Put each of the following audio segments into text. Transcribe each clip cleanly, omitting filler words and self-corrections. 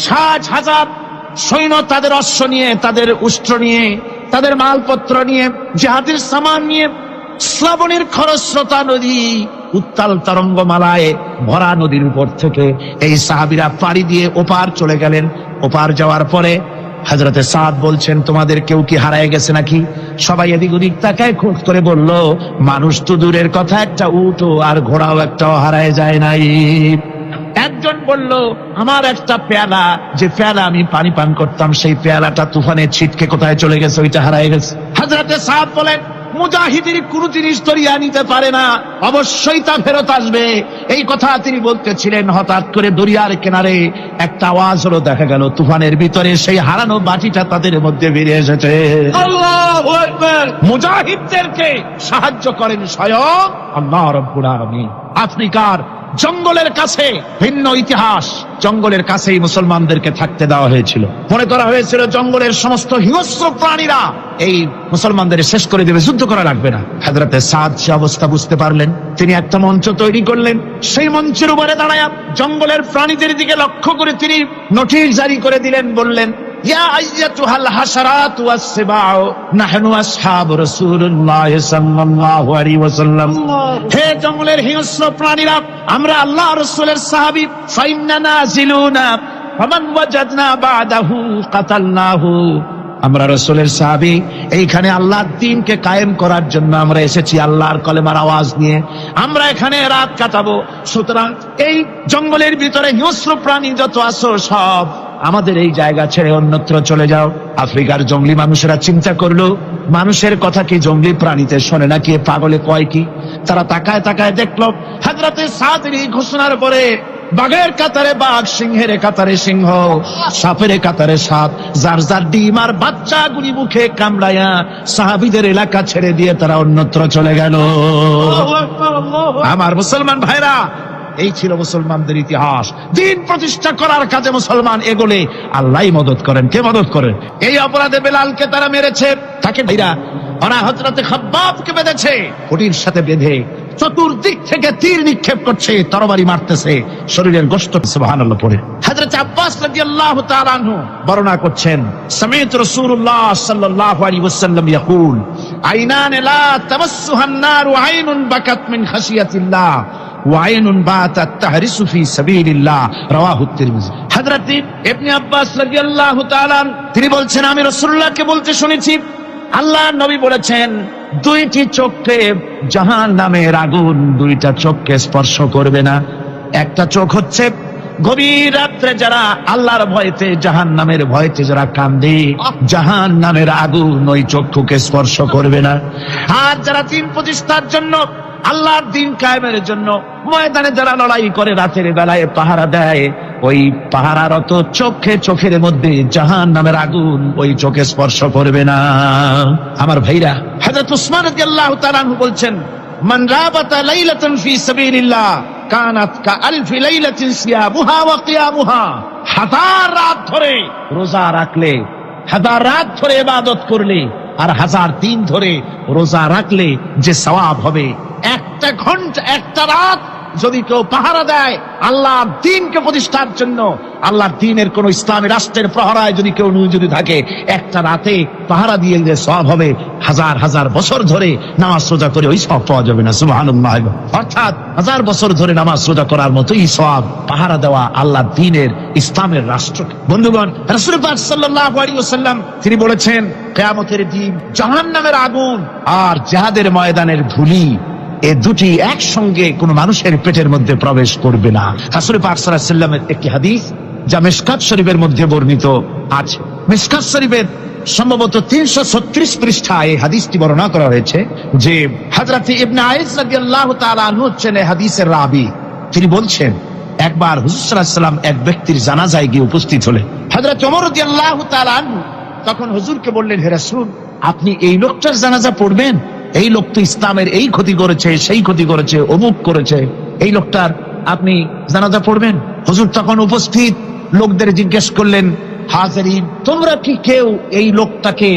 60,000 সৈন্য তাদের অশ্ব নিয়ে, তাদের উষ্ট্র নিয়ে, তাদের মালপত্র নিয়ে, জিহাদের সামান নিয়ে শ্রাবণীর খরস্রোতা নদী, উত্তাল তরঙ্গমালায় ভরা নদীর উপর থেকে এই সাহাবীরা পাড়ি দিয়ে ওপার চলে গেলেন। ওপার যাওয়ার পরে হযরতে সাদ বলছেন, তোমাদের কেউ কি হারায় গেছে নাকি? সবাই এদিক ওদিক তাকায়, খুব করে বলল, মানুষ তো দূরের কথা, একটা উট আর ঘোড়াও একটাও হারায় যায় নাই। একজন বলল, আমার একটা পেয়ালা, যে পেয়ালা আমি পানি পান করতাম, সেই পেয়ালাটা তুফানে ছিটকে কোথায় চলে গেছে, ওইটা হারায় গেছে। হযরতে সাদ বলেন, মুজাহিদের কোন জিনিস দরিয়া নিতে পারে না, অবশ্যই তা ফেরত আসবে। এই কথা তিনি বলতেছিলেন, হঠাৎ করে দরিয়ার কিনারে একটা আওয়াজ হলো, দেখা গেল তুফানের ভিতরে সেই হারানো বাটিটা তাদের মধ্যে বেরিয়ে এসেছে। আল্লাহু আকবার! মুজাহিদদেরকে সাহায্য করেন স্বয়ং আল্লাহ রাব্বুল আলামিন। আফ্রিকার জঙ্গলের কাছে ভিন্ন ইতিহাস, জঙ্গলের কাছেই মুসলমানদেরকে থাকতে দেওয়া হয়েছিল। মনে করা হয়েছিল জঙ্গলের সমস্ত হিংস্র প্রাণীরা এই মুসলমানদের শেষ করে দেবে, যুদ্ধ করা লাগবে না। হযরতে সাদ সে অবস্থা বুঝতে পারলেন, তিনি একটা মঞ্চ তৈরি করলেন। সেই মঞ্চের উপরে দাঁড়ায় জঙ্গলের প্রাণীদের দিকে লক্ষ্য করে তিনি নোটিশ জারি করে দিলেন, বললেন, ইয়া আইয়াতুহাল হাশারাত ওয়াস সিবাউ নাহনু আসহাবু রাসূলুল্লাহ সাল্লাল্লাহু আলাইহি ওয়াসাল্লাম। হে জঙ্গলের হিংস্র প্রাণীরা, আমরা আল্লাহ রাসূলের সাহাবী, ফাইন্না নাজিলুনা ফামান ওয়াজাদনা বাদাহু কাতালনাহু। আমরা রাসূলের সাহাবী, এইখানে আল্লাহর দ্বীনকে কায়েম করার জন্য আমরা এসেছি, আল্লাহর কলেমার আওয়াজ নিয়ে আমরা এখানে রাত কাটাবো। সুতরাং এই জঙ্গলের ভিতরে হিংস্র প্রাণী যত আছো, সব আমাদের এই জায়গা ছেড়ে অন্যত্র চলে যাও। আফ্রিকার জঙ্গলি মানুষেরা চিন্তা করলো, মানুষের কথা কি জঙ্গলি প্রাণীতে শোনে নাকি, পাগলে কয় কি? তারা তাকায় তাকায় দেখলো, হযরতে সাদের এই ঘোষণার পরে বাঘের কাতারে বাঘ, সিংহের কাতারে সিংহ, সাপের কাতারে সাপ, যার যার ডিম আর বাচ্চাগুলি মুখে কামড়ায়া সাহাবীদের এলাকা ছেড়ে দিয়ে তারা অন্যত্র চলে গেল। আমার মুসলমান ভাইরা, এই ছিল মুসলমানদের ইতিহাস। দ্বীন প্রতিষ্ঠা করার কাজে মুসলমান এগোলে আল্লাহই মদত করেন। কে মদত করেন? এই অপরাধে বেলালকে তারা মেরেছে, তাকে ভাইরা ওরা হযরতে খাব্বাবকে বেঁধেছে, খুঁটির সাথে বেঁধে চতুর্দিক থেকে তীর নিক্ষেপ করছে, তরবারি মারতেছে, শরীরের গোশত সুবহানাল্লাহ পড়ে। হযরত আব্বাস রাদিয়াল্লাহু তাআলা আনহু বর্ণনা করছেন, সামি'তু রাসূলুল্লাহ সাল্লাল্লাহু আলাইহি ওয়াসাল্লাম ইয়াকুল, আইনান লা তামাসসুহান নার ওয়া আইনুন বাকাত মিন খাশিয়াতিল্লাহ ওয়া আইনুন বাতাত তাহরিসু ফি সাবিলিল্লাহ, রাওয়াহু তিরমিজি। হযরত ইবনে আব্বাস রাদিয়াল্লাহু তাআলা তিনি বলছেন, আমি রাসূলুল্লাহকে বলতে শুনেছি, আল্লাহর নবী বলেছেন, দুইটি চোখে জাহান্নামের আগুন দুইটা চোখকে স্পর্শ করবে না। একটা চোখ হচ্ছে গভীর রাত্রে যারা আল্লাহর ভয়তে, জাহান্নামের ভয়তে যারা কান্দে, জাহান্নামের আগুন ওই চক্ষুকে স্পর্শ করবে না। আর যারা দ্বীন প্রতিষ্ঠার জন্য, আল্লাহর দ্বীন কায়েমের জন্য ময়দানে যারা লড়াই করে, রাতের বেলায় পাহারা দেয়, ওই পাহারারত চোখের মধ্যে জাহান্নামের আগুন ওই চোখে স্পর্শ করবে না। আমার ভাইরা, হযরত উসমান রাদিয়াল্লাহু তাআলা আনহু বলছেন, মান রাবাতা লাইলাতান ফি সাবিলিল্লাহ কানাত কাআলফি লাইলাতিন সিয়ামুহা ওয়া কিয়ামুহা। হাজার রাত ধরে রোজা রাখলে, হাজার রাত ধরে ইবাদত করলে, আর 1000 দিন ধরে রোজা রাখলে যে সওয়াব হবে, একটা ঘন্টা, একটা রাত যদি কেউ পাহারা দেয় আল্লাহর দ্বীনকে প্রতিষ্ঠার জন্য, আল্লাহর দ্বীনের কোন ইসলামী রাষ্ট্রের প্রহরায় যদি কেউ যদি থাকে, একটা রাতে পাহারা দিয়ে যে সওয়াব হবে, 1000 বছর ধরে নামাজ রোজা করে ওই সওয়াব পাওয়া যাবে না। সুবহানাল্লাহ। অর্থাৎ 1000 বছর ধরে নামাজ রোজা করার মতোই সওয়াব পাহারা দেওয়া আল্লাহর দ্বীনের, ইসলামের রাষ্ট্রকে। বন্ধুগণ, রাসূল পাক সাল্লাল্লাহু আলাইহি ওয়াসাল্লাম তিনি বলেছেন, কিয়ামতের দিন জাহান্নামের আগুন আর জিহাদের ময়দানের ধুলি, এই দুটি একসঙ্গে কোন মানুষের পেটের মধ্যে প্রবেশ করবে না। রাসূল পাক সাল্লাল্লাহু আলাইহি ওয়াসাল্লামের একটি হাদিস যা মিশকাত শরীফের মধ্যে বর্ণিত আছে। মিশকাত শরীফের সম্ভবত 336 পৃষ্ঠায় এই হাদিসটি বর্ণনা করা হয়েছে, যে হযরত ইবনে আইস রাদিয়াল্লাহু তাআলা আনহু হচ্ছেন এই হাদিসের রাবী। তিনি বলছেন, একবার হুজুর সাল্লাল্লাহু আলাইহি ওয়াসাল্লাম এক ব্যক্তির জানাজায় গিয়ে উপস্থিত হলেন। হযরত ওমর রাদিয়াল্লাহু তাআলা আনহু তখন হুজুরকে বললেন, হে রাসূল, আপনি এই লোকটার জানাজা পড়বেন? এই লোক তো ইসলামের এই ক্ষতি করেছে, সেই ক্ষতি করেছে, অমুক করেছে, এই লোকটার আপনি জানাজা পড়বেন? হুজুর তখন উপস্থিত লোকদের জিজ্ঞেস করলেন, হাজিরিন, তোমরা কি কেউ এই লোকটাকে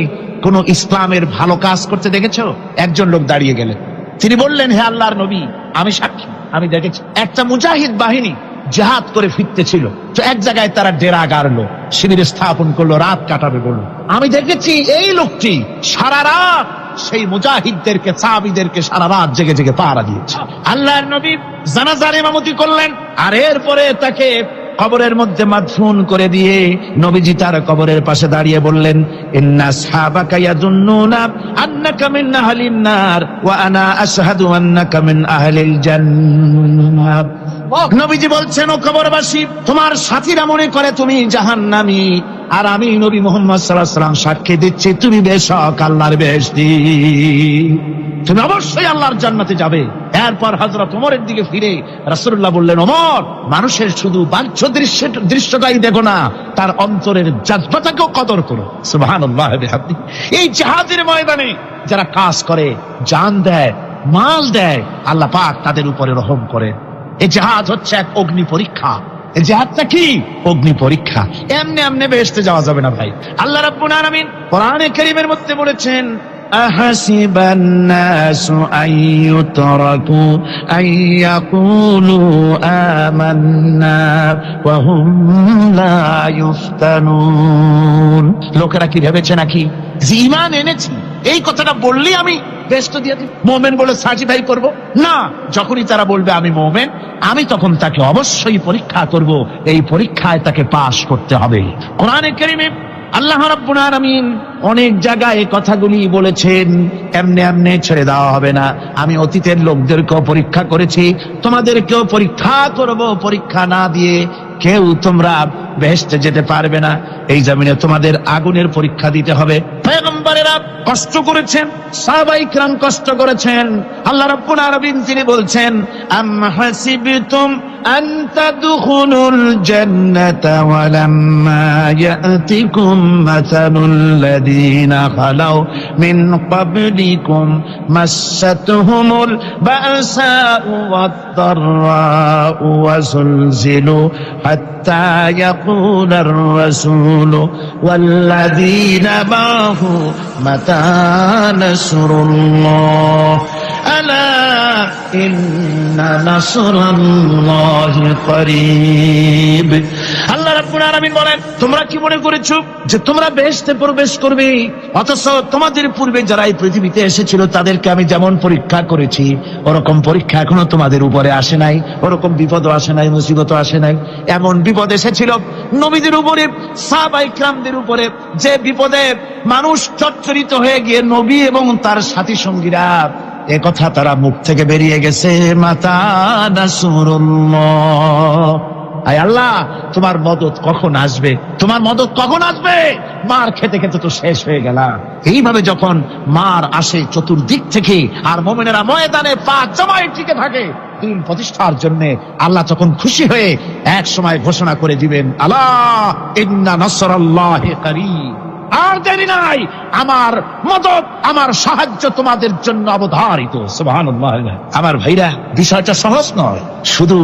কোন ইসলামের ভালো কাজ করতে দেখেছো? একজন লোক দাঁড়িয়ে গেলেন, তিনি বললেন, হে আল্লাহর নবী, আমি সাক্ষী, আমি দেখেছি। একটা মুজাহিদ বাহিনী জিহাদ করে ফিরতেছিল, তো এক জায়গায় তারা ডেরা গাড়লো, শিবির স্থাপন করলো, রাত কাটাবে বললো। আমি দেখেছি এই লোকটি সারা রাত সেই মুজাহিদদেরকে, সাহাবীদেরকে সারা রাত জেগে জেগে পাহারা দিয়েছে। আল্লাহর নবী জানাজার ইমামতি করলেন, আর এরপরে তাকে কবরের মধ্যে মাদফুন করে দিয়ে নবীজি তার কবরের পাশে দাঁড়িয়ে বললেন, ইন্না আসহাবাকা ইয়াযুন্নুনা আন্নাকা মিন আহলিন নার ওয়া আনা আশহাদু আন্নাকা মিন আহলিল জান্নাহ। নবীজি বলছেন, ও কবরবাসী, তোমার সাথীরা মনে করে তুমি জাহান্নামী, আর আমি নবী মুহাম্মদ সাল্লাল্লাহু আলাইহি ওয়াসাল্লাম সাক্ষী দিচ্ছি তুমি বেশক আল্লাহর বেহেশতি, তুমি অবশ্যই আল্লাহর জান্নাতে যাবে। এরপর হযরত ওমরের দিকে ফিরে রাসূলুল্লাহ বললেন, ওমর, মানুষের শুধু বাহ্য দৃশ্যটাই দেখো না, তার অন্তরের জাযবাটাকেও কদর করো। সুবহানাল্লাহ বিহামদিহি। এই জিহাদের ময়দানে যারা কাজ করে, জান দেয়, মাল দেয়, আল্লাহ পাক তাদের উপরে রহম করে। এই জিহাদ হচ্ছে এক অগ্নি পরীক্ষা। এই জিহাদটা কি? অগ্নি পরীক্ষা। এমনি এমনি বেহেশতে যাওয়া যাবে না ভাই। আল্লাহ রাব্বুল আলামিন কোরআনে কারীমের মধ্যে বলেছেন, আহাসিবান নাসু আইয়ুতরাকু আইয়াকুলু আমান্না ওয়া হুম লা ইফতানুন। লোকেরা কি ভেবেছে নাকি যে ঈমান এনেছি এই কথাটা বললেই আমি বেহেশত দিয়ে দিব, মুমিন বলে সার্টিফাই করব? না, যখনই তারা বলবে আমি মুমিন, আমি তখন তাকে অবশ্যই পরীক্ষা করব। এই পরীক্ষায় তাকে পাশ করতে হবে। কোরআনে কারীমে আল্লাহ রাব্বুল আলামিন অনেক জায়গায় এই কথাগুলি বলেছেন, এমনি এমনি ছেড়ে দেওয়া হবে না। আমি অতীতের লোকদেরকেও পরীক্ষা করেছি, তোমাদেরকেও পরীক্ষা করব। পরীক্ষা না দিয়ে কেউ তোমরা বেহেশতে যেতে পারবে না। এই জমিনে তোমাদের আগুনের পরীক্ষা দিতে হবে। পয়গম্বরেরা কষ্ট করেছেন, সাহাবায়ে কিরাম কষ্ট করেছেন। আল্লাহ রাব্বুল আলামিন তিনি বলছেন, আম হাসিবতুম আন তাদখুলুল জান্নাতা ওয়া লাম্মা ইয়াতিকুম মাসালুল লাযীনা খালাউ মিন ক্বাবলিকুম মাসাতহুমুল বাসাউ ওয়াদ-দাররাউ ওয়া যুলজিলু হাত্তা ইয়াকুলার রাসূলু ওয়াল্লাযীনা মা'হু মাতা নাসরুল্লাহ আলা ইন্না নাসরাল্লাহি করিব। আল্লাহ রাব্বুল আলামিন বলেন, তোমরা কি মনে করেছো যে তোমরা বেহেশতে প্রবেশ করবে, অথচ তোমাদের পূর্বে যারা এই পৃথিবীতে এসেছিল তাদেরকে আমি যেমন পরীক্ষা করেছি ওরকম পরীক্ষা এখনো তোমাদের উপরে আসে নাই, ওরকম বিপদও আসে নাই, মুসিবতও আসে নাই। এমন বিপদ এসেছিল নবীদের উপরে, সাহাবায়ে কিরামদের উপরে, যে বিপদে মানুষ চচ্চরিত হয়ে গিয়ে নবী এবং তার সাথী সঙ্গীরা এ কথা তারা মুখ থেকে বেরিয়ে গেছে, মাতা নাসরুল্লাহ। আয় আল্লাহ, তোমার মদদ কখন আসবে? তোমার মদদ কখন আসবে? মার খেতে খেতে তো শেষ হয়ে গেলাম। এইভাবে যখন মার আসে চতুর্দিক থেকে, আর মুমিনেরা ময়দানে পা জমায়ে টিকে থাকে দিন প্রতিষ্ঠার জন্য, আল্লাহ তখন খুশি হয়ে এক সময় ঘোষণা করে দিবেন, আলা ইন্না নাসরাল্লাহি করিব। আর দেরি নাই, আমার মদদ, আমার সাহায্য তোমাদের জন্য অবধারিত। সুবহানাল্লাহ। আমার ভাইরা, বিষয়টা সহজ নয়। শুধু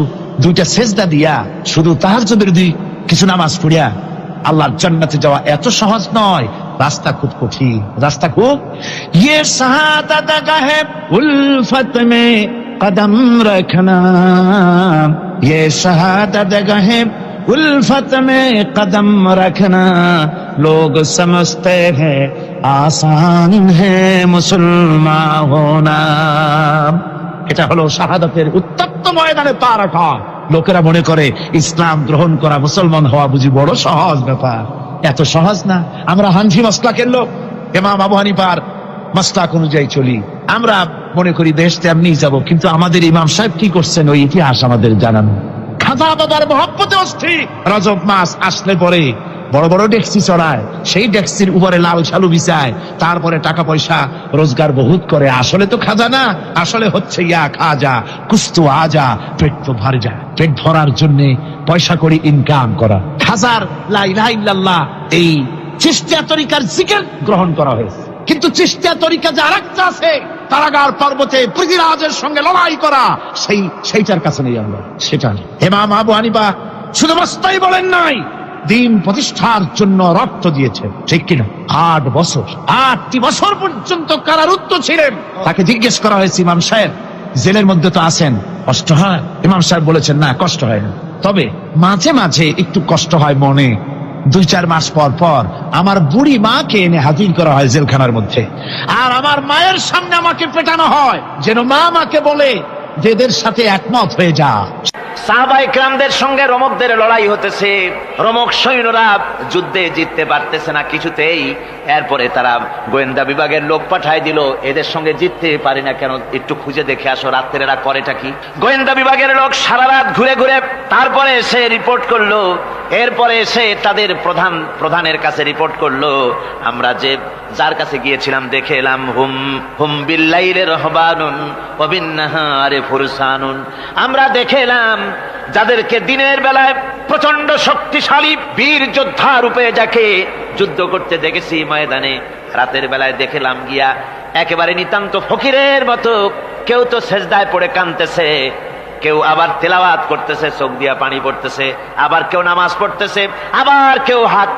দুইটা সেজদা দিয়া, শুধু তাহাজ্জুদের কিছু নামাজ পড়িয়া আল্লাহর জান্নাতে যাওয়া এত সহজ নয়। রাস্তা খুব কঠিন, রাস্তা খুব। ইয়ে শাহাদাত গাহে উলফত মে কদম রাখনা, ইয়ে শাহাদাত গাহে उल्फत में कदम रखना, लोग समझते हैं आसान है मुसलमान होना। এটা হলো শাহাদাতের উত্তপ্ত ময়দানে পা রাখা। লোকেরা মনে করে ইসলাম গ্রহণ করা, মুসলমান হওয়া বুঝি বড় সহজ ব্যাপার। এত সহজ না। আমরা হানফি মাসলাকের লোক, ইমাম আবু হানিফার মাসলাক অনুযায়ী চলি। আমরা মনে করি বেহেশতে এমনি যাব, কিন্তু আমাদের ইমাম সাহেব কি করছেন ওই ইতিহাস আমাদের জানানো। খাজা বাবার মহব্বতে অস্থির। রজব মাস আসলে পরে বড় বড় ডেক্সি চড়ায়, সেই ডেক্সির উপরে লাল শালু বিছায়, তারপরে টাকা পয়সা রোজগার বহুত করে। আসলে তো খাজা না, আসলে হচ্ছে ইয়া খাজা কুস্তু আজা, পেট তো ভরে যায়। পেট ভরার জন্য পয়সা করে ইনকাম করা। খাজার লা ইলাহা ইল্লাল্লাহ এই চিশতিয়া তরিকার জিকির গ্রহণ করা হয়েছে, কিন্তু চিশতিয়া তরিকা যে আরেকটা আছে, কারাগার পর্বতে পৃথিবীরাজের সঙ্গে লড়াই করা, সেইটার কাছে নেই আমরা, সেটা নেই। ইমাম আবু হানিফা শুধু মস্তাই বলেন নাই, দিন প্রতিষ্ঠার জন্য রক্ত দিয়েছে, ঠিক কিনা? 8টি বছর পর্যন্ত কারারুদ্ধ ছিলেন। তাকে জিজ্ঞেস করা হয়েছে, ইমাম সাহেব জেলের মধ্যে তো আছেন, কষ্ট হয়? ইমাম সাহেব বলেছেন, না কষ্ট হয় না। তবে মাঝে মাঝে একটু কষ্ট হয় মনে। 2-4 মাস পর পর আমার বুড়ি মাকে এনে হাজির করা হয় জেলখানার মধ্যে, আর আমার মায়ের সামনে আমাকে পেটানো হয়, যেন মা আমাকে বলে যে এদের সাথে একমত হয়ে যা। সাহাবায়ে কেরামদের সঙ্গে রোমকদের লড়াই হতেছে, রোমক সৈন্যরা যুদ্ধে জিততে পারতেছে না কিছুতেই। এরপরে তারা গোয়েন্দা বিভাগের লোক পাঠায় দিল, এদের সঙ্গে জিততে পারি না কেন, একটু খুঁজে দেখে আসো রাত্রে এরা করেটা কি। গোয়েন্দা বিভাগের লোক সারা রাত ঘুরে ঘুরে তারপরে এসে রিপোর্ট করলো। এরপরে এসে তাদের প্রধানের কাছে রিপোর্ট করলো, আমরা যার কাছে গিয়েছিলাম দেখে এলাম হুম হুম বিল্লাইলি রাহবানুন ওয়া বিন্নাহারি ফুরসানুন। আমরা দেখে এলাম যাদেরকে দিনের বেলায় প্রচন্ড শক্তিশালী বীর যোদ্ধা রূপে যাকে যুদ্ধ করতে দেখেছি ময়দানে, রাতের বেলায় দেখলাম গিয়া একেবারে নিতান্ত ফকিরের মতো, কেউ তো সেজদায় পড়ে কাঁদতেছে, কেউ আবার তেলাওয়াত করতেছে, চোখ দিয়া পানি পড়তেছে, আবার কেউ নামাজ পড়তেছে, আবার কেউ হাত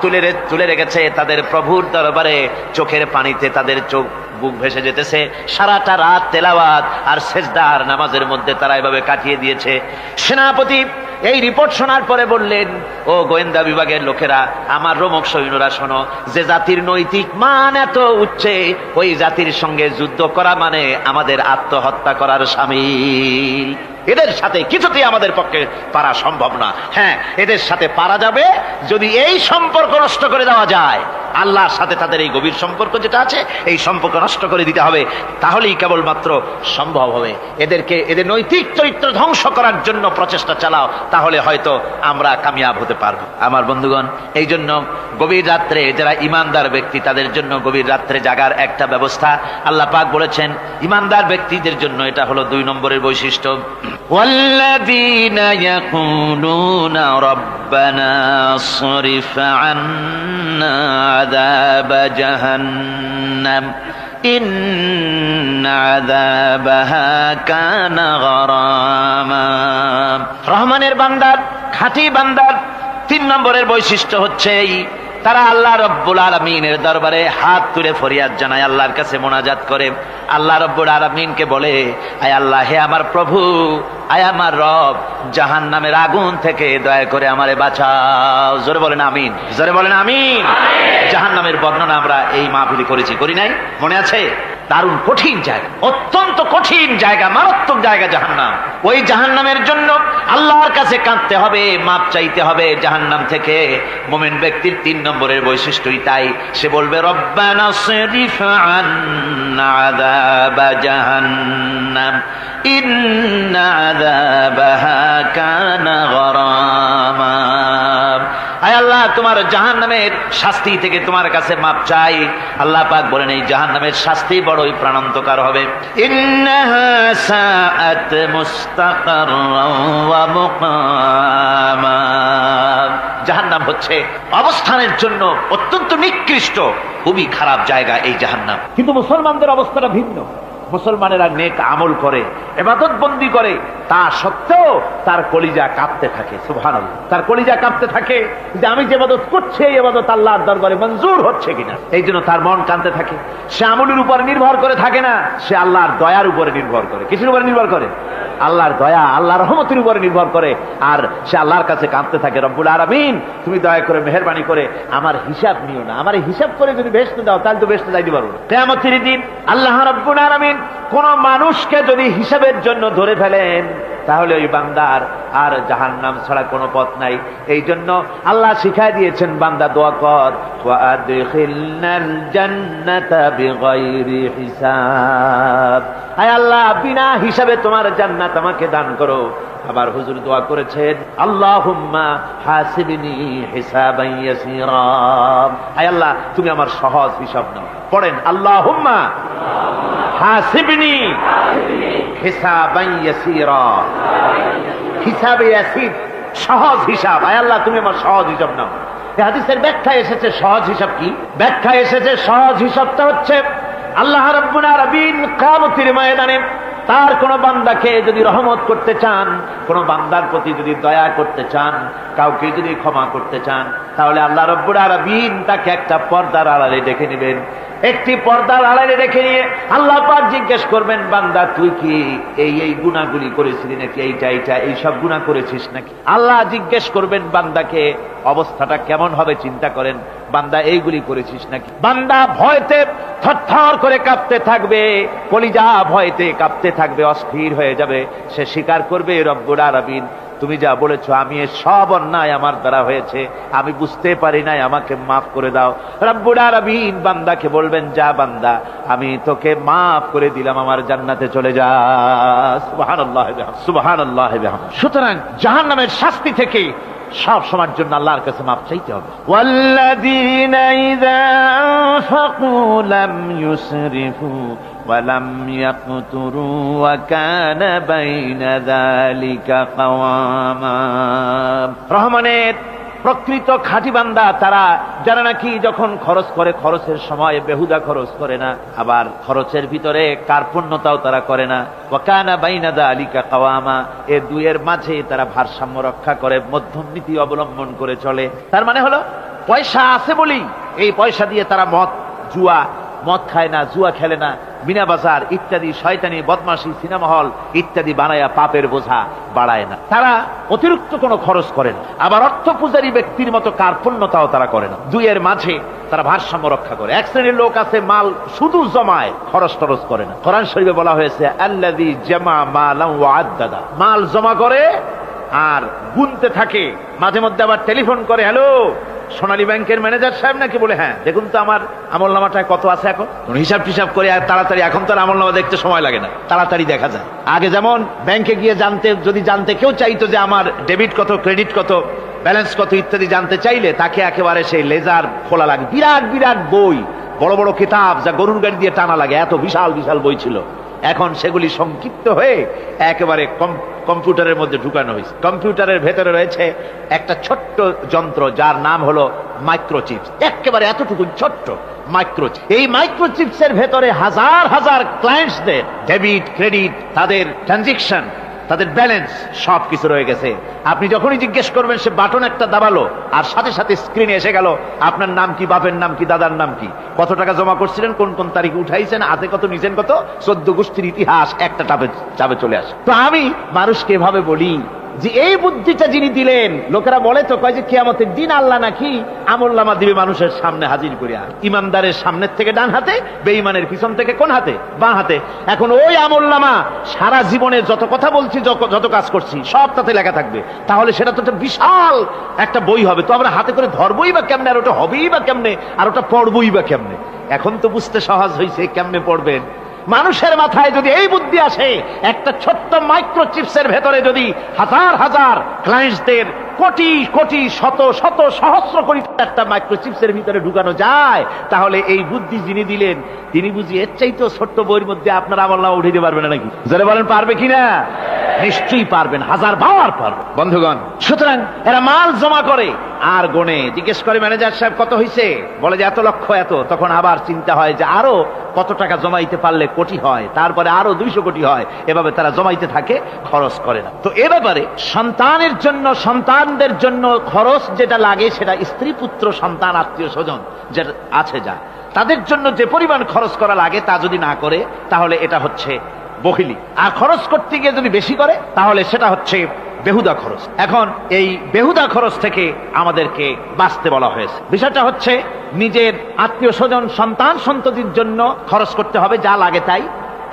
তুলে রেখেছে তাদের প্রভুর দরবারে, চোখের পানিতে তাদের চোখ বুক ভেসে যেতেছে। সারাটা রাত তেলাওয়াত আর সেজদা আর নামাজের মধ্যে তারা এভাবে কাটিয়ে দিয়েছে। সেনাপতি এই রিপোর্ট শোনার পরে বললেন, ও গোয়েন্দা বিভাগের লোকেরা, আমার রোমক সৈন্যরা শোনো, যে জাতির নৈতিক মান এত উচ্চে, ওই জাতির সঙ্গে যুদ্ধ করা মানে আমাদের আত্মহত্যা করার শামিল। এদের সাথে কিছুতেই আমাদের পক্ষে পারা সম্ভব না। হ্যাঁ, এদের সাথে পারা যাবে যদি এই সম্পর্ক নষ্ট করে দেওয়া যায়। আল্লাহর সাথে তাদের এই গভীর সম্পর্ক যেটা আছে, এই সম্পর্ক নষ্ট করে দিতে হবে, তাহলেই কেবলমাত্র সম্ভব হবে। এদের নৈতিক চরিত্র ধ্বংস করার জন্য প্রচেষ্টা চালাও, তাহলে হয়তো আমরা কামিয়াব হতে পারবো। আমার বন্ধুগণ, এই জন্য গভীর রাত্রে যারা ইমানদার ব্যক্তি তাদের জন্য গভীর রাত্রে জাগার একটা ব্যবস্থা আল্লাহ পাক বলেছেন। ইমানদার ব্যক্তিদের জন্য এটা হলো 2 নম্বরের বৈশিষ্ট্য। والذين يقولون ربنا اصرف عنا عذاب جهنم إن عذابها كان غراما। রহমানের বান্দার, খাঁটি বান্দার 3 নম্বরের বৈশিষ্ট্য হচ্ছে তারা আল্লাহ রব্বুল আলামিনের দরবারে হাত তুলে ফরিয়াদ জানায়, আল্লাহর কাছে মোনাজাত করে, আল্লাহ রব্বুল আলামিনকে বলে, আয় আল্লাহ, হে আমার প্রভু, আয় আমার রব, জাহান্নামের আগুন থেকে দয়া করে আমারে বাঁচাও। জোরে বলেন আমিন, জোরে বলেন আমিন। জাহান্নামের বর্ণনা আমরা এই মাহফিলে করেছি, করি নাই? মনে আছে? দারুণ কঠিন জায়গা, অত্যন্ত কঠিন জায়গা, মারাত্মক জায়গা জাহান্নাম। ওই জাহান্নামের জন্য আল্লাহর কাছে কাঁদতে হবে, মাপ চাইতে হবে জাহান্নাম থেকে। মুমিন ব্যক্তির 3 নম্বরের বৈশিষ্ট্যই তাই। সে বলবে, রব্বানা সরিফ আন্না আযাবা জাহান্নাম ইন্না আযাবাহা কানা গরামা। আয় আল্লাহ, তোমার জাহান্নামের শাস্তি থেকে তোমার কাছে মাপ চাই। আল্লাহ পাক বলেন, এই জাহান্নামের শাস্তি বড়ই প্রাণান্তকার হবে। ইন্নাহা সাআত মুস্তাকাররাও ওয়া মুকামা। জাহান্নাম হচ্ছে অবস্থানের জন্য অত্যন্ত নিকৃষ্ট, খুবই খারাপ জায়গা এই জাহান্নাম। কিন্তু মুসলমানদের অবস্থাটা ভিন্ন। মুসলমানেরা নেক আমল করে, ইবাদত বন্দি করে, তা সত্ত্বেও তার কলিজা কাঁপতে থাকে। সুবহানাল্লাহ, তার কলিজা কাঁপতে থাকে যে আমি যে ইবাদত করছি এই ইবাদত আল্লাহর দরবারে মঞ্জুর হচ্ছে কিনা। এই জন্য তার মন কাঁদতে থাকে। সে আমলের উপর নির্ভর করে থাকে না, সে আল্লাহর দয়ার উপরে নির্ভর করে। কিসের উপরে নির্ভর করে? আল্লাহর দয়া, আল্লাহর রহমতের উপরে নির্ভর করে। আর সে আল্লাহর কাছে কাঁদতে থাকে, রব্বুল আলামিন, তুমি দয়া করে মেহেরবানি করে আমার হিসাব নিও না। আমার হিসাব করে যদি বেহেশতে দাও তাহলে তো বেহেশতে যাইতে পারবো না। কিয়ামতের দিন আল্লাহ রব্বুল আলামিন কোন মানুষকে যদি হিসাবের জন্য ধরে ফেলেন, তাহলে ওই বান্দার আর জাহান্নাম ছাড়া কোনো পথ নাই। এই জন্য আল্লাহ শিখায় দিয়েছেন, বান্দা দোয়া কর, ওয়া আদখিলনাল জান্নাতা বিগাইরি হিসাব। আয় আল্লাহ, বিনা হিসাবে তোমার জান্নাত আমাকে দান করো। আবার হুজুর দোয়া করেছেন, আল্লাহুম্মা হাসিবনি হিসাবান ইয়াসীরা। আয় আল্লাহ, তুমি আমার সহজ হিসাব নাও। পড়েন, আল্লাহুম্মা হাসিবনি হিসাবান ইয়াসীরা। হিসাবে ইয়াসীর, সহজ হিসাব। আয় আল্লাহ, তুমি আমার সহজ হিসাব নাও। এই হাদিসের ব্যাখ্যা এসেছে সহজ হিসাব কি? ব্যাখ্যা এসেছে সহজ হিসাবটা হচ্ছে আল্লাহ রাব্বুল আলামিন কিয়ামতের ময়দানে তার কোন বান্দাকে যদি রহমত করতে চান, কোন বান্দার প্রতি যদি দয়া করতে চান, কাউকে যদি ক্ষমা করতে চান, তাহলে আল্লাহ রাব্বুল আলামিন তাকে একটা পর্দার আড়ালে ডেকে নেবেন। একটি পর্দার আড়ালে রেখে নিয়ে আল্লাহ পাক জিজ্ঞেস করবেন, বান্দা তুই কি এই গুনাহগুলি করেছিলি নাকি, এইটা এই সব গুনাহ করেছিস নাকি? আল্লাহ জিজ্ঞেস করবেন বান্দাকে, অবস্থাটা কেমন হবে চিন্তা করেন, বান্দা এইগুলি করেছিস নাকি? বান্দা ভয়তে থরথর করে কাঁপতে থাকবে, কলিজা ভয়তে কাঁপতে থাকবে, অস্থির হয়ে যাবে। সে স্বীকার করবে, রব্বুল আলামিন তুমি যা বলেছো আমি এর সব অন্যায় আমার দ্বারা হয়েছে, আমি বুঝতে পারি নাই, আমাকে মাফ করে দাও। রব্বুল আলামিন বান্দাকে বলবেন, যা বান্দা আমি তোকে মাফ করে দিলাম, আমার জান্নাতে চলে যা। সুবহানাল্লাহ সুবহানাল্লাহ। সুতরাং জাহান্নামের শাস্তি থেকে সব সময়ের জন্য আল্লাহর কাছে মাফ চাইতে হবে। ওয়াল্লাযীনা ইযা আনফাকু লাম ইউসরিফু ওয়া লাম ইয়াকতুরু ওয়া কানা বাইনা যালিকা কাওয়ামা। রহমানের প্রকৃত খাঁটি বান্দা তারা, যারা নাকি যখন খরচ করে খরচের সময় বেহুদা খরচ করে না, আবার খরচের ভিতরে কার্পণ্যতাও তারা করে না। ওয়া কানা বাইনা যালিকা কাওয়ামা, এই দুইয়ের মাঝে তারা ভারসাম্য রক্ষা করে, মধ্যম নীতি অবলম্বন করে চলে। তার মানে হলো পয়সা আছে বলেই এই পয়সা দিয়ে তারা মদ খায় না, জুয়া খেলে না, মিনা বাজার ইত্যাদি শয়তানি বদমাশি সিনেমা হল ইত্যাদি বানায়া পাপের বোঝা বাড়ায় না। তারা অতিরিক্ত কোনো খরচ করে না, আবার অর্থ পূজারী ব্যক্তির মতো কার্পণ্যতাও তারা করে না। দুইয়ের মাঝে তারা ভারসাম্য রক্ষা করে। এক শ্রেণীর লোক আছে মাল শুধু জমায়, খরচ টরচ করে না। কোরআন শরীফে বলা হয়েছে, আল্লাযী জামা মালান ওয়া আদ্দাদা, মাল জমা করে আর গুনতে থাকে, মাঝে মধ্যে আবার টেলিফোন করে, হ্যালো সোনালী ব্যাংকের ম্যানেজার সাহেব নাকি? বলে হ্যাঁ, দেখুন তো আমার আমলনামাটায় কত আছে এখন। হিসাব টিসাব করে আর তাড়াতাড়ি, এখন তো আর আমলনামা দেখতে সময় লাগে না, তাড়াতাড়ি দেখা যায়। আগে যেমন ব্যাংকে গিয়ে জানতে কেউ চাইতো যে আমার ডেবিট কত, ক্রেডিট কত, ব্যালেন্স কত ইত্যাদি জানতে চাইলে তাকে একেবারে সেই লেজার খোলা লাগে, বিরাট বিরাট বই, বড় বড় কিতাব যা গরুর গাড়ি দিয়ে টানা লাগে, এত বিশাল বিশাল বই ছিল। এখন সেগুলি সংক্ষিপ্ত হয়ে একেবারে কম্পিউটারের মধ্যে ঢুকানো হয়েছে। কম্পিউটারের ভেতরে রয়েছে একটা ছোট্ট যন্ত্র যার নাম হলো মাইক্রোচিপস, একেবারে এতটুকু ছোট্ট মাইক্রোচিপ। এই মাইক্রোচিপসের ভেতরে হাজার হাজার ক্লায়েন্টসদের ডেবিট ক্রেডিট, তাদের ট্রানজাকশন, তাদের ব্যালেন্স সবকিছু রয়ে গেছে। আপনি যখনই জিজ্ঞেস করবেন সে বাটন একটা দাবালো আর সাথে সাথে স্ক্রিনে এসে গেল আপনার নাম কি, বাপের নাম কি, দাদার নাম কি, কত টাকা জমা করছিলেন, কোন কোন তারিখে উঠাইছেন, হাতে কত, নিচেন কত, 14 গোষ্ঠীর ইতিহাস একটা চাপে চলে আসে। তো আমি মানুষকে এভাবে বলি যে এই বুদ্ধিটা যিনি দিলেন, লোকেরা বলে তো কয় যে কিয়ামতের দিন আল্লাহ নাকি আমলনামা দিবে মানুষের সামনে হাজির করিয়া, ইমানদারের সামনের থেকে ডান হাতে, বেঈমানের পিছন থেকে কোন হাতে, বাঁ হাতে। এখন ওই আমলনামা সারা জীবনে যত কথা বলছি, যত কাজ করছি সব তাতে লেখা থাকবে, তাহলে সেটা তো একটা বিশাল একটা বই হবে। তো আমরা হাতে করে ধরবই বা কেমনে, আর ওটা হবেই বা কেমনে, আর ওটা পড়বই বা কেমনে? এখন তো বুঝতে সহজ হয়েছে কেমনে পড়বেন। মানুষের মাথায় যদি এই বুদ্ধি আসে, একটা ছোট্ট মাইক্রোচিপসের ভেতরে যদি হাজার হাজার ক্লায়েন্টসদের কোটি কোটি শত শত সহস্র কোটি একটা মাইক্রোচিপসের ভিতরে ঢুকানো যায়, তাহলে এই বুদ্ধি যিনি দিলেন তিনি বুঝি এর চাইতেও ছোট্ট বইয়ের মধ্যে আপনার আমলনামা উঠিয়ে দিতে পারবেন না নাকি? যারা বলেন পারবে কিনা? নিশ্চয়ই পারবেন, হাজার বার পারবে বন্ধুগণ। সুতরাং এরা মাল জমা করে আর গনে, জিজ্ঞেস করে ম্যানেজার সাহেব কত হয়েছে, বলে যে এত লক্ষ এত। তখন আবার চিন্তা হয় যে আরো কত টাকা জমাইতে পারলে কোটি হয়, তারপরে আরো 200 কোটি হয়, এভাবে তারা জমাইতে থাকে, খরচ করে না। তো এ ব্যাপারে সন্তানের জন্য, সন্তানদের জন্য খরচ যেটা লাগে সেটা স্ত্রী পুত্র সন্তান আত্মীয় স্বজন যেটা আছে যা তাদের জন্য যে পরিমাণ খরচ করা লাগে তা যদি না করে তাহলে এটা হচ্ছে বখিলি। আর খরচ করতে গিয়ে যদি বেশি করে তাহলে সেটা হচ্ছে বেহুদা খরচ। এখন এই বেহুদা খরচ থেকে আমাদেরকে বাঁচতে বলা হয়েছে। বিষয়টা হচ্ছে নিজের আত্মীয় স্বজন সন্তান সন্ততির জন্য খরচ করতে হবে যা লাগে তাই,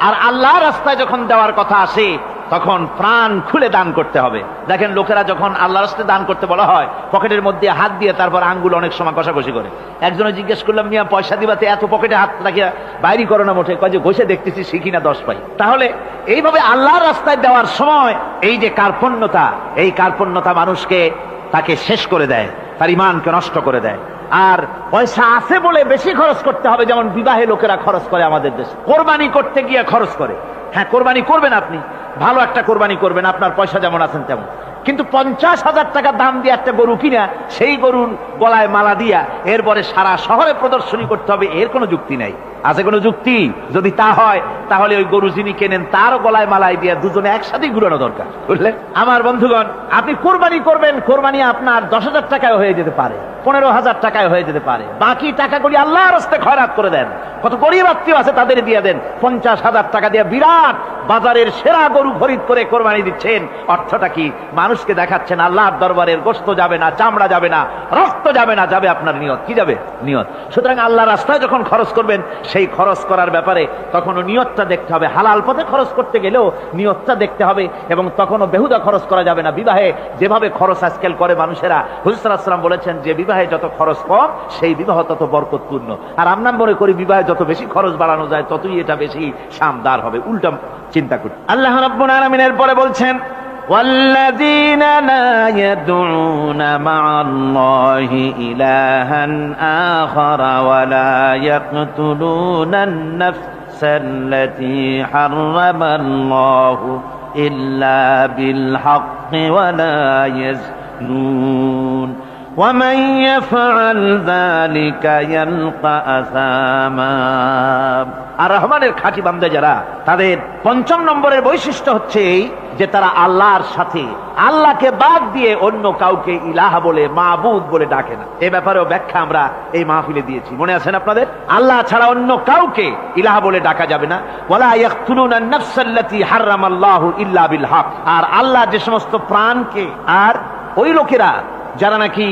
আর আল্লাহর রাস্তায় যখন দেওয়ার কথা আসে তখন প্রাণ খুলে দান করতে হবে। দেখেন লোকেরা যখন আল্লাহর রাস্তায় দান করতে বলা হয় পকেটের মধ্যে হাত দিয়ে তারপর আঙ্গুল অনেক সময় কষাকষি করে। একজনে জিজ্ঞেস করলাম, মিয়া পয়সা দিবাতে এত পকেটে হাত রাখিয়া বাইরে করো না মোটে? কয় যে ঘষে দেখতেছি শিখি না 10 পাই। তাহলে এইভাবে আল্লাহর রাস্তায় দেওয়ার সময় এই যে কার্পণ্যতা, এই কার্পণ্যতা মানুষকে তাকে শেষ করে দেয়, তার ঈমানকে নষ্ট করে দেয়। আর পয়সা আছে বলে বেশি খরচ করতে হবে, যেমন বিবাহে লোকেরা খরচ করে আমাদের দেশে, কোরবানি করতে গিয়ে খরচ করে। হ্যাঁ কোরবানি করবেন, আপনি ভালো একটা কোরবানি করবেন, আপনার পয়সা যেমন আছেন তেমন, কিন্তু 50,000 টাকা দাম দিয়ে একটা গরু কিনা সেই গরুর গলায় মালা দিয়া এরপরে সারা শহরে প্রদর্শনী করতে হবে, এর কোনো যুক্তি নাই। আছে কোনো যুক্তি? যদি তা হয় তাহলে ওই গরু যিনি কেনেন তারও গলায় মালাই দিয়ে দুজনে একসাথেই ঘুরানো দরকার, বুঝলেন? আমার বন্ধুগণ, আপনি কোরবানি করবেন, কোরবানি আপনার 10,000 টাকায় হয়ে যেতে পারে, 15,000 টাকায় হয়ে যেতে পারে। বাকি টাকাগুলি আল্লাহর রাস্তে খয়রাত করে দেন। কত গরিব আত্মীয় আছে তাদের দিয়ে দেন। 50,000 টাকা দিয়ে বিরাট বাজারের সেরা গরু খরিদ করে কোরবানি দিচ্ছেন। অর্থটা কি? মানুষকে দেখাচ্ছেন আল্লাহর দরবারের গোশত যাবে না, চামড়া যাবে না, রক্ত যাবে না, যাবে আপনার নিয়ত। কি যাবে? নিয়ত। সুতরাং আল্লাহর রাস্তায় যখন খরচ করবেন, সেই খরচ করার ব্যাপারে তখনও নিয়তটা দেখতে হবে। হালাল পথে খরচ করতে গেলেও নিয়তটা দেখতে হবে, এবং তখনও বেহুদা খরচ করা যাবে না। বিবাহে যেভাবে খরচ আজকাল করে মানুষেরা, হুজুর সাল্লাল্লাহু আলাইহি ওয়াসাল্লাম বলেছেন যে বিবাহে যত খরচ কম সেই বিবাহ তত বরকতপূর্ণ। আর আমরা মনে করি বিবাহে যত বেশি খরচ বাড়ানো যায় ততই এটা বেশি শানদার হবে। উল্টা চিন্তা করি। আল্লাহ রাব্বুল আলামিন এরপরে বলছেন, والذين لا يدعون مع الله إلها آخر ولا يقتلون النفس التي حرم الله إلا بالحق ولا يزنون ومن يفعل ذلك يلقى أثاما। আর রহমানের খাঁটি বান্দা যারা, তাদের 5 নম্বরের বৈশিষ্ট্য হচ্ছে যে তারা আল্লাহর সাথে, আল্লাহকে বাদ দিয়ে অন্য কাউকে ইলাহ বলে, মাবুদ বলে ডাকে না। এই ব্যাপারেও ব্যাখ্যা আমরা এই মাহফিলে দিয়েছি, মনে আছেন আপনাদের? আল্লাহ ছাড়া অন্য কাউকে ইলাহ বলে ডাকা যাবে না। ওয়ালা ইয়াকতুলুনা আন-নাফসাল্লাতী হারামাল্লাহু ইল্লা বিল হক। আর আল্লাহ যে সমস্ত প্রাণকে, আর ওই লোকেরা যারা নাকি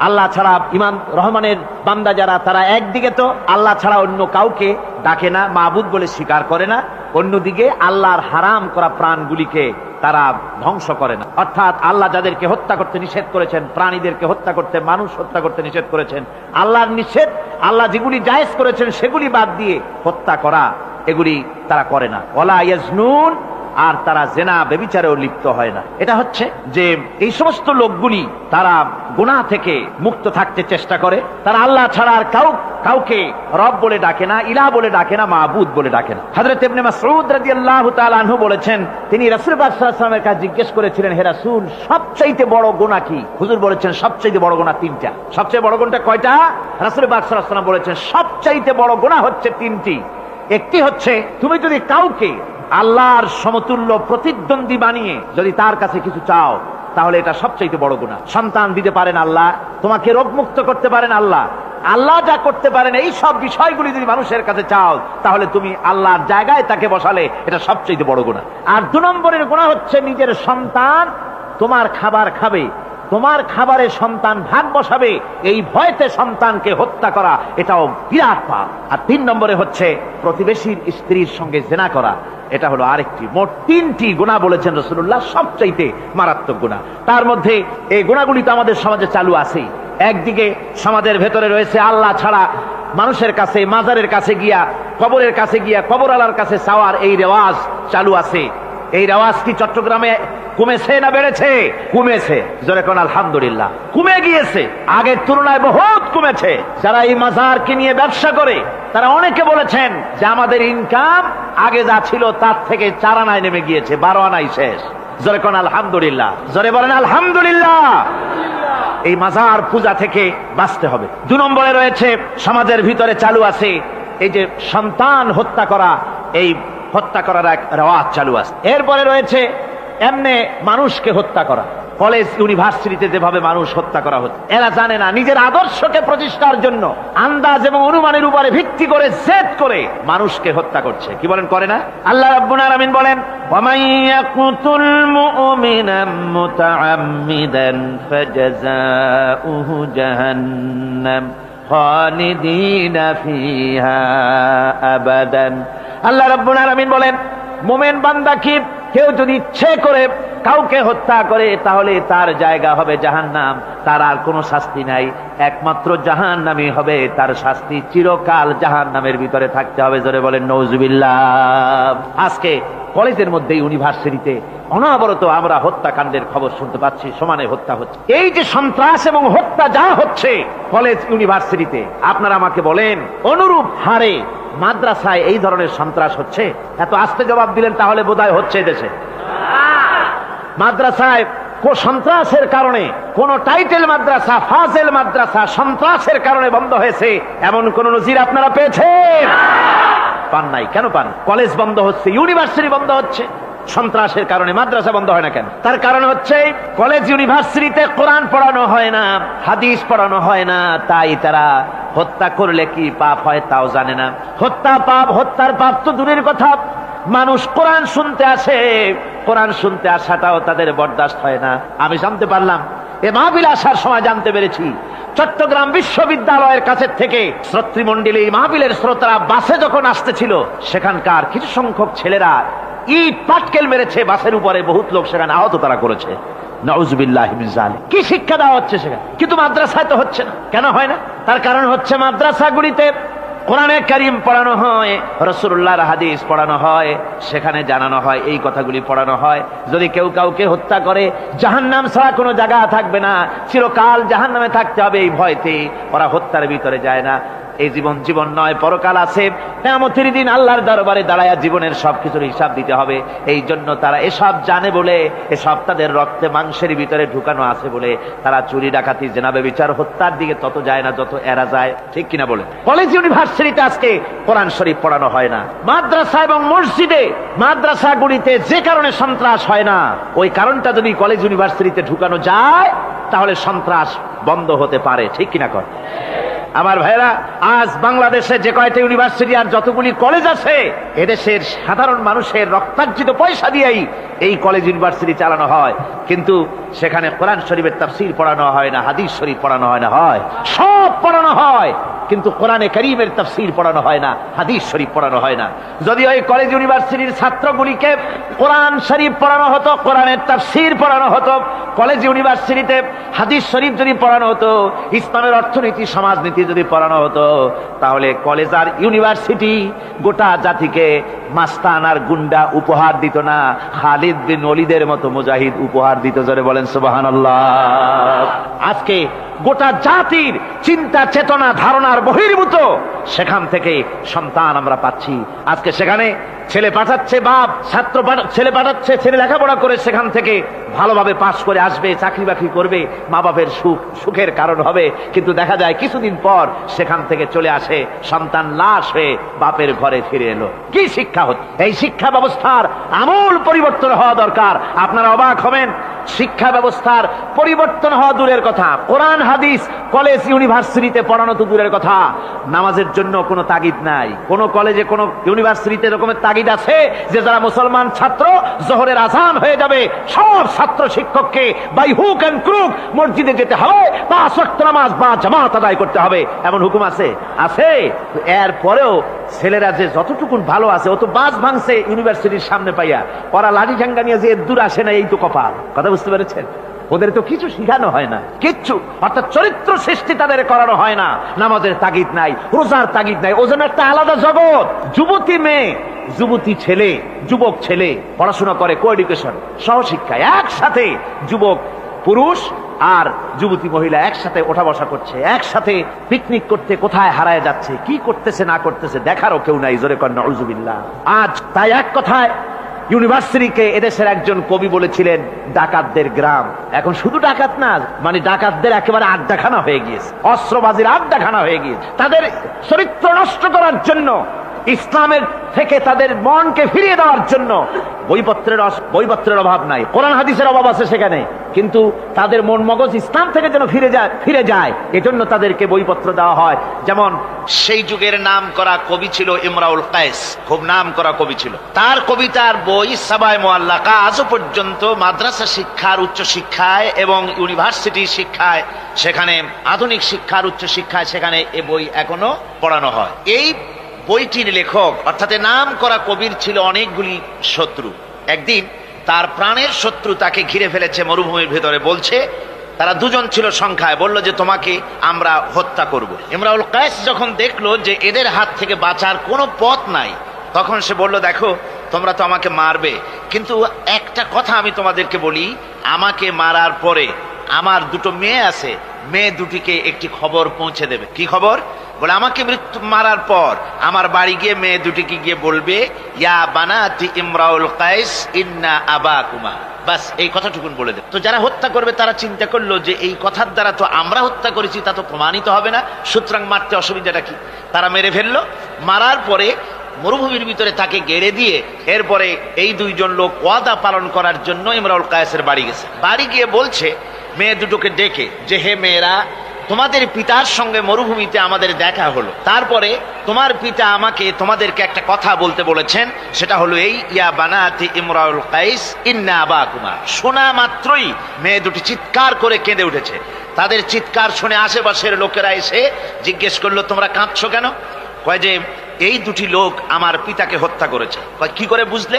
আল্লাহ ছাড়া, ইমান রহমানের বান্দা যারা, তারা একদিকে তো আল্লাহ ছাড়া অন্য কাউকে ডাকে না, মাবুদ বলে স্বীকার করে না, অন্যদিকে আল্লাহর হারাম করা প্রাণগুলিকে তারা ধ্বংস করে না। অর্থাৎ আল্লাহ যাদেরকে হত্যা করতে নিষেধ করেছেন, প্রাণীদেরকে হত্যা করতে, মানুষ হত্যা করতে নিষেধ করেছেন, আল্লাহর নিষেধ, আল্লাহ যেগুলি জায়েজ করেছেন সেগুলি বাদ দিয়ে হত্যা করা, এগুলি তারা করে না। ওয়ালা ইয়াজনুন, আর তারা জেনা ব্যভিচারেও লিপ্ত হয় না। এটা হচ্ছে যে এই সমস্ত লোকগুলি তারা গুনাহ থেকে মুক্ত থাকতে চেষ্টা করে। তারা আল্লাহ ছাড়া আর কাউকে রব বলে ডাকে না, ইলাহ বলে ডাকে না, মাবুদ বলে ডাকে না। হযরত ইবনে মাসউদ রাদিয়াল্লাহু তাআলা আনহু বলেছেন, তিনি রাসূল পাক সাল্লাল্লাহু আলাইহি ওয়াসাল্লামের কাছে জিজ্ঞেস করেছিলেন, হে রাসূল, সবচেয়ে বড় গুনাহ কি? হুজুর বলেছেন সবচেয়ে বড় গুনাহ 3টা। সবচেয়ে বড় গুনাহটা কয়টা? রাসূল পাক সাল্লাল্লাহু আলাইহি ওয়াসাল্লাম বলেছেন সবচেয়ে বড় গুনাহ হচ্ছে 3টি। একটি হচ্ছে, তুমি যদি কাউকে আল্লাহর সমতুল্য প্রতিদ্বন্দ্বী বানিয়ে যদি তার কাছে কিছু চাও, তাহলে এটা সবচেয়ে বড় গুনাহ। সন্তান দিতে পারেন আল্লাহ, তোমাকে রোগমুক্ত করতে পারেন আল্লাহ, আল্লাহ যা করতে পারেন এই সব বিষয়গুলি যদি মানুষের কাছে চাও, তাহলে তুমি আল্লাহর জায়গায় তাকে বসালে, এটা সবচেয়ে বড় গুনাহ। আর 2 নম্বরের গুনাহ হচ্ছে নিজের সন্তান তোমার খাবার খাবে, তোমার খাবারে সন্তান ভাগ বসাবে, এই ভয়তে সন্তানকে হত্যা করা, এটাও বিরাট পাপ। আর 3 নম্বরে হচ্ছে প্রতিবেশীর স্ত্রীর সঙ্গে জেনা করা, এটা হলো আরেকটি। মোট 3টি গুনাহ বলেছেন রাসূলুল্লাহ, সবচাইতে মারাত্মক গুনাহ। তার মধ্যে এই গুনাহগুলি তো আমাদের সমাজে চালু আছে। একদিকে সমাজের ভেতরে রয়েছে আল্লাহ ছাড়া মানুষের কাছে, মাজারের কাছে গিয়া, কবরের কাছে গিয়া, কবরওয়ালার কাছে চাওয়ার এই রেওয়াজ চালু আছে। এই রেওয়াজ কি চট্টগ্রামে কমেছে না বেড়েছে? কমেছে। জোরে কোন আলহামদুলিল্লাহ। কমে গিয়েছে, আগের তুলনায় বহুত কমেছে। যারা এই মাজারকে নিয়ে ব্যবসা করে, তারা অনেকে বলেছেন যে আমাদের ইনকাম আগে যা ছিল তার থেকে 4 আনায় নেমে গিয়েছে, 12 আনাই শেষ। জোরে কোন আলহামদুলিল্লাহ। জোরে বলেন আলহামদুলিল্লাহ। এই মাজার পূজা থেকে বাঁচতে হবে। 2 নম্বরে রয়েছে, সমাজের ভিতরে চালু আছে এই যে সন্তান হত্যা করা, এই হত্যা করার এক রেওয়াজ চালু আছে। এরপরে রয়েছে এমনি মানুষকে হত্যা করা। কলেজ ইউনিভার্সিটিতে যেভাবে মানুষ হত্যা করা হচ্ছে, এরা জানে না নিজের আদর্শকে প্রতিষ্ঠার জন্য আন্দাজ এবং অনুমানের উপরে ভিত্তি করে জেদ করে মানুষকে হত্যা করছে। কি বলেন? করে না? আল্লাহ রাব্বুল আলামিন বলেন, ওয়ামান ইয়াকুতুল মুমিনান মুতাআম্মিদান ফাজাযাউহু জাহান্নাম খালিদিনা ফিহা আবাদান। আল্লাহ রাব্বুল আলামিন বলেন, মুমিন বান্দা কি কেউ যদি ইচ্ছে করে কাউকে হত্যা করে, তাহলে তার জায়গা হবে জাহান্নাম, তার আর কোনো শাস্তি নাই, একমাত্র জাহান্নামই হবে তার শাস্তি, চিরকাল জাহান্নামের ভিতরে থাকতে হবে। জোরে বলেন নাউজুবিল্লাহ। আজকে কলেজের মধ্যে, ইউনিভার্সিটিতে অনবরত আমরা হত্যাকাণ্ডের খবর শুনতে পাচ্ছি, সমানে হত্যা হচ্ছে। এই যে সন্ত্রাস এবং হত্যা যা হচ্ছে কলেজ ইউনিভার্সিটিতে, আপনারা আমাকে বলেন অনুরূপ হারে মাদ্রাসায় এই ধরনের সন্ত্রাস হচ্ছে? এত আস্তে জবাব দিলেন তাহলে বোধহয় হচ্ছে দেশে। মাদ্রাসায় সন্ত্রাসের কারণে, কোন টাইটেল মাদ্রাসা, ফাজেল মাদ্রাসা সন্ত্রাসের কারণে বন্ধ হয়েছে এমন কোন নজির আপনারা পেয়েছেন? পান নাই। কেন পান? কলেজ বন্ধ হচ্ছে, ইউনিভার্সিটি বন্ধ হচ্ছে, সন্ত্রাসের কারণে মাদ্রাসা বন্ধ হয় না কেন? তার কারণ হচ্ছে কলেজ ইউনিভার্সিটিতে কোরআন পড়ানো হয় না, হাদিস পড়ানো হয় না, তাই তারা হত্যা করলে কি পাপ হয় তাও জানে না। হত্যার পাপ তো দূরের কথা, মানুষ কোরআন শুনতে আসে, কোরআন শুনতে আসাটাও তাদের বরদাস্ত হয় না। আমি জানতে পারলাম, এ মাহফিল আসার সময় জানতে পেরেছি, চট্টগ্রাম বিশ্ববিদ্যালয়ের কাছে থেকে শ্রোতৃমণ্ডলী, মাহফিলের শ্রোতারা বাসে যখন আসতেছিল, সেখানকার কিছু সংখ্যক ছেলেরা ইট পাটকেল মেরেছে বাসের উপরে, বহুত লোক সেখানে আহত তারা করেছে। নাউজুবিল্লাহি মিন যালিক। কি শিক্ষা দেওয়া হচ্ছে সেখানে? কিন্তু মাদ্রাসায় তো হচ্ছে না। কেন হয় না? তার কারণ হচ্ছে মাদ্রাসাগুলিতে কোরআনে কারীম পড়ানো হয়, রাসূলুল্লাহর হাদিস পড়ানো হয়, সেখানে জানানো হয়, এই কথাগুলি পড়ানো হয়। যদি কেউ কাউকে হত্যা করে, জাহান্নাম ছাড়া কোনো জায়গা থাকবে না, চিরকাল জাহান্নামে থাকতে হবে, এই ভয়তে ওরা হত্যার ভিতরে যায় না। এই জীবন নয়, পরকাল আছে, কিয়ামতের দিন আল্লাহর দরবারে দাঁড়ায়া জীবনের সবকিছুর হিসাব দিতে হবে। এই জন্য তারা এসব জানে বলে, এসব তাদের রক্তে মাংসের ভিতরে ঢুকানো আছে বলে তারা চুরি, ডাকাতি, জেনা, ব্যভিচার, হত্যার দিকে তত যায় না যত এরা যায়। ঠিক কিনা বলে? কলেজ ইউনিভার্সিটিতে আজকে কোরআন শরীফ পড়ানো হয় না। মাদ্রাসা এবং মসজিদে, মাদ্রাসাগুলিতে যে কারণে সন্ত্রাস হয় না, ওই কারণটা যদি কলেজ ইউনিভার্সিটিতে ঢুকানো যায়, তাহলে সন্ত্রাস বন্ধ হতে পারে। ঠিক কিনা কর? আমার ভাইরা, আজ বাংলাদেশে যে কয়টা ইউনিভার্সিটি আর যতগুলি কলেজ আছে, এদেশের সাধারণ মানুষের রক্তার্জিত পয়সা দিয়েই এই কলেজ ইউনিভার্সিটি চালানো হয়, কিন্তু সেখানে কোরআন শরীফের তাফসীর পড়ানো হয় না, হাদিস শরীফ পড়ানো হয় না। হয় সব পড়ানো হয়, কিন্তু কোরআনে কারীমের তাফসীর পড়ানো হয় না, হাদিস শরীফ পড়ানো হয় না। যদি ওই কলেজ ইউনিভার্সিটির ছাত্রগুলিকে কোরআন শরীফ পড়ানো হতো, কোরআনের তাফসীর পড়ানো হতো, কলেজ ইউনিভার্সিটিতে হাদিস শরীফ যদি পড়ানো হতো, ইসলামের অর্থনীতি, সমাজনীতি যদি পড়ানো হতো, তাহলে কলেজ আর ইউনিভার্সিটি গোটা জাতিকে মাস্তান আর গুন্ডা উপহার দিত না, খালিদ বিন ওলীদের মতো মুজাহিদ উপহার দিত। জোরে বলেন সুবহানাল্লাহ। আজকে গোটা জাতির চিন্তা, চেতনা, ধারণার বহির্ভূত সেখান থেকে সন্তান আমরা পাচ্ছি। আজকে সেখানে ছেলে পাঠাচ্ছে বাপ, ছেলে পাঠাচ্ছে, ছেলে লেখাপড়া করে সেখান থেকে ভালোভাবে পাশ করে আসবে, চাকরি বাকরি করবে, মা বাপের সুখের কারণ হবে। কিন্তু দেখা যায় কিছুদিন পর সেখান থেকে চলে আসে সন্তান লাশ হয়ে বাপের ঘরে ফিরে এলো। কি শিক্ষা হচ্ছে? এই শিক্ষা ব্যবস্থার আমূল পরিবর্তন হওয়া দরকার। আপনারা অবাক হবেন, শিক্ষা ব্যবস্থার পরিবর্তন হওয়া দূরের কথা, কোরআন হাদিস কলেজ ইউনিভার্সিটিতে পড়ানো তো দূরের কথা, নামাজের জন্য কোনো তাগিদ নাই। কোন কলেজে, কোন ইউনিভার্সিটিতে এরকমের তাগিদ আছে যে যারা মুসলমান ছাত্র, জোহরের আযান হয়ে যাবে, সব ছাত্র শিক্ষককে বাই হুক এন্ড ক্রুক মসজিদে যেতে হবে, 5 ওয়াক্ত নামাজ বা জামাত আদায় করতে হবে, এমন হুকুম আছে? আছে। এরপরেও ছেলেরা যে যতটুকু ভালো আছে, ও তো বাস ভাঙছে ইউনিভার্সিটির সামনে পাইয়া, ওরা লাঠি ঝাঙ্গা নিয়ে যে দূর আসে না, এই তো কপাল। কথা বুঝতে পেরেছেন? ওদের তো কিছু শিখানো হয় না, কিচ্ছু, অর্থাৎ চরিত্র সৃষ্টি তাদের করানো হয় না। নামাজের তাগিদ নাই, রোজার তাগিদ নাই, ওজন একটা আলাদা জগৎ। যুবতী মেয়ে, যুবতী ছেলে, যুবক ছেলে পড়াশোনা করে, কো এডুকেশন, সহশিক্ষায় একসাথে যুবক পুরুষ আর যুবতী মহিলা একসাথে ওঠা বসা করছে, একসাথে পিকনিক করতে কোথায় হারায় যাচ্ছে, কি করতেছে না করতেছে দেখারও কেউ নাই। জোরে কর নাউজুবিল্লাহ। আজ তাই এক কথায় ইউনিভার্সিটিকে এদেশের একজন কবি বলেছিলেন ডাকাতদের গ্রাম। এখন শুধু ডাকাত না, মানে ডাকাতদের একেবারে আড্ডাখানা হয়ে গিয়েছে, অস্ত্রবাজির আড্ডাখানা হয়ে গিয়েছে। তাদের চরিত্র নষ্ট করার জন্য, ইসলামের থেকে তাদের মনকে ফিরিয়ে দেওয়ার জন্য বইপত্রের অভাব নাই, কোরআন হাদিসের অভাব আছে সেখানে, কিন্তু তাদের মন মগজ ইসলাম থেকে যেন ফিরে যায় এজন্য তাদেরকে বইপত্র দেওয়া হয়। যেমন সেই যুগের নাম করা কবি ছিল ইমরাউল কায়েস, খুব নাম করা কবি ছিল। তার কবিতার বই সাবায়ে মুআল্লাকা আজও পর্যন্ত মাদ্রাসা শিক্ষার, উচ্চ শিক্ষায় এবং ইউনিভার্সিটি শিক্ষায়, সেখানে আধুনিক শিক্ষার, উচ্চ শিক্ষায় সেখানে এ বই এখনো পড়ানো হয়। এই বইটির লেখক অর্থাৎ নাম করা কবির ছিল অনেকগুলি শত্রু। একদিন তার প্রাণের শত্রু তাকে ঘিরে ফেলেছে মরুভূমির ভেতরে, বলছে, তারা দুজন ছিল সংখ্যায়, বলল যে তোমাকে আমরা হত্যা করব। ইমরাউল কায়েস যখন দেখলো যে এদের হাত থেকে বাঁচার কোনো পথ নাই, তখন সে বলল, দেখো তোমরা তো আমাকে মারবে, কিন্তু একটা কথা আমি তোমাদেরকে বলি, আমাকে মারার পরে আমার দুটো মেয়ে আছে, মেয়ে দুটিকে একটি খবর পৌঁছে দেবে। কি খবর? বলে, আমাকে মৃত্যু মারার পর আমার বাড়ি গিয়ে মেয়ে দুটিকে গিয়ে বলবে, ইয়া বানাতি ইমরাউল কায়েস ইন্না আবাকুমা, বাস এই কথাটুকুন বলে দেব। তো যারা হত্যা করবে তারা চিন্তা করলো যে এই কথার দ্বারা তো আমরা হত্যা করেছি, তা তো প্রমাণিত হবে না, সুতরাং মারতে অসুবিধাটা কি। তারা মেরে ফেললো। মারার পরে মরুভূমির ভিতরে তাকে গেড়ে দিয়ে এরপরে এই দুইজন লোক ওয়াদা পালন করার জন্য ইমরাউল কায়েসের বাড়ি গেছে। বাড়ি গিয়ে বলছে মেয়ে দুটোকে ডেকে যে, হে মেয়েরা, তোমাদের পিতার সঙ্গে মরুভূমিতে আমাদের দেখা হলো, তারপরে তোমার পিতা আমাকে তোমাদেরকে একটা কথা বলতে বলেছেন, সেটা হলো এই, ইয়া বানাতি ইমরাউল কাইস ইন্না আবাকুমা। শোনা মাত্রই মেয়ে দুটি চিৎকার করে কেঁদে উঠেছে। তাদের চিৎকার শুনে আশেপাশের লোকেরা এসে জিজ্ঞেস করলো, তোমরা কাঁদছো কেন? কয় যে এই দুটি লোক আমার পিতাকে হত্যা করেছে। কি করে বুঝলে?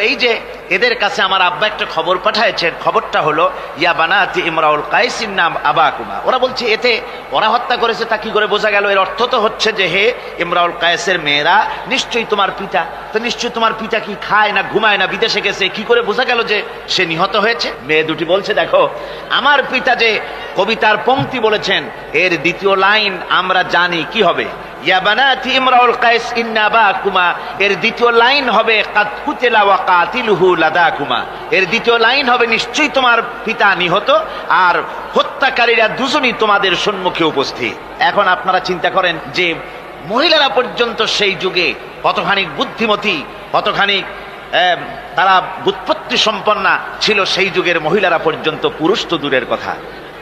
এই যে এদের কাছে আমার আব্বা একটা খবর পাঠাইছেন, খবরটা হলো ইয়া বানাতি ইমরাউল কাইস ইন্না আবাকুমা। ওরা বলছে এতে ওরা হত্যা করেছে, তা কি করে বোঝা গেল? এর অর্থ তো হচ্ছে যে হে ইমরাউল কায়েসের মেয়েরা, নিশ্চয়ই তোমার পিতা, তো নিশ্চয়ই তোমার পিতা কি খায় না ঘুমায় না, বিদেশে গেছে, কি করে বোঝা গেল যে সে নিহত হয়েছে? মেয়ে দুটি বলছে, দেখো আমার পিতা যে কবিতার পংক্তি বলেছেন এর দ্বিতীয় লাইন আমরা জানি কি হবে, ইয়া বানাতি ইমরাউল কাইস ইন্না আবাকুমা, এর দ্বিতীয় লাইন হবে কাদ কুতিলা ওয়া কাতিলুহু লাদাকুমা। এর দ্বিতীয় লাইন হবে নিশ্চয়ই তোমার পিতা নিহত আর হত্যাকারীরা দুজনই তোমাদের সম্মুখে উপস্থিত। এখন আপনারা চিন্তা করেন যে মহিলারা পর্যন্ত সেই যুগে কতখানি বুদ্ধিমতী, কতখানি তারা বুৎপত্তি সম্পন্না ছিল সেই যুগের মহিলারা পর্যন্ত, পুরুষ তো দূরের কথা।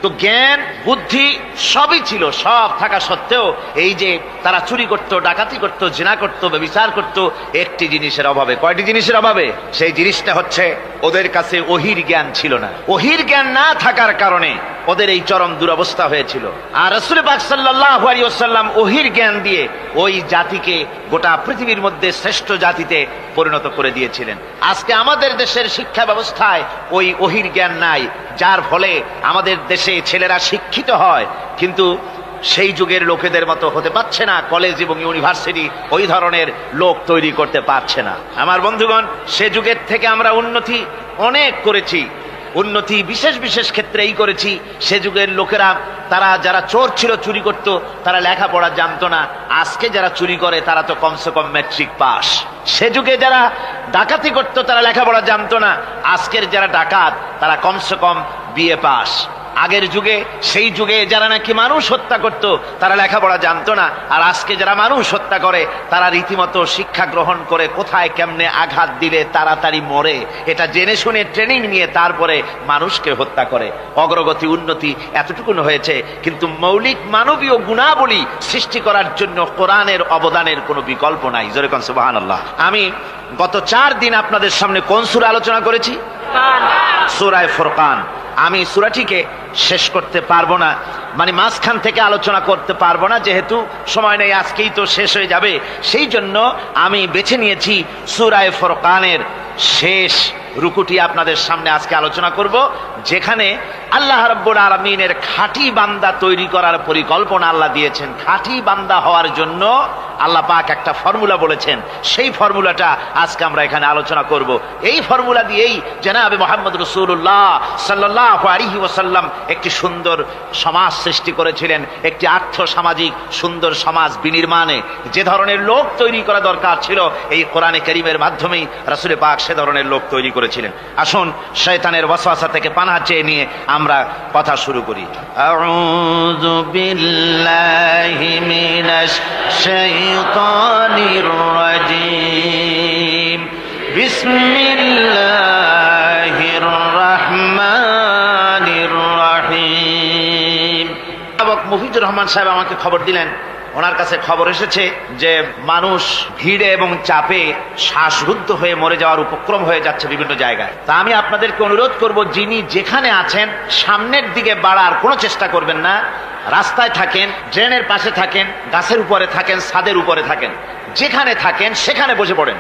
তো জ্ঞান বুদ্ধি সবই ছিল, সব থাকা সত্ত্বেও এই যে তারা চুরি করত, ডাকাতি করত, জিনা করত, ব্যভিচার করত একটি জিনিসের অভাবে। কয়টি জিনিসের অভাবে? সেই জিনিসটা হচ্ছে ওদের কাছে ওহির জ্ঞান ছিল না। ওহির জ্ঞান না থাকার কারণে ওদের এই চরম দুরবস্থা হয়েছিল। আর রাসূল পাক সাল্লাল্লাহু আলাইহি ওয়াসাল্লাম ওহির জ্ঞান দিয়ে ওই জাতিকে গোটা পৃথিবীর মধ্যে শ্রেষ্ঠ জাতিতে পরিণত করে দিয়েছিলেন। আজকে আমাদের দেশের শিক্ষা ব্যবস্থায় ওই ওহির জ্ঞান নাই, যার ফলে আমাদের দেশে ছেলেরা শিক্ষিত হয় কিন্তু সেই যুগের লোকেদের মতো হতে পারছে না, কলেজ এবং ইউনিভার্সিটি ওই ধরনের লোক তৈরি করতে পারছে না। আমার বন্ধুগণ, সে যুগের থেকে আমরা উন্নতি অনেক করেছি, উন্নতি বিশেষ বিশেষ ক্ষেত্রেই করেছি। সে যুগের লোকেরা, তারা যারা চোর ছিল, চুরি করত, তারা লেখাপড়া জানতো না। আজকে যারা চুরি করে তারা তো কমসে কম ম্যাট্রিক পাস। সে যুগে যারা ডাকাতি করত তারা লেখাপড়া জানতো না, আজকের যারা ডাকাত তারা কমসে কম বিএ পাস। আগের যুগে, সেই যুগে যারা নাকি মানুষ হত্যা করত তারা লেখাপড়া জানতো না, আর আজকে যারা মানুষ হত্যা করে তারা রীতিমতো শিক্ষা গ্রহণ করে কোথায় কেমনে আঘাত দিলে তাড়াতাড়ি মরে এটা জেনে শুনে ট্রেনিং নিয়ে তারপরে মানুষকে হত্যা করে। অগ্রগতি উন্নতি এতটুকুন হয়েছে, কিন্তু মৌলিক মানবীয় গুণাবলী সৃষ্টি করার জন্য কোরআনের অবদানের কোনো বিকল্প নাই। জোরে কোন সুবহানাল্লাহ। আমি গত 4 দিন আপনাদের সামনে কোন সূরা আলোচনা করেছি? সূরা ফুরকান। আমি সূরাটিকে শেষ করতে পারবো না, মানে মাঝখান থেকে আলোচনা করতে পারবো না, যেহেতু সময় নেই, আজকেই তো শেষ হয়ে যাবে। সেই জন্য আমি বেছে নিয়েছি সূরা ফুরকানের শেষ রুকুটি আপনাদের সামনে আজকে আলোচনা করব, যেখানে আল্লাহ রাব্বুল আলামিনের খাঁটি বান্দা তৈরি করার পরিকল্পনা আল্লাহ দিয়েছেন। খাঁটি বান্দা হওয়ার জন্য আল্লাহ পাক একটা ফর্মুলা বলেছেন, সেই ফর্মুলাটা আজকে আমরা এখানে আলোচনা করব। এই ফর্মুলা দিয়েই জনাবে মুহাম্মদ রাসূলুল্লাহ সাল্লাল্লাহু আলাইহি ওয়াসাল্লাম একটি সুন্দর সমাজ সৃষ্টি করেছিলেন, একটি আর্থসামাজিক সুন্দর সমাজ বিনির্মাণে যে ধরনের লোক তৈরি করা দরকার ছিল, এই কোরআনে কারীমের মাধ্যমেই রাসূল পাক সে ধরনের লোক তৈরি করেছিলেন। আসুন শয়তানের ওয়াসওয়াসা থেকে পানাহ চেয়ে নিয়ে আমরা কথা শুরু করি। আউযু বিল্লাহি মিনাশ শাইতানির রাজীম। বিসমিল্লাহির রাহমানির রাহিম। মুফিদুর রহমান সাহেব আমাকে খবর দিলেন, ওনার কাছে খবর এসেছে যে মানুষ ভিড়ে এবং চাপে শ্বাসরুদ্ধ হয়ে মরে যাওয়ার উপক্রম হয়ে যাচ্ছে বিভিন্ন জায়গায়। তা আমি আপনাদেরকে অনুরোধ করব, যিনি যেখানে আছেন সামনের দিকে বাড়ার কোনো চেষ্টা করবেন না। রাস্তায় থাকেন, ড্রেনের পাশে থাকেন, গাছের উপরে থাকেন, ছাদের উপরে থাকেন, যেখানে থাকেন সেখানে বসে পড়েন।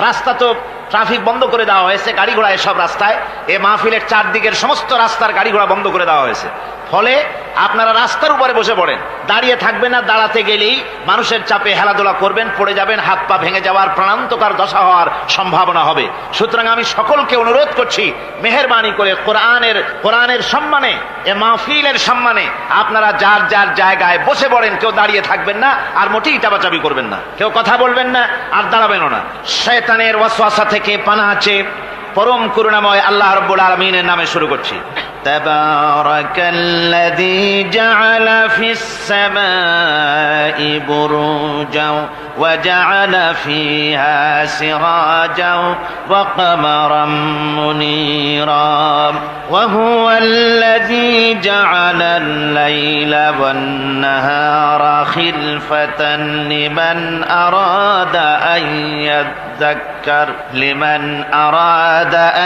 রাস্তা তো ট্রাফিক বন্ধ করে দেওয়া হয়েছে, গাড়ি ঘোড়া এসব রাস্তায়, এ মাহফিলের চারদিকের সমস্ত রাস্তার গাড়ি ঘোড়া বন্ধ করে দেওয়া হয়েছে। ফলে আপনারা রাস্তার উপরে বসে পড়েন, দাঁড়িয়ে থাকবেন না। দাঁড়াতে গেলেই মানুষের চাপে হেলাধুলা করবেন, পড়ে যাবেন, হাত পা ভেঙে যাওয়ার প্রাণান্তকার দশা হওয়ার সম্ভাবনা হবে। সুতরাং আমি সকলকে অনুরোধ করছি, মেহেরবানি করে কোরআনের সম্মানে, এ মাহফিলের সম্মানে আপনারা যার যার জায়গায় বসে পড়েন। কেউ দাঁড়িয়ে থাকবেন না, আর মোটেই চাপাচাপি করবেন না, কেউ কথা বলবেন না, আর দাঁড়াবেনও না। শয়তানের ওয়াসওয়াসা থেকে পানাহ চেয়ে পরম করুণাময় আল্লাহ রাব্বুল আলামিনের নামে শুরু করছি। তাবারাকাল্লাযী জাআলা ফিস সামাই বুরুজাও ওয়া জাআলা ফিহা সিরাজাও ওয়া কামারাম মুনীরা ওয়া হুয়াল্লাযী জাআলাল লাইলা ওয়ান নাহারা খিলফাতান লিমান আরাদা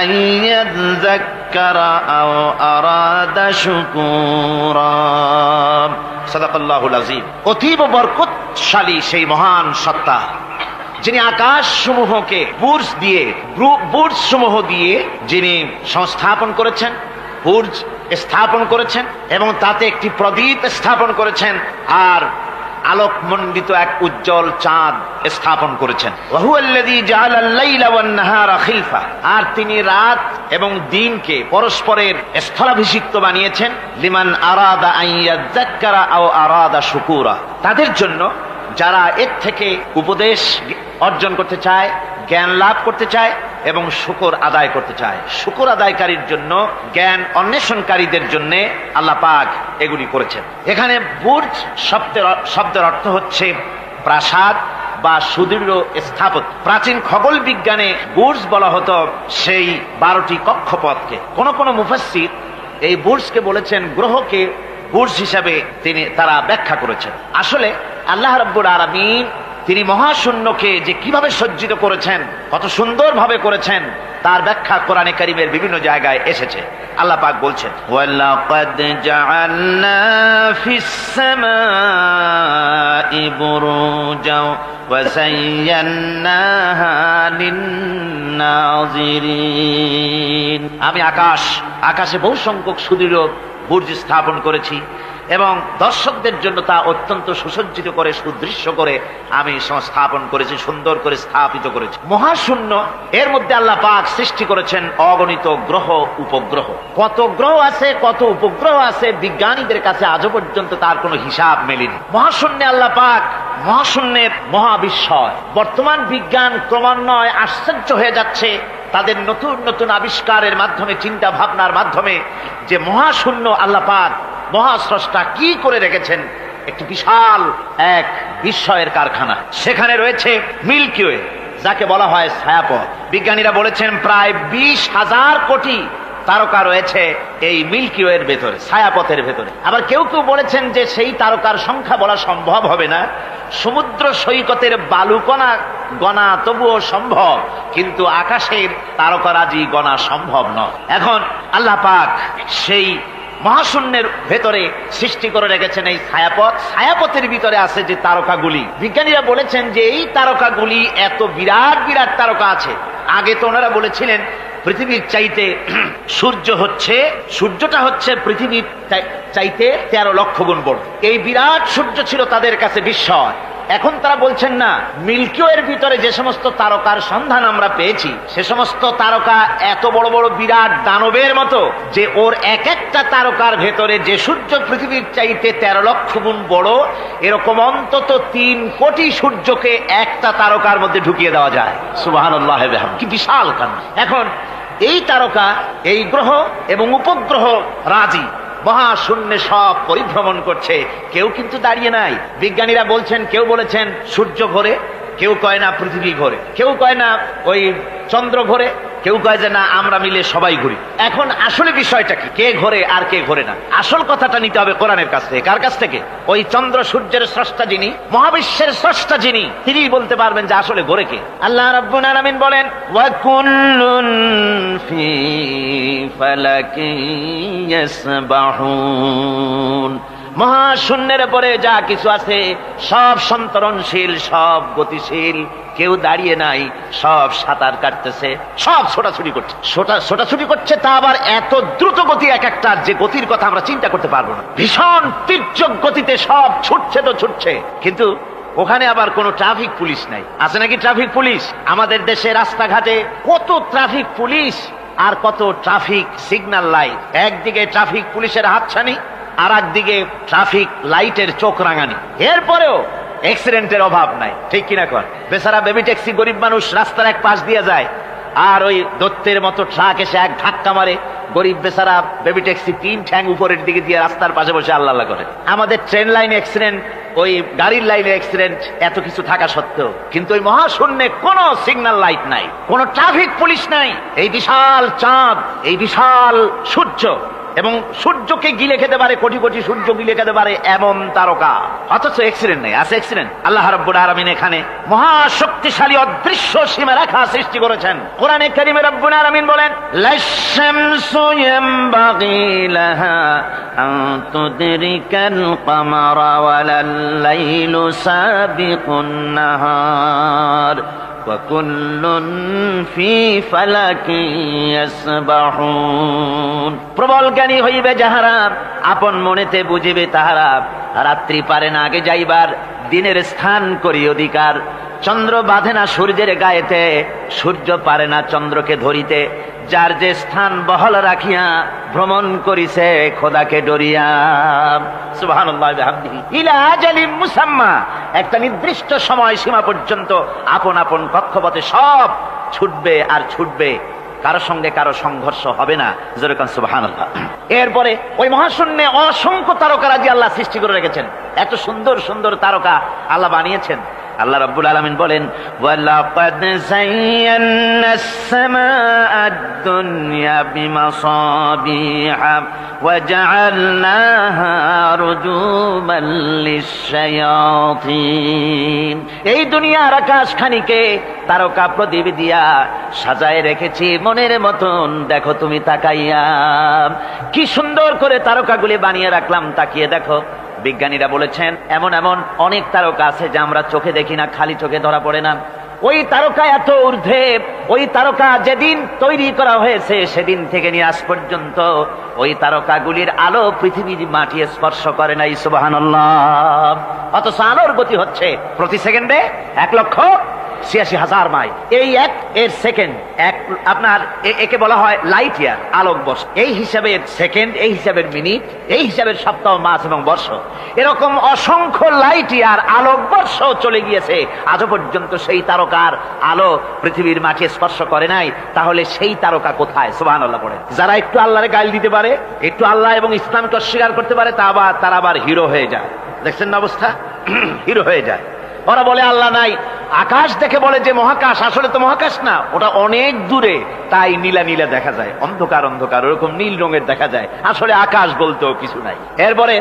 আন ইয়াযাক্কার আও আরাদা শুকুরা। সাদাকাল্লাহুল আযীম। অতীব বরকতশালী সেই মহান সত্তা যিনি আকাশ সমূহকে বুর্জ সমূহ দিয়ে যিনি সংস্থাপন করেছেন, বুর্জ স্থাপন করেছেন এবং তাতে একটি প্রদীপ স্থাপন করেছেন আর আলোকমণ্ডিত এক উজ্জ্বল চাঁদ স্থাপন করেছেন। ওয়াহুয়াল্লাযী জাআলাল লাইলা ওয়ান নাহারা খিলফা। আর তিনি রাত এবং দিনকে পরস্পরের স্থলাভিষিক্ত বানিয়েছেন। লিমান আরাদা আন ইয়াযাক্কারা আও আরাদা শুকুরা। তাদের জন্য যারা এর থেকে উপদেশ অর্জন করতে চায়, জ্ঞান লাভ করতে চায় এবং শুকর আদায় করতে চায়। শুকর আদায়কারীর জন্য, জ্ঞান অন্বেষণকারীদের জন্য আল্লাহ পাক এগুলি করেছেন। এখানে বুর্জ শব্দের অর্থ হচ্ছে প্রাসাদ বা সুদৃঢ় স্থাপত্য। প্রাচীন খগোল বিজ্ঞানে বুর্জ বলা হতো সেই 12টি কক্ষপথকে। কোন কোন মুফাসসির এই বুর্জকে বলেছেন গ্রহকে বুর্জ হিসাবে তারা ব্যাখ্যা করেছেন। আসলে আল্লাহ রাব্বুল আলামিন তিনি মহাশূন্যকে যে কিভাবে সজ্জিত করেছেন, কত সুন্দরভাবে করেছেন, তার ব্যাখ্যা কোরআনে কারীমের বিভিন্ন জায়গায় এসেছে। আল্লাহ পাক বলছেন, ওয়ালাকাদ জাআলনা ফিস সামাই বুরুজাও ওয়া যায়্যানাহা লিন-নাযিরিন। আমি আকাশে বহু সংখ্যক সুদৃঢ় বুর্জ স্থাপন করেছি এবং দর্শকদের জন্য তা অত্যন্ত সুসজ্জিত করে, সুদৃশ্য করে আমি সংস্থাপন করেছি, সুন্দর করে স্থাপিত করেছি। মহাশূন্য এর মধ্যে আল্লাহ পাক সৃষ্টি করেছেন অগণিত গ্রহ উপগ্রহ। কত গ্রহ আছে, কত উপগ্রহ আছে, বিজ্ঞানীদের কাছে আজও পর্যন্ত তার কোনো হিসাব মেলেনি। মহাশূন্যে আল্লাহ পাক, মহাশূন্যের মহাবিস্ময়। বর্তমান বিজ্ঞান ক্রমান্বয়ে আশ্চর্য হয়ে যাচ্ছে তাদের নতুন নতুন আবিষ্কারের মাধ্যমে, চিন্তা ভাবনার মাধ্যমে, যে মহাশূন্য আল্লাহ পাক মহাস্রষ্টা কি করে রেখেছেন একটি বিশাল এক বিস্ময়ের কারখানা। সেখানে রয়েছে মিল্কি ওয়ে, যাকে বলা হয় ছায়াপথ। বিজ্ঞানীরা বলেছেন প্রায় 20,000 কোটি তারকা রয়েছে এই মিল্কি ওয়ের ভেতরে, ছায়াপথের ভেতরে। আবার কেউ কেউ বলেছেন যে সেই তারকার সংখ্যা বলা সম্ভব হবে না, সমুদ্র সৈকতের বালুকণা গণা তবুও সম্ভব, কিন্তু আকাশের তারকারাজি গণা সম্ভব নয়। এখন আল্লাহ পাক সেই মহাশূন্যের ভেতরে সৃষ্টি করে রেখেছেন এই ছায়াপথ। ছায়াপথের ভিতরে আছে যে তারকাগুলি, বিজ্ঞানীরা বলেছেন যে এই তারকাগুলি এত বিরাট বিরাট তারকা আছে। আগে তো ওনারা বলেছিলেন পৃথিবীর চাইতে সূর্যটা হচ্ছে পৃথিবীর চাইতে 13 লক্ষ গুণ বড়। এই বিরাট সূর্য ছিল তাদের কাছে বিস্ময়। এখন তারা বলছেন না, মিল্কি ওয়ের ভিতরে যে সমস্ত তারকার সন্ধান আমরা পেয়েছি, সে সমস্ত তারকা এত বড় বড় বিরাট দানবের মতো, যে ওর এক একটা তারকার ভেতরে যে সূর্য পৃথিবীর চাইতে 13 লক্ষ গুণ বড়, এরকম অন্তত 3 কোটি সূর্যকে একটা তারকার মধ্যে ঢুকিয়ে দেওয়া যায়। সুবহানাল্লাহ, কি বিশাল কাণ্ড! এখন এই তারকা, এই গ্রহ এবং উপগ্রহ রাজি মহাশূন্যে সব পরিভ্রমণ করছে, কেউ কিন্তু দাঁড়িয়ে নাই। বিজ্ঞানীরা বলছেন, কেউ বলেছেন সূর্য ঘোরে, কেউ কয় না পৃথিবী ঘোরে, কেউ কয় না ওই চন্দ্র ঘোরে, কেউ কয় যে না আমরা মিলে সবাই ঘুরি। এখন আসলে বিষয়টা কি, কে ঘোরে আর কে ঘোরে না? আসল কথাটা নিতে হবে কোরআনের কাছ থেকে। কার কাছ থেকে? ওই চন্দ্র সূর্যের স্রষ্টা যিনি, মহাবিশ্বের স্রষ্টা যিনি, তিনি বলতে পারবেন যে আসলে ঘোরে কে। আল্লাহ রাব্বুল আলামিন বলেন, ওয়া কুল্লুন ফি ফালাকিন ইয়াসবাহুন। মহাশূন্যের পরে যা কিছু আছে সব সন্তরণশীল, সব গতিশীল, কেউ দাঁড়িয়ে নাই, সব সাঁতার কাটতেছে, সব ছোটাছুটি করছে। ছোটাছুটি করছে, তা আবার এত দ্রুত গতি, এক একটা যে গতির কথা আমরা চিন্তা করতে পারবো না। ভীষণ তীর্যক গতিতে সব ছুটছে তো ছুটছে, কিন্তু ওখানে আবার কোনো ট্রাফিক পুলিশ নাই। আছে নাকি ট্রাফিক পুলিশ? আমাদের দেশে রাস্তাঘাটে কত ট্রাফিক পুলিশ আর কত ট্রাফিক সিগন্যাল লাইট। একদিকে ট্রাফিক পুলিশের হাতছানি, আর একদিকে ট্রাফিক লাইটের চোখ রাঙানি। এরপরেও অ্যাক্সিডেন্টের অভাব নাই, ঠিক কিনা কর? বেচারা বেবি ট্যাক্সি, গরিব মানুষ রাস্তার এক পাশ দিয়ে যায়, আর ওই দত্তের মতো ট্রাক এসে এক ধাক্কা মারে, গরিব বেচারা বেবি ট্যাক্সি 3 ঠ্যাং উপরের দিকে দিয়ে রাস্তার পাশে বসে আল্লাহ আল্লাহ করে। আমাদের ট্রেন লাইনে অ্যাক্সিডেন্ট, ওই গাড়ির লাইনে অ্যাক্সিডেন্ট, এত কিছু থাকা সত্ত্বেও কিন্তু ওই মহাশূন্যে কোনো সিগন্যাল লাইট নাই, কোনো ট্রাফিক পুলিশ নাই। এই বিশাল চাঁদ, এই বিশাল সূর্য, এবং সূর্যকে গিলে খেতে পারে, কোটি কোটি সূর্য গিলে খেতে পারে এমন তারকা, অথচ অ্যাক্সিডেন্ট নেই। আছে অ্যাক্সিডেন্ট? আল্লাহ রাব্বুল আলামিন এখানে মহাশক্তিশালী অদৃশ্য সীমারেখা সৃষ্টি করেছেন। কোরআনে কারীমে রাব্বুল আলামিন বলেন, লাশ-শামসু ইয়ামবাগি লাহা আন তুদরিকাল কামারা ওয়ালাল লাইলু সাবিকুন নাহার ওয়াকুল্লুন ফি ফালাকিন ইয়াসবাহুন। প্রবল জ্ঞানী হইবে যাহারা, আপন মনেতে বুঝিবে তাহারা, রাত্রি পারে না আগে যাইবার, দিনের স্থান করি অধিকার। চন্দ্র বাঁধে না সূর্যের গায়েতে, সূর্য পারে না চন্দ্রকে ধরিতে, যার যে স্থান বহল রাখিয়া ভ্রমণ করিছে খোদাকে ডরিয়া। সুবহানাল্লাহি ওয়া বিহামদিহি। ইলা আজালিম মুসাম্মা, একটা নির্দিষ্ট সময় সীমা পর্যন্ত আপন আপন কক্ষপথে সব ছুটবে আর ছুটবে, কারো সঙ্গে কারো সংঘর্ষ হবে না। যেরকম সুবহানাল্লাহ। এরপরে ওই মহাশূন্যে অসংখ্য তারকারাজি আল্লাহ সৃষ্টি করে রেখেছেন। এত সুন্দর সুন্দর তারকা আল্লাহ বানিয়েছেন। আল্লাহ রাব্বুল আলামিন বলেন, ওয়ালাকাদ যায়্যানাস সামাআদ দুনিয়া বিমাসাবিহা ওয়া জাআলনাহা রুজুমান লিশ-শায়াতিন। এই দুনিয়ার আকাশখানিকে তারকা প্রদীপ দিয়া সাজায় রেখেছি মনের মতন, দেখো তুমি তাকাইয়া কি সুন্দর করে তারকাগুলি বানিয়ে রাখলাম, তাকিয়ে দেখো। বিজ্ঞানীরা বলেছেন এমন এমন অনেক তারকা আছে যা আমরা চোখে দেখি না, খালি চোখে ধরা পড়ে না। ওই তারকা এত ঊর্ধ্বে, ওই তারকা যেদিন তৈরি করা হয়েছে সেদিন থেকে নিয়ে আজ পর্যন্ত ওই তারকাগুলির আলো পৃথিবীর মাটি স্পর্শ করে নাই। সুবহানাল্লাহ। অথচ আলোর গতি হচ্ছে প্রতি সেকেন্ডে 1,86,000 মাইল। এই এর সেকেন্ড এক, আপনার একে বলা হয় লাইট ইয়ার, আলোক বর্ষ। এই হিসাবে সেকেন্ড, এই হিসাবে মিনিট, এই হিসাবে সপ্তাহ, মাস এবং বর্ষ, এরকম অসংখ্য লাইট ইয়ার আলোক বর্ষ চলে গিয়েছে, আজও পর্যন্ত সেই তারকার আলো পৃথিবীর মাটি স্পর্শ করে নাই। তাহলে সেই তারকা কোথায়? সুবহানাল্লাহ পড়ে। যারা একটু আল্লাহরে গাইল দিতে পারে, একটু আল্লাহ এবং ইসলামকে অস্বীকার করতে পারে, তারা আবার হিরো হয়ে যায়। দেখছেন না অবস্থা? হিরো হয়ে যায়। ওরা বলে আল্লাহ নাই, আকাশ দেখে বলে যে মহাকাশ, আসলে তো মহাকাশ না, ওটা অনেক দূরে, তাই নীলা নীলা দেখা যায়, অন্ধকার অন্ধকার ওরকম নীল রঙের দেখা যায়, আসলে আকাশ বলতেও কিছু নাই। এরপরে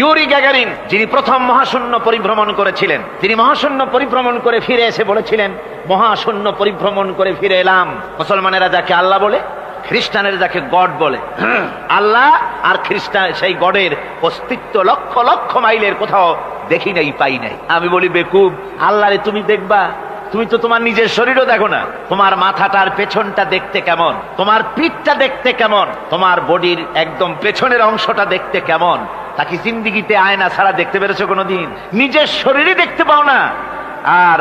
ইউরি গ্যাগারিন, যিনি প্রথম মহাশূন্য পরিভ্রমণ করেছিলেন, তিনি মহাশূন্য পরিভ্রমণ করে ফিরে এসে বলেছিলেন, মহাশূন্য পরিভ্রমণ করে ফিরে এলাম। মুসলমানেরা যাকে আল্লাহ বলে, খ্রিস্টানের যাকে গড বলে, আল্লাহ আর খ্রিস্টান সেই গডের অস্তিত্ব লক্ষ লক্ষ মাইলের কোথাও দেখি নাই, পাই নাই। আমি বলি বেকুব, আল্লাহরে তুমি দেখবা? তুমি তো তোমার নিজের শরীরও দেখো না। তোমার মাথাটার পেছনটা দেখতে কেমন, তোমার পিঠটা দেখতে কেমন, তোমার বডির একদম পেছনের অংশটা দেখতে কেমন, তা কি জিন্দিগিতে আয়না ছাড়া দেখতে পেরেছো কোনোদিন? নিজের শরীরই দেখতে পাও না, আর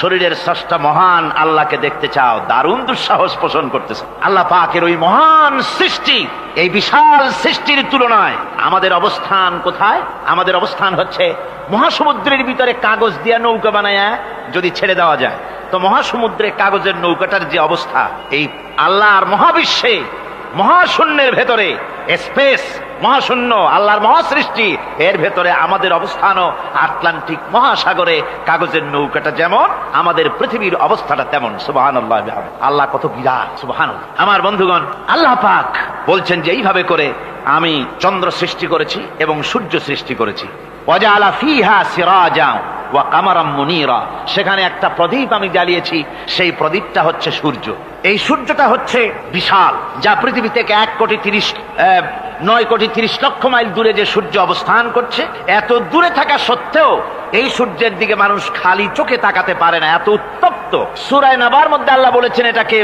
শরীরের স্রষ্টা মহান আল্লাহকে দেখতে চাও, দারুণ দুঃসাহস পোষণ করতেছে। আল্লাহ পাকের ওই মহান সৃষ্টি, এই বিশাল সৃষ্টির তুলনায় আমাদের অবস্থান কোথায়? আমাদের অবস্থান হচ্ছে মহাসমুদ্রের ভিতরে কাগজ দিয়া নৌকা বানায়া যদি ছেড়ে দেওয়া যায়, তো মহাসমুদ্রে কাগজের নৌকাটার যে অবস্থা, এই আল্লাহর মহাবিশ্বে মহাশূন্যের ভেতরে স্পেস, মহাশূন্য আল্লাহর মহাসৃষ্টি, এর ভেতরে আমাদের অবস্থানও আটলান্টিক মহাসাগরে কাগজের নৌকাটা যেমন, আমাদের পৃথিবীর অবস্থাটা তেমন। সুবহানাল্লাহ। আল্লাহ কত বিরাট! সুবহানাল্লাহ। আমার বন্ধুগণ, আল্লাহ পাক বলছেন যে এইভাবে করে আমি চন্দ্র সৃষ্টি করেছি এবং সূর্য সৃষ্টি করেছি। ওয়াজআলা ফিহা সিরাজা ওয়া কামারাম মুনীরা, সেখানে একটা প্রদীপ আমি জ্বালিয়েছি, সেই প্রদীপটা হচ্ছে সূর্য। এই সূর্যটা হচ্ছে বিশাল, যা পৃথিবী থেকে 9,30,00,000 মাইল দূরে যে সূর্য অবস্থান করছে, এত দূরে থাকা সত্ত্বেও এই সূর্যের দিকে মানুষ খালি চোখে তাকাতে পারে না, এত উত্তপ্ত। সূরা নাবার মধ্যে আল্লাহ বলেছেন এটাকে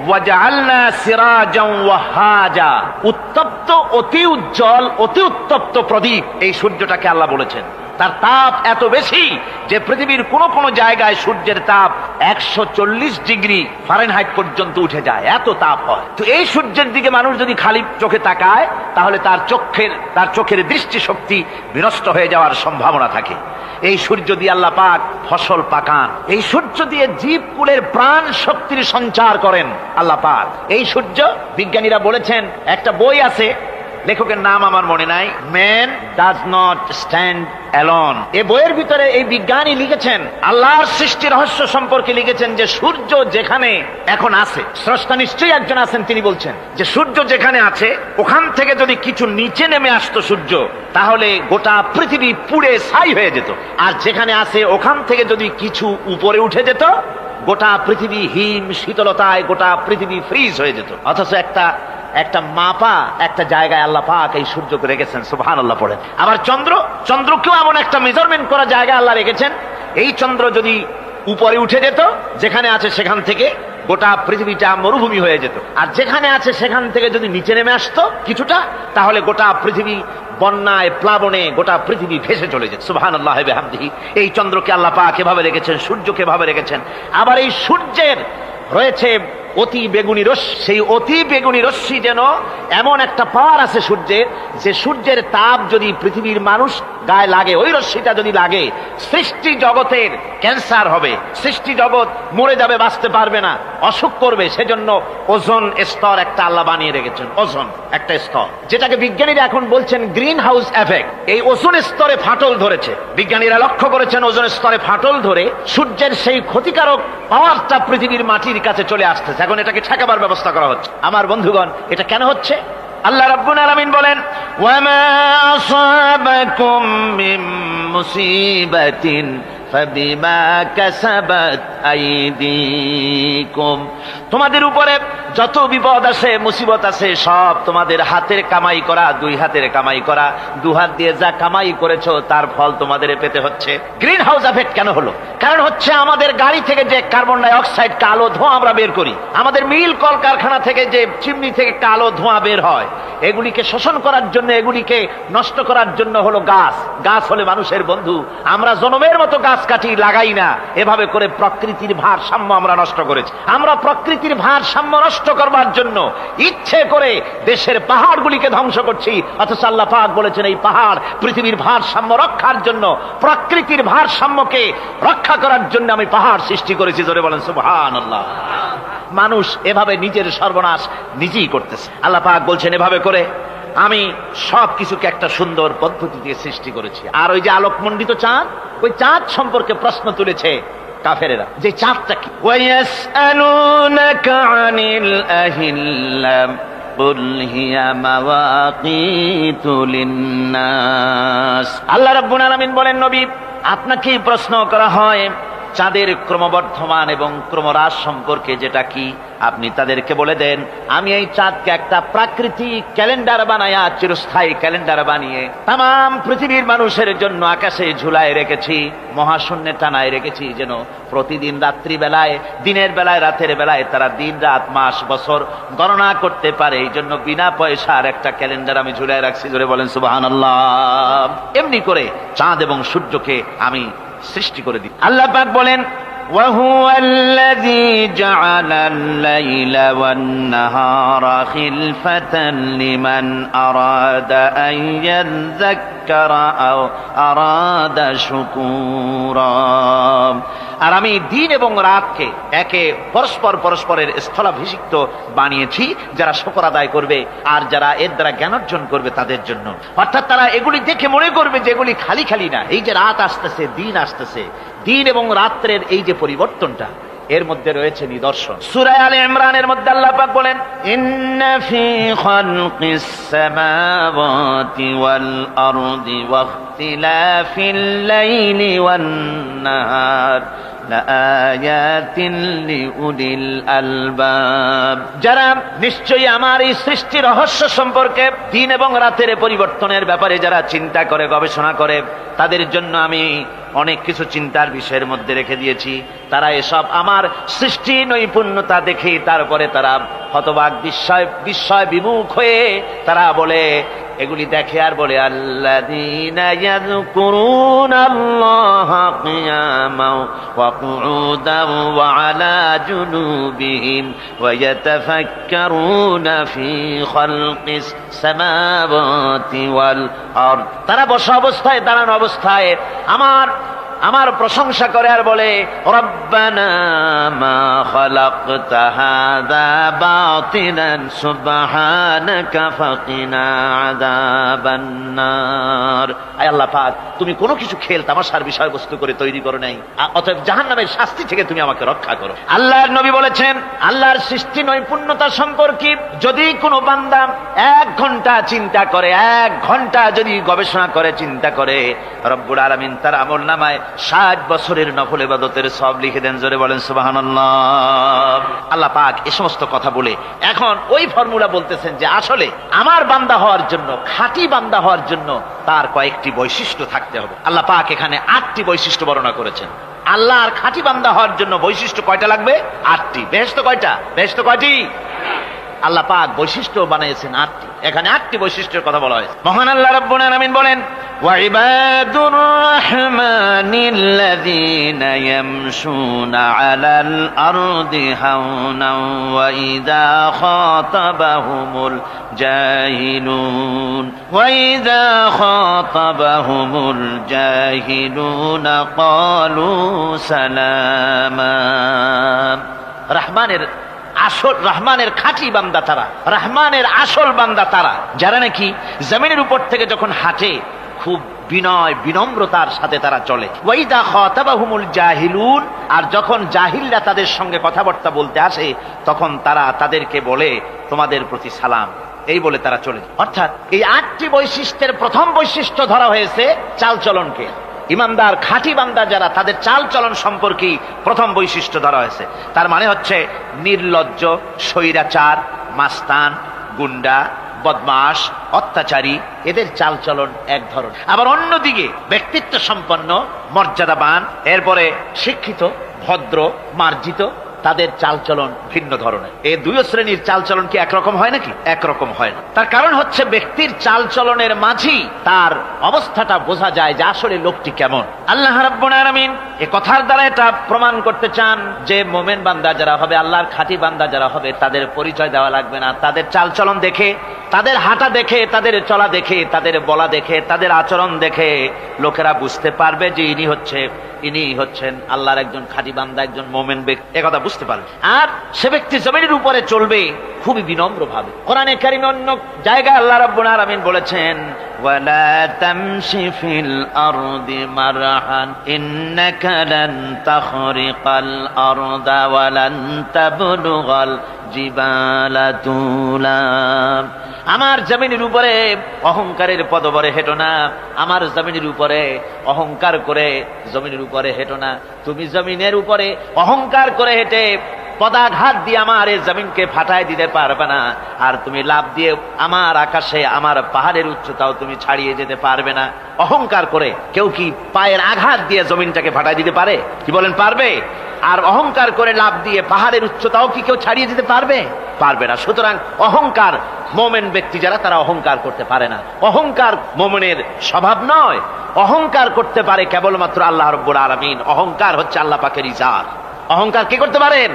ওয়াজআলনা সিরাজাও ওয়াহাজা, উত্তপ্ত, অতি উজ্জ্বল, অতি উত্তপ্ত প্রদীপ, এই সূর্যটাকে আল্লাহ বলেছেন। তার তাপ এত বেশি যে পৃথিবীর কোন কোন জায়গায় সূর্যের তাপ 140 ডিগ্রি ফারেনহাইট পর্যন্ত উঠে যায়, এত তাপ হয়। তো এই সূর্যের দিকে মানুষ যদি খালি চোখে তাকায় তাহলে তার চোখের দৃষ্টিশক্তি বিনষ্ট হয়ে যাওয়ার সম্ভাবনা থাকে। এই সূর্য দিয়ে আল্লাহ পাক ফসল পাকান, এই সূর্য দিয়ে জীবকুলের প্রাণ শক্তির সঞ্চার করেন আল্লাহ পাক। এই সূর্য, বিজ্ঞানীরা বলেছেন, একটা বই আছে, লেখকের নাম আমার মনে নাই, man does not stand alone. এই বইয়ের ভিতরে এই বিজ্ঞানী লিখেছেন, আল্লাহর সৃষ্টি রহস্য সম্পর্কে লিখেছেন যে সূর্য যেখানে এখন আছে, স্রষ্টা নিশ্চয়ই একজন আছেন, তিনি বলছেন যে সূর্য যেখানে আছে ওখান থেকে যদি কিছু নিচে নেমে আসতো সূর্য, তাহলে গোটা পৃথিবী পুড়ে ছাই হয়ে যেত। আর যেখানে আছে ওখান থেকে যদি কিছু উপরে উঠে যেত, গোটা পৃথিবী হিম শীতলতায় গোটা পৃথিবী ফ্রিজ হয়ে যেত। অথচ একটা মাপা একটা জায়গায় আল্লাহ পাক এই সূর্যকে রেখেছেন, সুবহানাল্লাহ পড়েন। আবার চন্দ্রকেও এমন একটা মেজারমেন্ট করা জায়গা আল্লাহ রেখেছেন, এই চন্দ্র যদি উপরে উঠে যেত, যেখানে আছে সেখান থেকে গোটা পৃথিবীটা মরুভূমি হয়ে যেত। আর যেখানে আছে সেখান থেকে যদি নিচে নেমে আসতো কিছুটা, তাহলে গোটা পৃথিবী বন্যায় প্লাবনে গোটা পৃথিবী ভেসে চলে যেত। সুবহানাল্লাহ ওয়া বিহামদিহি। এই চন্দ্রকে আল্লাহ পাক এভাবে রেখেছেন, সূর্যকে এভাবে রেখেছেন। আবার এই সূর্যের রয়েছে অতি বেগুনি রশ্মি, সেই অতি বেগুনি রশ্মি যেন এমন একটা পাওয়ার আছে সূর্যের, যে সূর্যের তাপ যদি পৃথিবীর মানুষ গায়ে লাগে, ওই রশ্মিটা যদি লাগে, সৃষ্টি জগতের ক্যান্সার হবে, সৃষ্টি জগৎ মরে যাবে, বাঁচতে পারবে না, অসুখ করবে। সেজন্য ওজোন স্তর একটা আল্লাহ বানিয়ে রেখেছেন, ওজোন একটা স্তর, যেটাকে বিজ্ঞানীরা এখন বলছেন গ্রিন হাউস এফেক্ট। এই ওজোন স্তরে ফাটল ধরেছে, বিজ্ঞানীরা লক্ষ্য করেছেন ওজোন স্তরে ফাটল ধরে সূর্যের সেই ক্ষতিকারক পাওয়ারটা পৃথিবীর মাটির কাছে চলে আসতেছে। এখন এটাকে ঠেকাবার ব্যবস্থা করা হচ্ছে। আমার বন্ধুগণ, এটা কেন হচ্ছে? আল্লাহ রাব্বুল আলামিন বলেন, ওয়ামা আসাবাকুম মিন মুসিবাতিন ফাবিমা কাসাবাত আইদিকুম। তোমাদের উপরে যত বিপদ আসে, মুসিবত আসে, সব তোমাদের হাতের কামাই করা, দুই হাতের কামাই করা, দু হাত দিয়ে যা কামাই করেছো তার ফল তোমাদের পেতে হচ্ছে। গ্রিন হাউস এফেক্ট কেন হলো? কারণ হচ্ছে আমাদের গাড়ি থেকে যে কার্বন ডাই অক্সাইড, কালো ধোঁয়া আমরা বের করি, আমাদের মিল কলকারখানা থেকে যে চিমনি থেকে কালো ধোঁয়া বের হয়, এগুলিকে শোষণ করার জন্য, এগুলিকে নষ্ট করার জন্য হলো গাছ। গাছ হলে মানুষের বন্ধু। আমরা জনমের মতো গাছ কাটি, লাগাই না। এভাবে করে প্রকৃতির ভারসাম্য আমরা নষ্ট করেছি। আমরা প্রকৃতির ভারসাম্য নষ্ট করবার জন্য ইচ্ছে করে দেশের পাহাড়গুলিকে ধ্বংস করছি। অথচ আল্লাহ পাক বলেছেন, এই পাহাড় পৃথিবীর ভারসাম্য রক্ষার জন্য, প্রকৃতির ভারসাম্যকে রক্ষা করার জন্য আমি পাহাড় সৃষ্টি করেছি। জোরে বলেন সুবহানাল্লাহ। মানুষ এভাবে নিজের সর্বনাশ নিজেই করতেছে। আল্লাহ পাক বলছেন, এভাবে করে আমি সবকিছুকে একটা সুন্দর পদ্ধতি দিয়ে সৃষ্টি করেছি। আর ওই যে আলোকমণ্ডিত চাঁদ, ওই চাঁদ সম্পর্কে প্রশ্ন তুলেছে কাফেরেরা, যে চাঁদটা কি? ওয়ায়াসআলুনাকা আনিল আহিল্লাম কুল হিয়া মাওয়াকিতু লিন্নাস। আল্লাহ রাব্বুল আলামিন বলেন, নবী আপনাকেই প্রশ্ন করা হয় চাঁদের ক্রমবর্ধমান এবং ক্রমহ্রাস সম্পর্কে, যেটা কি আপনি তাদেরকে বলে দেন। আমি এই চাঁদকে একটা প্রাকৃতিক ক্যালেন্ডার বানায়া, চিরস্থায়ী ক্যালেন্ডার বানিয়ে তাম পৃথিবীর মানুষের জন্য আকাশে ঝুলায় রেখেছি, মহাশূন্যে টানায় রেখেছি, যেন প্রতিদিন রাত্রি বেলায়, দিনের বেলায়, রাতের বেলায় তারা দিন রাত মাস বছর গণনা করতে পারে। এই জন্য বিনা পয়সার একটা ক্যালেন্ডার আমি ঝুলায় রাখছি। জোরে বলেন সুবহানাল্লাহ। এমনি করে চাঁদ এবং সূর্যকে আমি সৃষ্টি করে দিই। আল্লাহ পাক বলেন, وهو الذي جعل الليل والنهار خلفة لمن أراد أن يذكر أو أراد شكورا। আর আমি দিন এবং রাতকে একে পরস্পরের স্থলাভিষিক্ত বানিয়েছি, যারা শুকর আদায় করবে আর যারা এর দ্বারা জ্ঞান অর্জন করবে তাদের জন্য। অর্থাৎ তারা এগুলি দেখে মনে করবে যে এগুলি খালি খালি না। এই যে রাত আসতেছে, দিন আসতেছে, দিন এবং রাত্রের এই যে পরিবর্তনটা, এর মধ্যে রয়েছে নিদর্শন। সূরা আলে ইমরানের মধ্যে আল্লাহ পাক বলেন, ইন্না ফি খালকিস সামাওয়াতি ওয়াল আরদি ওয়াখতিলাফিল লাইলি ওয়ান নাহার লাআয়াতিন লিউলিল আলবাব। যারা নিশ্চয়ই আমার এই সৃষ্টি রহস্য সম্পর্কে, দিন এবং রাতের পরিবর্তনের ব্যাপারে যারা চিন্তা করে, গবেষণা করে, তাদের জন্য আমি অনেক কিছু চিন্তার বিষয়ের মধ্যে রেখে দিয়েছি। তারা এসব আমার সৃষ্টি নৈপুণ্যতা দেখে তারপরে তারা হতবাক বিস্ময় বিমুখ হয়ে তারা বলে, এগুলি দেখে আর বলে, আল্লাযীনা ইয়াযকুরুনাল্লাহা কিয়ামান ওয়া কুউদান ওয়া আলা জুনুবিহিম ওয়া ইয়াতাফাক্কারুনা ফি খালকিস সামাওয়াতি ওয়াল আরদ। তারা বসা অবস্থায়, দাঁড়ানো অবস্থায় আমার প্রশংসা করে আর বলে, রব্বানা মা খালাকতা হাযা বাতিলান সুবহানাকা ফাকিনা আযাবান নার। আয় আল্লাহ পাক, তুমি কোনো কিছু খেল তামাশার বিষয়বস্তু করে তৈরি করো নাই, অতএব জাহান্নামের শাস্তি থেকে তুমি আমাকে রক্ষা করো। আল্লাহর নবী বলেছেন, আল্লাহর সৃষ্টি নৈপুণ্যতা সম্পর্কে যদি কোনো বান্দা 1 ঘন্টা চিন্তা করে, 1 ঘন্টা যদি গবেষণা করে, চিন্তা করে, রব্বুল আলামিন তার আমলনামায় 60 বছরের নফল ইবাদতের সব লিখে দেন। জোরে বলেন সুবহানাল্লাহ। আল্লাহ পাক এই সমস্ত কথা বলে এখন ওই ফর্মুলা বলতেছেন যে আসলে আমার বান্দা হওয়ার জন্য, খাঁটি বান্দা হওয়ার জন্য তার কয়েকটি বৈশিষ্ট্য থাকতে হবে। আল্লাহ পাক এখানে 8টি বৈশিষ্ট্য বর্ণনা করেছেন। আল্লাহর খাঁটি বান্দা হওয়ার জন্য বৈশিষ্ট্য কয়টা লাগবে? 8টি। বেহেশত কয়টা? বেহেশত কয়টি? আল্লাহ পাক বৈশিষ্ট্য বানিয়েছেন 8টি। এখানে 8টি বৈশিষ্ট্যের কথা বলা হয়েছে। মহান আল্লাহ রাব্বুল আলামিন বলেন, ওয়া ইবাদুর রাহমানিল্লাযীনা ইয়ামশুনা আলাল আরদি হাওনা ওয়া ইযা খাতাবাহুমুল জাহিলুন ক্বালু সালামা। রহমানের খাঁটি বান্দা তারা, রহমানের আসল বান্দা তারা যারা নাকি জমিনের উপর থেকে যখন হাঁটে খুব বিনয় বিনম্রতার সাথে তারা চলে। ওয়াইদা খাতাবাহুমুল জাহিলুন, আর যখন জাহিলরা তাদের সঙ্গে কথাবার্তা বলতে আসে তখন তারা তাদেরকে বলে, তোমাদের প্রতি সালাম, এই বলে তারা চলে। অর্থাৎ এই 8টি বৈশিষ্ট্যের প্রথম বৈশিষ্ট্য ধরা হয়েছে চালচলনকে। ইমানদার খাঁটি বান্দা যারা, তাদের চাল চলন সম্পর্কে প্রথম বৈশিষ্ট্য ধরা হয়েছে। তার মানে হচ্ছে নির্লজ্জ, স্বৈরাচার, মাস্তান, গুন্ডা, বদমাশ, অত্যাচারী, এদের চাল চলন এক ধরন। আবার অন্যদিকে ব্যক্তিত্ব সম্পন্ন, মর্যাদাবান, এরপরে শিক্ষিত, ভদ্র, মার্জিত, তাদের চালচলন ভিন্ন ধরনের। এই 2 শ্রেণীর চালচলন কি একরকম হয় নাকি? একরকম হয় না। তার কারণ হচ্ছে ব্যক্তির চালচলনের মাঝেই তার অবস্থাটা বোঝা যায় যে আসলে লোকটি কেমন। আল্লাহ রাব্বুল আলামিন এই কথার দ্বারা এটা প্রমাণ করতে চান যে মোমেন বান্দা যারা হবে, আল্লাহর খাঁটি বান্দা যারা হবে, তাদের পরিচয় দেওয়া লাগবে না। তাদের চালচলন দেখে, তাদের হাঁটা দেখে, তাদের চলা দেখে, তাদের বলা দেখে, তাদের আচরণ দেখে লোকেরা বুঝতে পারবে যে ইনি হচ্ছেন আল্লাহর একজন খাঁটি বান্দা, একজন মোমেন ব্যক্তি, একথা বুঝতে পারবে। আর সে ব্যক্তি জমিনের উপরে চলবে খুবই বিনম্র ভাবে। কোরআনে কারিমে অন্য জায়গায় আল্লাহ রাব্বুল আলামিন বলেছেন, ওয়ালা তামশি ফিল আরদি মারহান ইন্নাকা লান তাখরিকাল আরদা ওয়া লান তাবলুগাল জিবালা তুলা। আমার জমিনের উপরে অহংকারের পদবরে হেঁটো না, আমার জমিনের উপরে অহংকার করে জমিনের উপরে হেঁটো না। তুমি জমিনের উপরে অহংকার করে হেঁটে পদাঘাত দিয়ে আমার এই জমিনকে ফাটায় দিতে পারবে না, আর তুমি লাভ দিয়ে আমার আকাশে, আমার পাহাড়ের উচ্চতাও তুমি ছাড়িয়ে যেতে পারবে না। অহংকার করে কেউ কি পায়ের আঘাত দিয়ে জমিনটাকে ফাটায় দিতে পারে? কি বলেন, পারবে? আর অহংকার করে লাভ দিয়ে পাহাড়ের উচ্চতাও কি কেউ ছাড়িয়ে দিতে পারবে? পারবে না। সুতরাং অহংকার, মোমেন ব্যক্তি যারা, তারা অহংকার করতে পারে না। অহংকার মোমেনের স্বভাব নয়। অহংকার করতে পারে কেবলমাত্র আল্লাহ রাব্বুল আলামিন। অহংকার হচ্ছে আল্লাহ পাকের ইজাত। অহংকার কি করতে পারেন?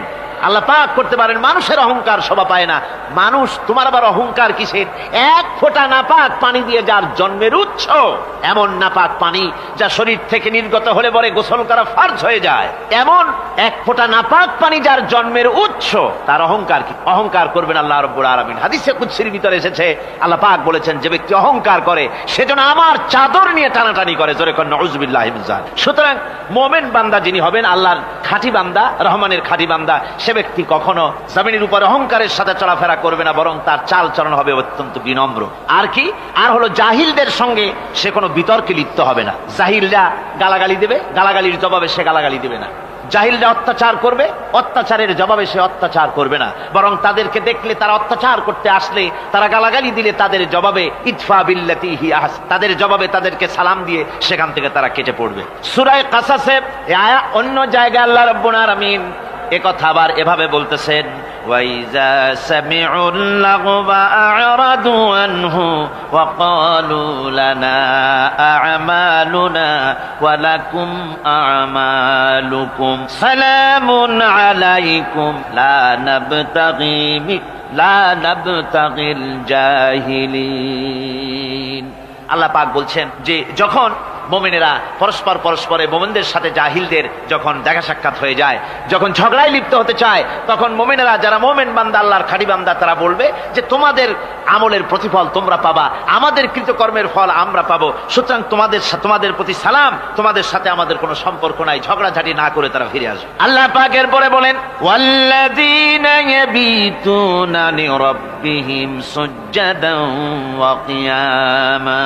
আল্লাহ পাক করতে পারেন। মানুষের অহংকার শোভা পায় না। মানুষ, তোমার আবার অহংকার কিসের? 1 ফোঁটা নাপাক পানি দিয়ে যার জন্মের উৎস, এমন নাপাক পানি যা শরীর থেকে নির্গত হলে পরে গোসল করা ফরজ হয়ে যায়, এমন 1 ফোঁটা নাপাক পানি যার জন্মের উৎস, তার অহংকার কি? অহংকার করবেন আল্লাহ রাব্বুল আলামিন। হাদিসে কুদসির ভিতরে এসেছে, আল্লাহ পাক বলেছেন, যে ব্যক্তি অহংকার করে সেজন্য আমার চাদর নিয়ে টানাটানি করে। জোরে কর নাউযুবিল্লাহি মিন যালিক। সুতরাং মোমেন বান্দা যিনি হবেন, আল্লাহর খাঁটি বান্দা, রহমানের খাঁটি বান্দা, সে ব্যক্তি কখনো জমিনের উপর অহংকারের সাথে চলাফেরা করবে না, বরং তার চাল চলন হবে অত্যন্ত বিনম্র। আর কি? আর হলো জাহিলদের সঙ্গে সে কোনো বিতর্কে লিপ্ত হবে না। জাহিলরা গালাগালি দেবে, গালাগালির জবাবে সে গালাগালি দেবে না। জাহিলরা অত্যাচার করবে, অত্যাচারের জবাবে সে অত্যাচার করবে না, বরং তাদেরকে দেখলে, তারা অত্যাচার করতে আসলে, তারা গালাগালি দিলে তাদের জবাবে ইতফা বিল্লাতি হি আহসান, তাদের জবাবে তাদেরকে সালাম দিয়ে সেখান থেকে তারা কেটে পড়বে। সূরা কাসাসে অন্য জায়গায় আল্লাহ রাব্বুল আলামিন একথা আবার এভাবে বলতেছেন, ওয়াইজা সামিউল লাগবা আ'রাদু আনহু ওয়া ক্বালু লানা আ'মালুনা ওয়া লাকুম আ'মালুকুম সালামুন আলাইকুম লা নাবতাগিল জাহিলিন। আল্লাহ পাক বলছেন যে যখন মুমিনেরা পরস্পরে মুমিনদের সাথে জাহিলদের যখন দেখা সাক্ষাৎ হয়ে যায়, যখন ঝগড়ায় লিপ্ত হতে চায়, তখন মুমিনেরা যারা মুমিন বান্দা, আল্লাহর খাঁটি বান্দা, তারা বলবে যে তোমাদের আমলের প্রতিফল তোমরা পাবা, আমাদের কৃতকর্মের ফল আমরা পাবো, সুতরাং তোমাদের প্রতি সালাম, তোমাদের সাথে আমাদের কোনো সম্পর্ক নাই, ঝগড়াঝাটি না করে তারা ফিরে আসবে। আল্লাহ পাক এরপরে বলেন, ওয়াল্লাযীনা ইয়াবিতুনা লিরাব্বিহিম সুজদান ওয়া কিয়ামা।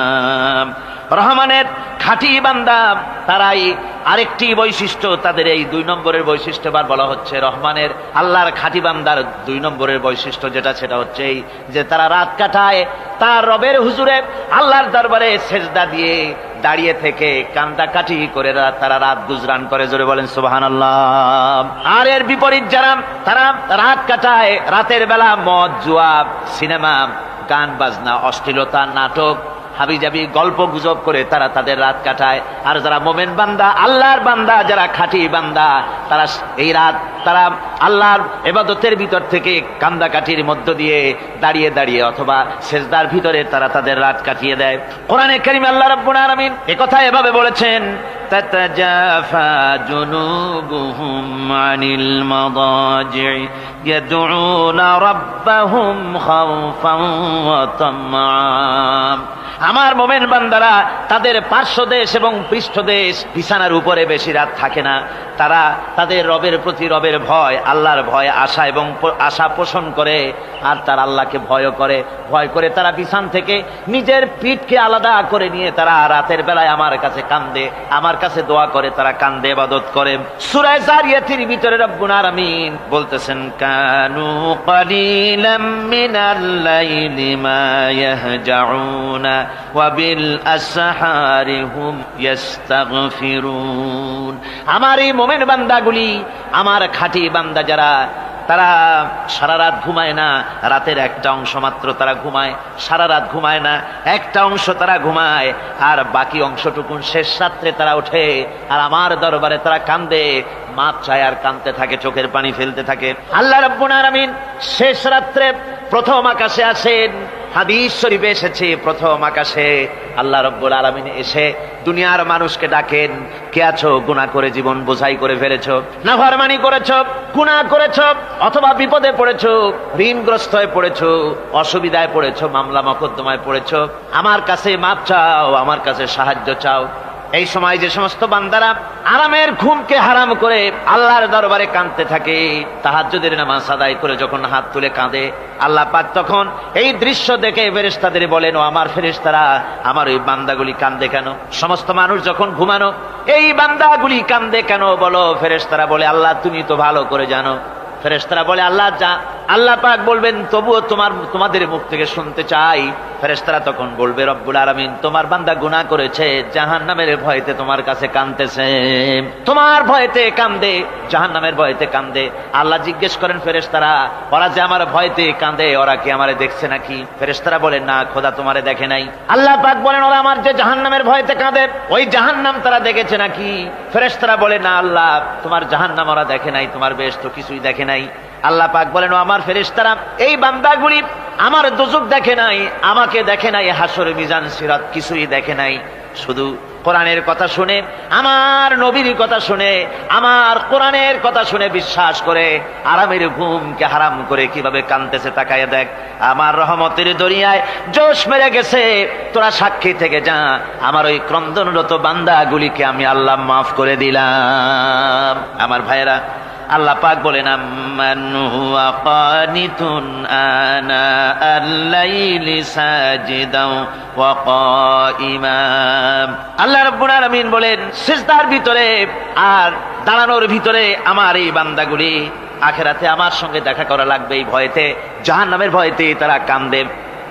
রহমানের খাঁটি বান্দা তারাই আরেকটি বৈশিষ্ট্য, তাদের এই 2 নম্বরের বৈশিষ্ট্য বার বলা হচ্ছে রহমানের, আল্লাহর খাঁটি বান্দার 2 নম্বরের বৈশিষ্ট্য যেটা, সেটা হচ্ছে এই যে তারা রাত কাটায় তার রবের হুজুরে আল্লাহর দরবারে সেজদা দিয়ে দাঁড়িয়ে থেকে কান্দাকাটি করে তারা রাত গুজরান করে। জোরে বলেন সুবহানাল্লাহ। আর এর বিপরীত যারা, তারা রাত কাটায় রাতের বেলা মদ, জুয়া, সিনেমা, গান বাজনা, অশ্লীলতা, নাটক, হাবিজাবি গল্প গুজব করে তারা তাদের রাত কাটায়। আর যারা মোমেন বান্দা, আল্লাহর বান্দা, যারা খাঁটি বান্দা, তারা এই রাত তারা আল্লাহর ইবাদতের ভিতর থেকে কান্দাকাটির মধ্য দিয়ে দাঁড়িয়ে দাঁড়িয়ে অথবা সেজদার ভিতরে তারা তাদের রাত কাটিয়ে দেয়। কোরআনে কারীমে আল্লাহ রাব্বুল আলামিন একথা এভাবে বলেছেন, তাতাজাফা জুনুবুহুম আনিল মাদাজি ইয়াদউনা রাব্বাহুম খাওফান ওয়া তামআ। আমার মোমেন বান্দারা তাদের পার্শ্বদেশ এবং পৃষ্ঠদেশ বিছানার উপরে বেশি রাত থাকে না, তারা তাদের রবের প্রতি রবের ভয়, আল্লাহর ভয়, আশা এবং আশা পোষণ করে, আর তারা আল্লাহকে ভয় করে তারা বিছান থেকে নিজের পিঠকে আলাদা করে নিয়ে তারা রাতের বেলায় আমার কাছে কান্দে, আমার কাছে দোয়া করে, তারা কান্দে, ইবাদত করে। সূরা যারিয়াতের ভিতরে রব্বুল আলামিন বলতেছেন, কানু কালিলাম মিনাল লাইলি মা ইয়াহজাউনা ওয়া বিল আসহারি হুম ইস্তাগফিরুন। আমার এই মুমিন বান্দাগুলি, আমার খাঁটি বান্দা যারা, তারা সারা রাত ঘুমায় না, রাতের একটা অংশ মাত্র তারা ঘুমায়, সারা রাত ঘুমায় না, একটা অংশ তারা ঘুমায়, আর বাকি অংশটুকু শেষ রাত্রে তারা ওঠে আর আমার দরবারে তারা কান্দে, মাপ চায় আর কাঁদতে থাকে, চোখের পানি ফেলতে থাকে। আল্লাহ রাব্বুল আলামিন শেষ রাত্রে প্রথম আকাশে আসেন। হাদিস শরীফে এসেছে, প্রথম আকাশে আল্লাহ রাব্বুল আলামিন এসে দুনিয়ার মানুষকে ডাকেন, কে আছো? গুনাহ করে জীবন বোঝাই করে ফেলেছো, নাফরমানি করেছো, গুনাহ করেছো, অথবা বিপদে পড়েছো, ঋণগ্রস্ত হয়ে পড়েছো, অসুবিধায় পড়েছো, মামলা মকদ্দমায় পড়েছো, আমার কাছে মাপ চাও, আমার কাছে সাহায্য চাও। এই সময় যে সমস্ত বান্দারা আরামের ঘুমকে হারাম করে আল্লাহর দরবারে কাঁদতে থাকে, তাহাজ্জুদের নামাজ আদায় করে যখন হাত তুলে কাঁদে, আল্লাহ পাক তখন এই দৃশ্য দেখে ফেরেশতাদের বলেন, ও আমার ফেরেশতারা, আমার ওই বান্দাগুলি কাঁদে কেন? সমস্ত মানুষ যখন ঘুমানো, এই বান্দাগুলি কাঁদে কেন বলো? ফেরেশতারা বলে, আল্লাহ তুমি তো ভালো করে জানো। ফেরেশতারা বলে, আল্লাহ পাক বলবেন, তবুও তোমাদের মুখ থেকে শুনতে চাই। ফেরেশতারা তখন বলবে, রব্বুল আলামিন তোমার বান্দা গুনাহ করেছে, জাহান্নামের ভয়তে তোমার কাছে কাঁদতেছে, তোমার ভয়তে কাঁদে, জাহান্নামের ভয়তে কাঁদে। আল্লাহ জিজ্ঞেস করেন, ফেরেশতারা, ওরা যে আমার ভয়তে কাঁদে, ওরা কি আমারে দেখছে নাকি? ফেরেশতারা বলেন, না খোদা তোমারে দেখে নাই। আল্লাহ পাক বলেন, ওরা আমার যে জাহান্নামের ভয়তে কাঁদে, ওই জাহান্নাম তারা দেখেছে নাকি? ফেরেশতারা বলে, না আল্লাহ, তোমার জাহান্নাম ওরা দেখে নাই, তোমার বেহেশত কিছুই দেখে নাই। আল্লাহ পাক বলেন, ও আমার ফেরেশতারা, এই বান্দাগুলি আমার দোজখ দেখে নাই, আমাকে দেখে নাই, হাসর মিজান সিরাত কিছুই দেখে নাই, শুধু কোরআনের কথা শুনে, আমার নবীর কথা শুনে, আমার কোরআনের কথা শুনে বিশ্বাস করে আরামের ঘুমকে হারাম করে কিভাবে কাঁদতেছে তাকায় দেখ। আমার রহমতের দরিয়ায় জোশ মেরে গেছে, তোরা সাক্ষী থেকে যা, আমার ওই ক্রন্দনরত বান্দাগুলিকে আমি আল্লাহ মাফ করে দিলাম। আমার ভাইয়েরা, আল্লাহ পাক বলেন আম্মান হুয়া কানিতুন আনা আল-লাইলি সাজিদাও ওয়া কাইমা। আল্লাহ রাব্বুল আলামিন বলেন সিজদার ভিতরে আর দাঁড়ানোর ভিতরে আমার এই বান্দাগুলি আখিরাতে আমার সঙ্গে দেখা করা লাগবে এই ভয়েতে, জাহান্নামের ভয়েতে তারা কান্দে,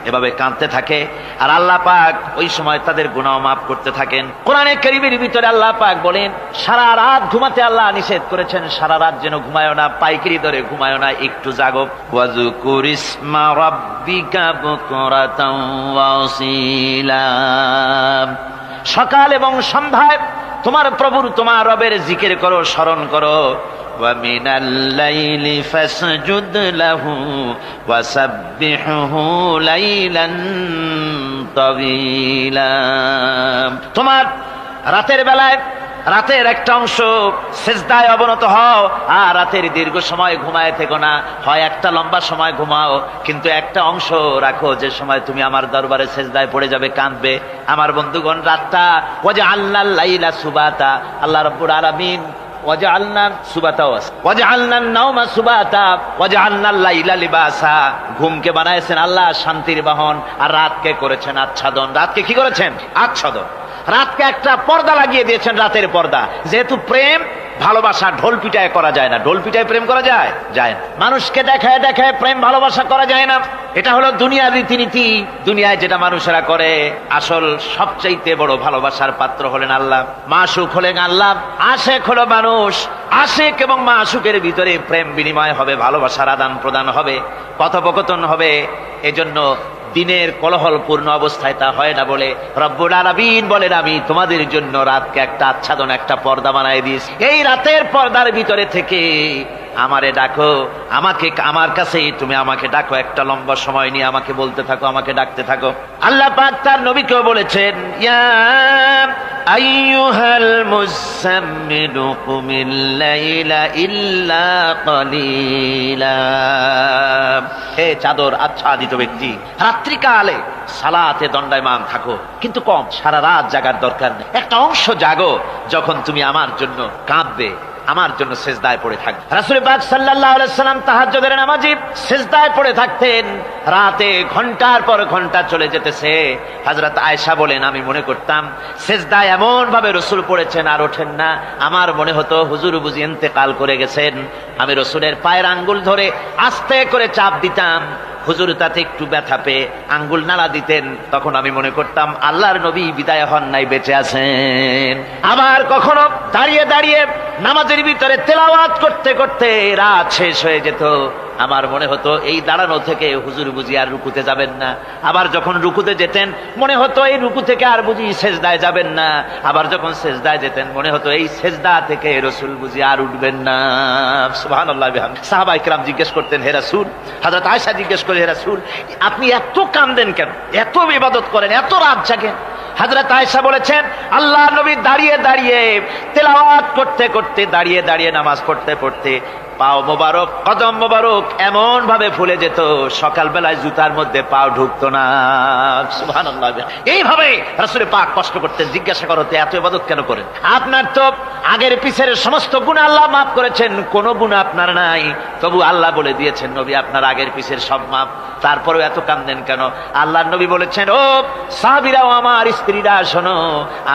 এভাবে কাঁদতে থাকে। আর আল্লাহ পাক ওই সময় তাদের গুনাহ মাফ করতে থাকেন। কোরআনে কারীমের ভিতরে আল্লাহ পাক বলেন সারা রাত ঘুমাতে আল্লাহ নিষেধ করেছেন, সারা রাত যেন ঘুমায়ো না, পাইকারি দরে ঘুমায়ো না, একটু জাগো। ওয়াজকুর ইসমা রাব্বিকা বুকরাতাও ওয়া আসীলা। সকাল এবং সন্ধ্যায় তোমার প্রভুর তোমার রবের জিকির করো, স্মরণ করো। وَمِنَ اللَّيْلِ فَاسْجُدْ لَهُ وَسَبِّحْهُ لَيْلًا طَوِيلًا। তোমার রাতের বেলায় রাতের একটা অংশ সিজদায় অবনত হও, আর রাতের দীর্ঘ সময় ঘুমায় থেকো না, হয় একটা লম্বা সময় ঘুমাও, কিন্তু একটা অংশ রাখো যে সময় তুমি আমার দরবারে সিজদায় পড়ে যাবে, কাঁদবে। আমার বন্ধুগণ, রাতটা ওয়াজআলনাল লাইলা সুবাতা, আল্লাহ রাব্বুল আলামিন ওয়াজআলনা সুবাতাও আছে, ওয়াজআলনান নাওমা সুবাতা ওয়াজআলনাল লাইলা লিবাসা। ঘুমকে বানাইছেন আল্লাহ শান্তির বাহন, আর রাতকে করেছেন আচ্ছাদন। রাতকে কি করেছেন? আচ্ছাদন। রাতকে একটা পর্দা লাগিয়ে দিয়েছেন, রাতের পর্দা। যেহেতু প্রেম ভালোবাসা ঢোল পিটায় করা যায় না, ঢোল পিটায় প্রেম করা যায় যায় না। মানুষকে দেখায় দেখায় প্রেম ভালোবাসা করা যায় না। এটা হলো দুনিয়ার রীতিনীতি, দুনিয়ায় যেটা মানুষেরা করে। আসল সবচাইতে বড় ভালোবাসার পাত্র হলেন আল্লাহ, মাশুক হলেন আল্লাহ, আশেক হলো মানুষ। আশেক এবং মাশুকের ভিতরে প্রেম বিনিময় হবে, ভালোবাসার আদান প্রদান হবে, কথোপকথন হবে। এজন্য দিনের কোলাহলপূর্ণ অবস্থায় তা হয় না বলে রব্বুল আলামিন বলেন আমি তোমাদের জন্য রাতকে একটা আচ্ছাদন, একটা পর্দা বানায় দিয়েছি। এই রাতের পর্দার ভিতরে থেকে আমারে ডাকো, আমাকে আমার কাছে তুমি আমাকে ডাকো, একটা লম্বা সময় নিয়ে আমাকে বলতে থাকো, আমাকে ডাকতে থাকো। আল্লাহ পাক তার নবীকেও বলেছেন ইয়া আইয়ুহাল মুযাম্মিলু কুমিল লাইলা ইল্লা কালিলা। হে চাদর আচ্ছাদিত ব্যক্তি, রাত্রিকালে সালাতে দণ্ডায়মান থাকো, কিন্তু কম, সারা রাত জাগার দরকার নেই। একটা অংশ জাগো যখন তুমি আমার জন্য কাঁদবে, আমার জন্য সিজদায় পড়ে থাকবে। রাসূল পাক সাল্লাল্লাহু আলাইহি সাল্লাম তাহাজ্জুদের নামাজি সিজদায় পড়ে থাকতেন, রাতে ঘন্টার পর ঘন্টা চলে যেতেছে। হযরত আয়েশা বলেন আমি মনে করতাম সিজদায় এমন ভাবে রাসূল পড়েছেন আর ওঠেন না, আমার মনে হতো হুজুর বুঝি ইন্তেকাল করে গেছেন। আমি রাসূলের পায়ের আঙ্গুল ধরে আস্তে করে চাপ দিতাম, হুজুর তাতে একটু ব্যথা পেয়ে আঙ্গুল নাড়া দিতেন, তখন আমি মনে করতাম আল্লাহর নবী বিদায় হন নাই, বেঁচে আছেন। আবার কখনো দাঁড়িয়ে দাঁড়িয়ে নামাজের ভিতরে তেলাওয়াত করতে করতে রাত শেষ হয়ে যেত, আমার মনে হতো এই দাঁড়ানো থেকে হুজুর বুঝি আর রুকুতে যাবেন না। আবার যখন রুকুতে যেতেন মনে হতো এই রুকু থেকে আর বুঝি সেজদায় যাবেন না। আবার যখন সেজদায় যেতেন মনে হতো এই সেজদা থেকে রাসূল বুঝি আর উঠবেন না। সুবহানাল্লাহ। সাহাবায়ে কেরাম জিজ্ঞেস করতেন হে রাসূল, হযরত আয়েশা জিজ্ঞেস করে হে রাসূল আপনি এত কাঁদেন কেন, এত ইবাদত করেন, এত রাত জাগেন? হযরত আয়েশা বলেছেন আল্লাহ নবী দাঁড়িয়ে দাঁড়িয়ে তেলাওয়াত করতে করতে, দাঁড়িয়ে দাঁড়িয়ে নামাজ পড়তে পড়তে পাও মোবারক, কদম মোবারক এমন ভাবে ফুলে যেত সকালবেলায় জুতার মধ্যে পাও ঢুকতো না। সুবহানাল্লাহ। এইভাবে রাসূল পাক কষ্ট করতেন। জিজ্ঞাসা করতে এত ইবাদত কেন করেন? আপনার তো আগের পিছের সমস্ত গুনাহ আল্লাহ মাফ করেছেন, কোনো গুনাহ আপনার নাই। তবু আল্লাহ বলে দিয়েছেন নবী আপনার আগের পিছের সব মাফ, তারপরেও এত কাঁদেন কেন? আল্লাহর নবী বলেছেন ও সাহাবীরাও আমার স্ত্রীরা শোনো,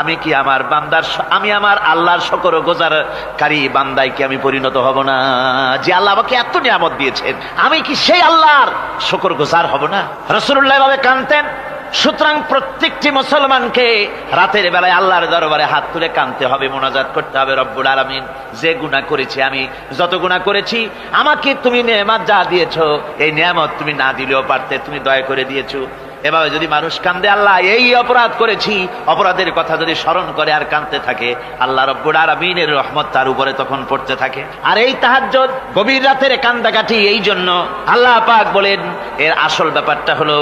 আমি কি আমার বান্দার, আমি আমার আল্লাহর শুকরগুজারকারী বান্দায় কি আমি পরিণত হব না? যে আল্লাহ আমাকে এত নিয়ামত দিয়েছেন, আমি কি সেই আল্লাহর শুকরগুজার হব না? রাসূলুল্লাহ ভাবে কাঁদতেন। সুতরাং প্রত্যেকটি মুসলমানকে রাতের বেলায় আল্লাহর দরবারে হাত তুলে কাঁদতে হবে, মোনাজাত করতে হবে রব্বুল আলামিন যে গুনাহ করেছি, আমি যত গুনাহ করেছি, আমাকে তুমি নেয়ামত যা দিয়েছো এই নেয়ামত তুমি না দিলেও পারতে, তুমি দয়া করে দিয়েছো। এভাবে যদি মানুষ কান্দে আল্লাহ এই অপরাধ করেছি, অপরাধের কথা যদি স্মরণ করে আর কাঁদতে থাকে, আল্লাহ রব্বুল আলামিনের রহমত তার উপরে তখন পড়তে থাকে। আর এই তাহাজ্জুদ গভীর রাতের কান্দাকাটি, এই জন্য আল্লাহ পাক বলেন এর আসল ব্যাপারটা হলো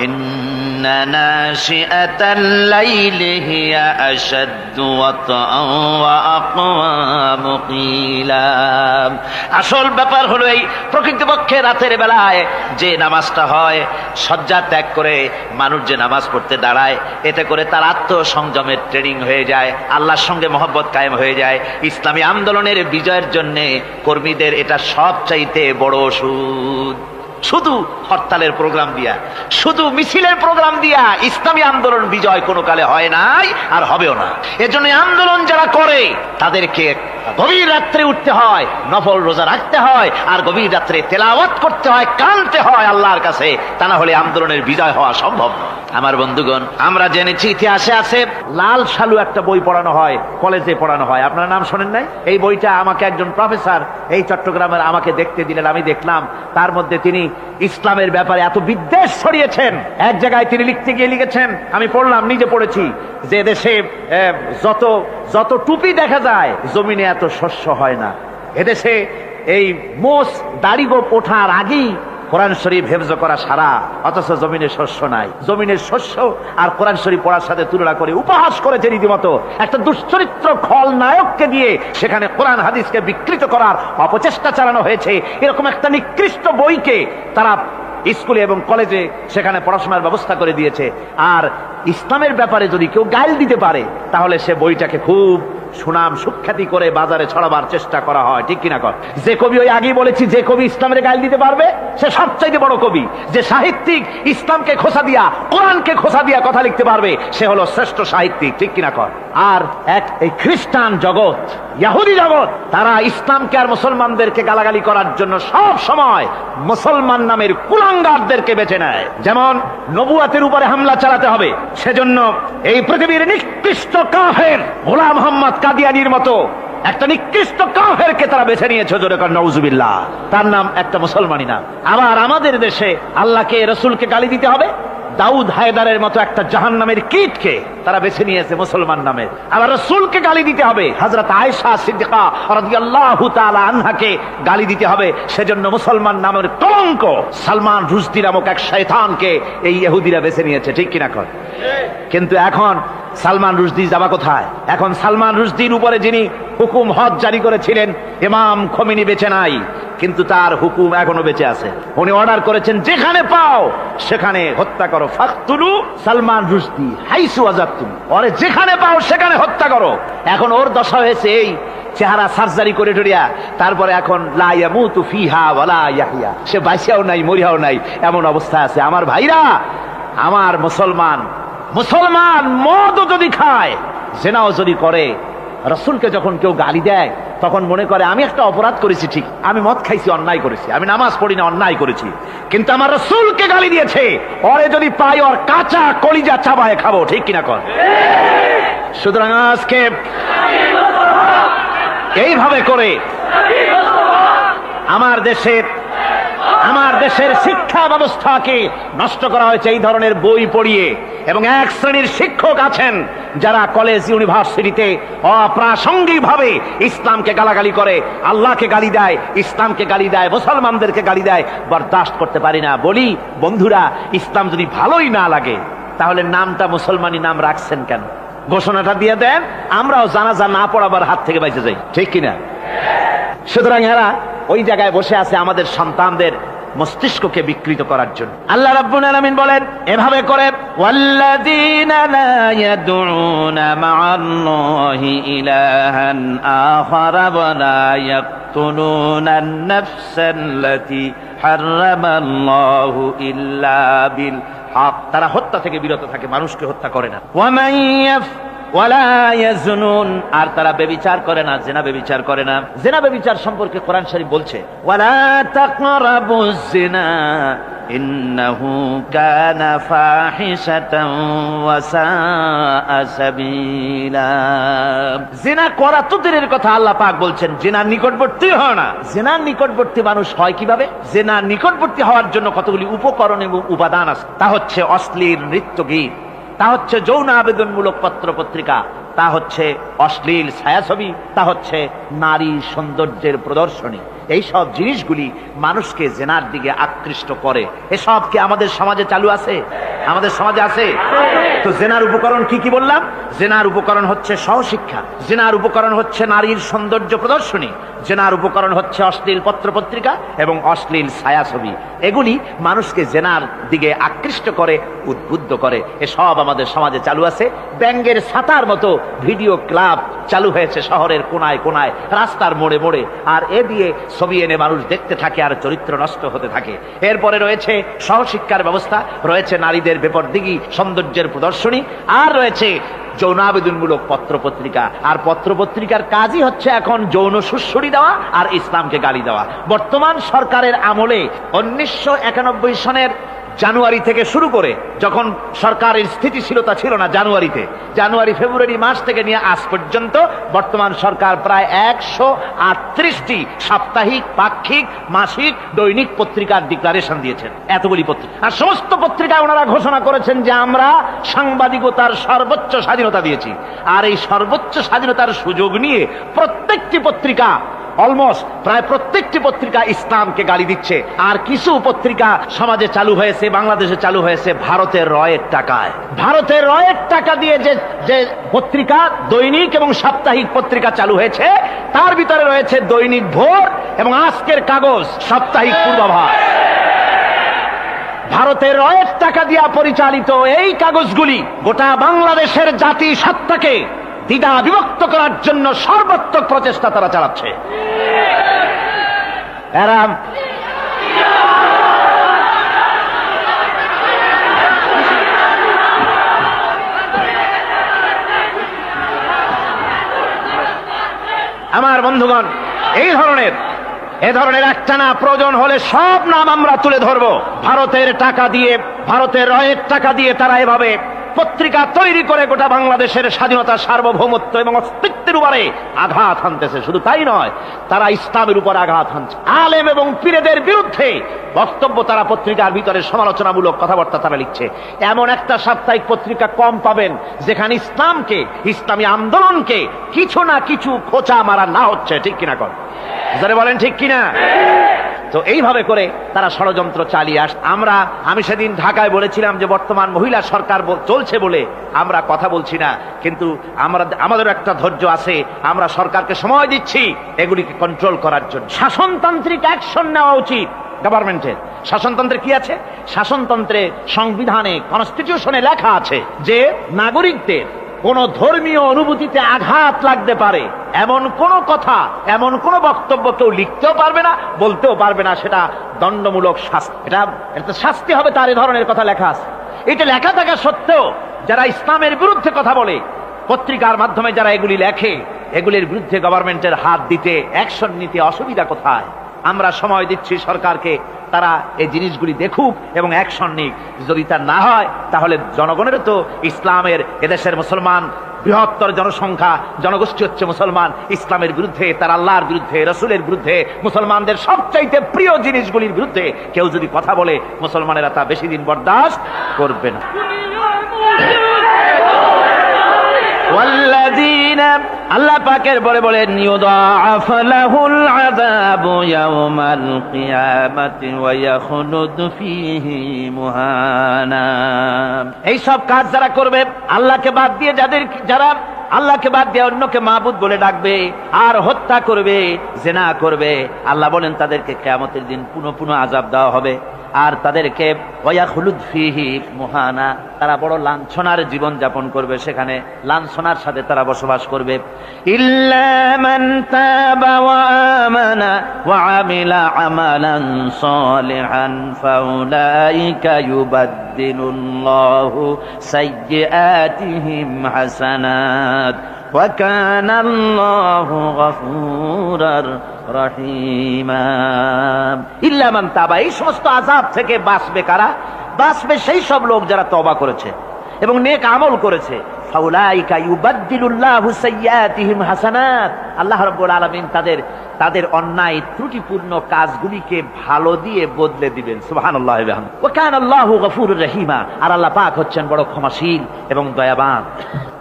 ইন্না নাশিআতাল লাইলি হিয়া আশাদ্দু ওয়াতআন ওয়া আকওয়াম মুকিলা। আসল ব্যাপার হলো এই প্রকৃতপক্ষে রাতের বেলায় যে নামাজটা হয়, শয্যা ত্যাগ করে মানুষ যে নামাজ পড়তে দাঁড়ায়, এতে করে তার আত্মসংযমের ট্রেনিং হয়ে যায়, আল্লাহর সঙ্গে মহব্বত কায়েম হয়ে যায়। ইসলামী আন্দোলনের বিজয়ের জন্য কর্মীদের এটা সবচাইতে বড় ওষুধ। শুধু হরতালের প্রোগ্রাম দিয়া, শুধু মিছিলের প্রোগ্রাম দিয়া ইসলামী আন্দোলন বিজয় কোনো কালে হয় নাই, আর হবেও না। এজন্য আন্দোলন যারা করে তাদেরকে গভীর রাত্রে উঠতে হয়, নফল রোজা রাখতে হয়, আর গভীর রাত্রে তেলাওয়াত করতে হয়, কাঁদতে হয় আল্লাহর কাছে, তা না হলে আন্দোলনের বিজয় হওয়া সম্ভব নয়। আমার বন্ধুগণ, আমরা জেনেছি ইতিহাসে আছে লাল সালু একটা বই পড়ানো হয়, কলেজে পড়ানো হয়, আপনারা নাম শোনেন নাই? এই বইটা আমাকে একজন প্রফেসর এই চট্টগ্রামের আমাকে দেখতে দিলেন, আমি দেখলাম। তার মধ্যে তিনি ইসলামের ব্যাপারে এত বিদ্বেষ ছড়িয়েছেন। এক জায়গায় তিনি লিখতে গিয়ে লিখেছেন, আমি পড়লাম, নিজে পড়েছি, যে দেশে যত টুপি দেখা যায় জমিনে এত শস্য হয় না। এদেশে এই মোষ দাড়ি গোপ ওঠার আগেই কোরআন শরীফ হেফজ করা সারা, অথচ জমিনে শস্য নাই। জমিনের শস্য আর কোরআন শরীফ পড়ার সাথে তুলনা করে উপহাস করেছে রীতিমতো। একটা দুশ্চরিত্র খলনায়ককে দিয়ে সেখানে কোরআন হাদিসকে বিকৃত করার অপচেষ্টা চালানো হয়েছে। এরকম একটা নিকৃষ্ট বইকে তারা স্কুলে এবং কলেজে সেখানে পড়াশোনার ব্যবস্থা করে দিয়েছে। আর ইসলামের ব্যাপারে যদি কেউ গাইল দিতে পারে, তাহলে সে বইটাকে খুব সুনাম সুখ্যাতি করে বাজারে ছড়াবার চেষ্টা করা হয়, ঠিক কিনা কর? যে কবি, ওই আগেই বলেছি, যে কবি ইসলামের গাইল দিতে পারবে সে সবচাইতে বড় কবি। যে সাহিত্যিক ইসলামকে খোসা দিয়া, কোরআনকে খোসা দিয়া কথা লিখতে পারবে, সে হলো শ্রেষ্ঠ সাহিত্যিক, ঠিক কিনা কর? আর এই খ্রিস্টান জগৎ, ইহুদি জগৎ, তারা ইসলামকে আর মুসলমানদেরকে গালাগালি করার জন্য সব সময় মুসলমান নামের কুলাঙ্গারদেরকে বেছে নেয়। যেমন নবুয়াতের উপরে হামলা চালাতে হবে, সেজন্য এই পৃথিবীর নিকৃষ্ট কাফের গোলাম মোহাম্মদ কাদিয়ানির মতো একটা নিকৃষ্ট কাফেরকে তারা বেছে নিয়েছে, জোরে কর নাউজুবিল্লাহ। তার নাম একটা মুসলমানি নাম। আবার আমাদের দেশে আল্লাহকে, রসুলকে গালি দিতে হবে, দাউদ হায়দারের মতো একটা জাহান্নামের কীটকে তারা বেছে নিয়েছে মুসলমান নামে। আবার রসুলকে গালি দিতে হবে, হযরত আয়েশা সিদ্দিকা রাদিয়াল্লাহু তাআলা আনহাকে গালি দিতে হবে, সেজন্য মুসলমান নামের কলঙ্ক সালমান রুশদি নামক এক শয়তানকে এই ইহুদিরা বেছে নিয়েছে, ঠিক কিনা কর? কিন্তু এখন সালমান রুশদি যাবা কোথায়? এখন সালমান রুশদির উপরে যিনি হুকুম হজ জারি করেছিলেন, ইমাম খোমেনি বেঁচে নাই, কিন্তু তার হুকুম এখনো বেঁচে আছে। উনি অর্ডার করেছেন, যেখানে পাও সেখানে হত্যা করো, ফাকতুলু সালমান রুশদি হাইসু ওয়াজাদতুম, ওরে যেখানে পাও সেখানে হত্যা করো। এখন ওর দশা হয়েছে এই, চেহারা সার্জারি করে টরিয়া, তারপরে এখন লা ইয়ামুতু ফিহা ওয়ালা ইয়াহইয়া, সে বাঁচিয়াও নাই মরিয়াও নাই, এমন অবস্থা আছে। আমার ভাইরা, আমার মুসলমান মদও যদি খায়, জেনাও যদি করে, রসুলকে যখন কেউ গালি দেয় তখন মনে করে আমি একটা অপরাধ করেছি, ঠিক, আমি মদ খাইছি, অন্যায় করেছি, আমি নামাজ পড়ি না, অন্যায় করেছি, কিন্তু আমার রসুলকে গালি দিয়েছে, ওরে যদি পাই ওর কাঁচা কলিজা চাবায় খাবো, ঠিক কিনা কর? সুতরাং আজকে এইভাবে করে আমার দেশের শিক্ষা ব্যবস্থাকে নষ্ট করা হয়েছে এই ধরনের বই পড়িয়ে। এবং এক শ্রেণীর শিক্ষক আছেন যারা কলেজ ইউনিভার্সিটিতে অপ্রাসঙ্গিকভাবে ইসলামকে গালাগালি করে, আল্লাহকে গালি দেয়, ইসলামকে গালি দেয়, মুসলমানদেরকে গালি দেয়। বরদাস্ত করতে পারি না। বলি, বন্ধুরা, ইসলাম যদি ভালোই না লাগে তাহলে নামটা মুসলমানি নাম রাখছেন কেন? ঘোষণাটা দিয়ে দেন, আমরাও জানাজা না পড়াবার হাত থেকে বেঁচে যাই, ঠিক কিনা? সুতরাং এরা ওই জায়গায় বসে আছে আমাদের সন্তানদের মস্তিষ্ককে বিকৃত করার জন্য। আল্লাহ রাব্বুল আলামিন বলেন এভাবে করে, ওয়াল্লাযীনা লা ইয়াদউনা মা'আল্লাহি ইলাহান আখারা ওয়া লা ইয়াকতুলুনান নাফসাল্লাতী হারামাল্লাহু ইল্লা বিল হক, তারা হত্যা থেকে বিরত থাকে, মানুষকে হত্যা করে না। ওয়া মান ওয়ালা ইয়াজনুন, আর তারা ব্যভিচার করে না, জিনা ব্যভিচার করে না। জিনা ব্যভিচার সম্পর্কে কোরআন শরীফ বলছে, ওয়ালা তাকরাবুজ জিনা ইন্নাহু কানা ফাহিশাতান ওয়া সাআ সাবিলা। জিনা করা তো দূরের কথা, আল্লাহ পাক বলছেন জিনার নিকটবর্তী হয় না। জিনার নিকটবর্তী মানুষ হয় কিভাবে? জিনার নিকটবর্তী হওয়ার জন্য কতগুলি উপকরণ এবং উপাদান আছে। তা হচ্ছে অশ্লীল নৃত্য গীত, তা হচ্ছে যৌন আবেদনমূলক পত্র পত্রিকা, তা হচ্ছে অশ্লীল ছায়াছবি, তা হচ্ছে নারী সৌন্দর্যের প্রদর্শনী। এই সব জিনিসগুলি মানুষকে জেনার দিকে আকৃষ্ট করে। এসব কি আমাদের সমাজে চালু আছে? আমাদের সমাজে আছে? তো জেনার উপকরণ কি কি বললাম? জেনার উপকরণ হচ্ছে সহশিক্ষা, জেনার উপকরণ হচ্ছে নারীর সৌন্দর্য প্রদর্শনী, জেনার উপকরণ হচ্ছে অশ্লীল পত্রপত্রিকা এবং অশ্লীল ছায়াছবি। এগুলি মানুষকে জেনার দিকে আকৃষ্ট করে, উদ্বুদ্ধ করে। এসব আমাদের সমাজে চালু আছে। ব্যাঙ্গের ছাতার মতো ভিডিও ক্লাব চালু হয়েছে শহরের কোনায় কোনায়, রাস্তার মোড়ে মোড়ে। আর এ দিয়ে ছবি এনে মানুষ দেখতে থাকে আর চরিত্র নষ্ট হতে থাকে। এরপরে রয়েছে সহশিক্ষার ব্যবস্থা, রয়েছে নারীদের বেপরদিগি সৌন্দর্যের প্রদর্শনী, আর রয়েছে যৌনাবেদনমূলক পত্রপত্রিকা। আর পত্রপত্রিকার কাজই হচ্ছে এখন যৌন সুশ্রুড়ি দেওয়া আর ইসলামকে গালি দেওয়া। বর্তমান সরকারের আমলে 1991 সনের জানুয়ারি থেকে শুরু করে, যখন সরকারের স্থিতিশীলতা ছিল না, জানুয়ারি ফেব্রুয়ারি মাস থেকে নিয়ে আজ পর্যন্ত বর্তমান সরকার প্রায় 138টি সাপ্তাহিক, পাক্ষিক, মাসিক, দৈনিক পত্রিকার ডিক্লারেশন দিয়েছেন। এতগুলি পত্রিকা, আর সমস্ত পত্রিকায় ওনারা ঘোষণা করেছেন যে আমরা সাংবাদিকতার সর্বোচ্চ স্বাধীনতা দিয়েছি। আর এই সর্বোচ্চ স্বাধীনতার সুযোগ নিয়ে প্রত্যেকটি পত্রিকা, অলমোস্ট প্রায় প্রত্যেকটি পত্রিকা ইসলামকে গালি দিচ্ছে। আর কিছু পত্রিকা সমাজে চালু হয়েছে, বাংলাদেশে চালু হয়েছে ভারতের রয়ের টাকায়। ভারতের রয়ের টাকা দিয়ে যে পত্রিকা, দৈনিক এবং সাপ্তাহিক পত্রিকা চালু হয়েছে, তার ভিতরে রয়েছে দৈনিক ভোর এবং আজকের কাগজ, সাপ্তাহিক পূর্বাভাস। ভারতের রয়ের টাকা দিয়া পরিচালিত এই কাগজগুলি গোটা বাংলাদেশের জাতি সত্তাকে দ্বিধা বিভক্ত করার জন্য সর্বাত্মক প্রচেষ্টা তারা চালাচ্ছে। এরা আমার বন্ধুগণ, এ ধরনের একটা না, প্রয়োজন হলে সব নাম আমরা তুলে ধরবো। ভারতের টাকা দিয়ে, ভারতের রয়ের টাকা দিয়ে তারা এভাবে পত্রিকা তৈরি করে গোটা বাংলাদেশের স্বাধীনতা, সার্বভৌমত্ব এবং অস্তিত্বের উপরে আঘাত হানতেছে। শুধু তাই নয়, তারা ইসলামের উপর আঘাত হানছে। আলেম এবং পীরেদের বিরুদ্ধে বক্তব্য তারা পত্রিকার ভিতরে, সমালোচনামূলক কথাবার্তা তারা লিখছে। এমন একটা সাপ্তাহিক পত্রিকা কম পাবেন যেখানে ইসলামকে, ইসলামী আন্দোলনকে কিছু না কিছু খোঁচা মারা না হচ্ছে। ঠিক কিনা কর? যারা বলেন ঠিক কিনা? তো এইভাবে করে তারা ষড়যন্ত্র চালিয়ে আমি সেদিন ঢাকায় বলেছিলাম যে বর্তমান মহিলা সরকার চলছে বলে আমরা কথা বলছি না, কিন্তু আমাদের একটা ধৈর্য আছে। আমরা সরকারকে সময় দিচ্ছি এগুলিকে কন্ট্রোল করার জন্য। শাসনতান্ত্রিক অ্যাকশন নেওয়া উচিত গভর্নমেন্টের। শাসনতন্ত্রে কি আছে? শাসনতন্ত্রে, সংবিধানে, কনস্টিটিউশনে লেখা আছে যে নাগরিকদের কোন ধর্মীয় অনুভূতিতে আঘাত লাগতে পারে এমন কোন কথা, এমন কোন বক্তব্য কেউ লিখতেও পারবে না, বলতেও পারবে না। সেটা দণ্ডমূলক শাস্তি, এটা শাস্তি হবে তার। এ ধরনের কথা লেখা আছে। এটা লেখা থাকা সত্ত্বেও যারা ইসলামের বিরুদ্ধে কথা বলে, পত্রিকার মাধ্যমে যারা এগুলি লেখে, এগুলির বিরুদ্ধে গভর্নমেন্টের হাত দিতে, অ্যাকশন নিতে অসুবিধা কোথায়? আমরা সময় দিচ্ছি সরকারকে, তারা এই জিনিসগুলি দেখুক এবং অ্যাকশন নিক। যদি তা না হয় তাহলে জনগণের তো ইসলামের, এদেশের মুসলমান বৃহত্তর জনসংখ্যা, জনগোষ্ঠী হচ্ছে মুসলমান। ইসলামের বিরুদ্ধে, তার আল্লাহর বিরুদ্ধে, রসুলের বিরুদ্ধে, মুসলমানদের সবচাইতে প্রিয় জিনিসগুলির বিরুদ্ধে কেউ যদি কথা বলে, মুসলমানেরা তা বেশি দিন বরদাস্ত করবে না। আল্লাহ পাকের বলেন ইউদাআফ লাহুল আযাবু ইয়াওমাল কিয়ামাতি ওয়া ইয়াখলুদু ফীহি মুহানা। এই সব কাজ যারা করবে, আল্লাহকে বাদ দিয়ে, যারা আল্লাহকে বাদ দিয়ে অন্যকে মাবুদ বলে ডাকবে আর হত্যা করবে, জিনা করবে, আল্লাহ বলেন তাদেরকে কিয়ামতের দিন পুনঃ আযাব দেওয়া হবে। আর তাদেরকে ওয়ায়াখলুদ ফীহি মুহানা, তারা বড় লাঞ্ছনার জীবন যাপন করবে, সেখানে লাঞ্ছনার সাথে তারা বসবাস করবে। ইল্লা মান তাবা ওয়া আমানা ওয়া আমিলা আমালান সালিহান ফাউলাইকা ইউবাদদিলুল্লাহু সাইয়্যাতিহিম হাসানাত ওয়া কানা আল্লাহু গফুরার রহিমা। ইল্লা মান তাবা, এই সমস্ত আযাব থেকে বাঁচবে কারা? বাঁচবে সেই সব লোক যারা তওবা করেছে এবং নেক আমল করেছে। ফাউলাইকা ইউবাদদিলুল্লাহু সাইয়্যাতিহিম হাসানাত, আল্লাহ রাব্বুল আলামিন তাদের অন্যায় ত্রুটিপূর্ণ কাজগুলিকে ভালো দিয়ে বদলে দিবেন। সুবহানাল্লাহি ওয়া বিহামদিহি। ওয়া কানা আল্লাহু গফুরুর রহিমা, আর আল্লাহ পাক হচ্ছেন বড় ক্ষমাশীল এবং দয়াবান।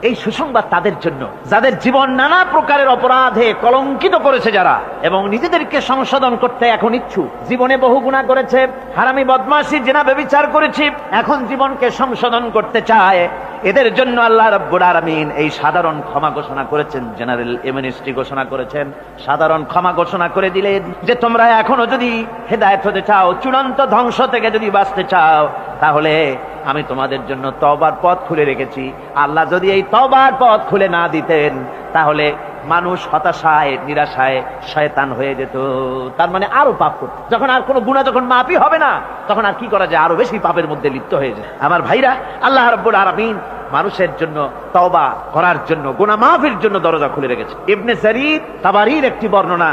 এই সুসংবাদ তাদের জন্য যাদের জীবন নানা প্রকারের অপরাধে কলঙ্কিত করেছে যারা, এবং নিজেদেরকে সংশোধন করতে এখন ইচ্ছুক। জীবনে বহু গুনাহ করেছে, হারামি বদমাশি জিনা ব্যভিচার করেছি, এখন জীবনকে সংশোধন করতে চায়। এদের জন্য আল্লাহ রাব্বুল আলামিন এই সাধারণ ক্ষমা ঘোষণা করেছেন, জেনারেল এমনেস্টি ঘোষণা করেছেন। সাধারণ ক্ষমা ঘোষণা করে দিলেন যে তোমরা এখনো যদি হেদায়েত হতে চাও, চূড়ান্ত ধ্বংস থেকে যদি বাঁচতে চাও, তাহলে আমি তোমাদের জন্য তওবার পথ খুলে রেখেছি। আল্লাহ যদি এই তওবার পথ খুলে না দিতেন, তাহলে মানুষ হতাশায় নিরাশায় শয়তান হয়ে যেত। তার মানে আরো পাপ করত। যখন আর কোনো গুনাহ যখন মাফই হবে না, তখন আর কি করা যায়, আরো বেশি পাপের মধ্যে লিপ্ত হয়ে যায়। আমার ভাইরা, আল্লাহ রাব্বুল আলামিন মানুষের জন্য তওবা করার জন্য, গুনাহ মাফের জন্য দরজা খুলে রেখেছে। ইবনে জারীর তাবারীর একটি বর্ণনা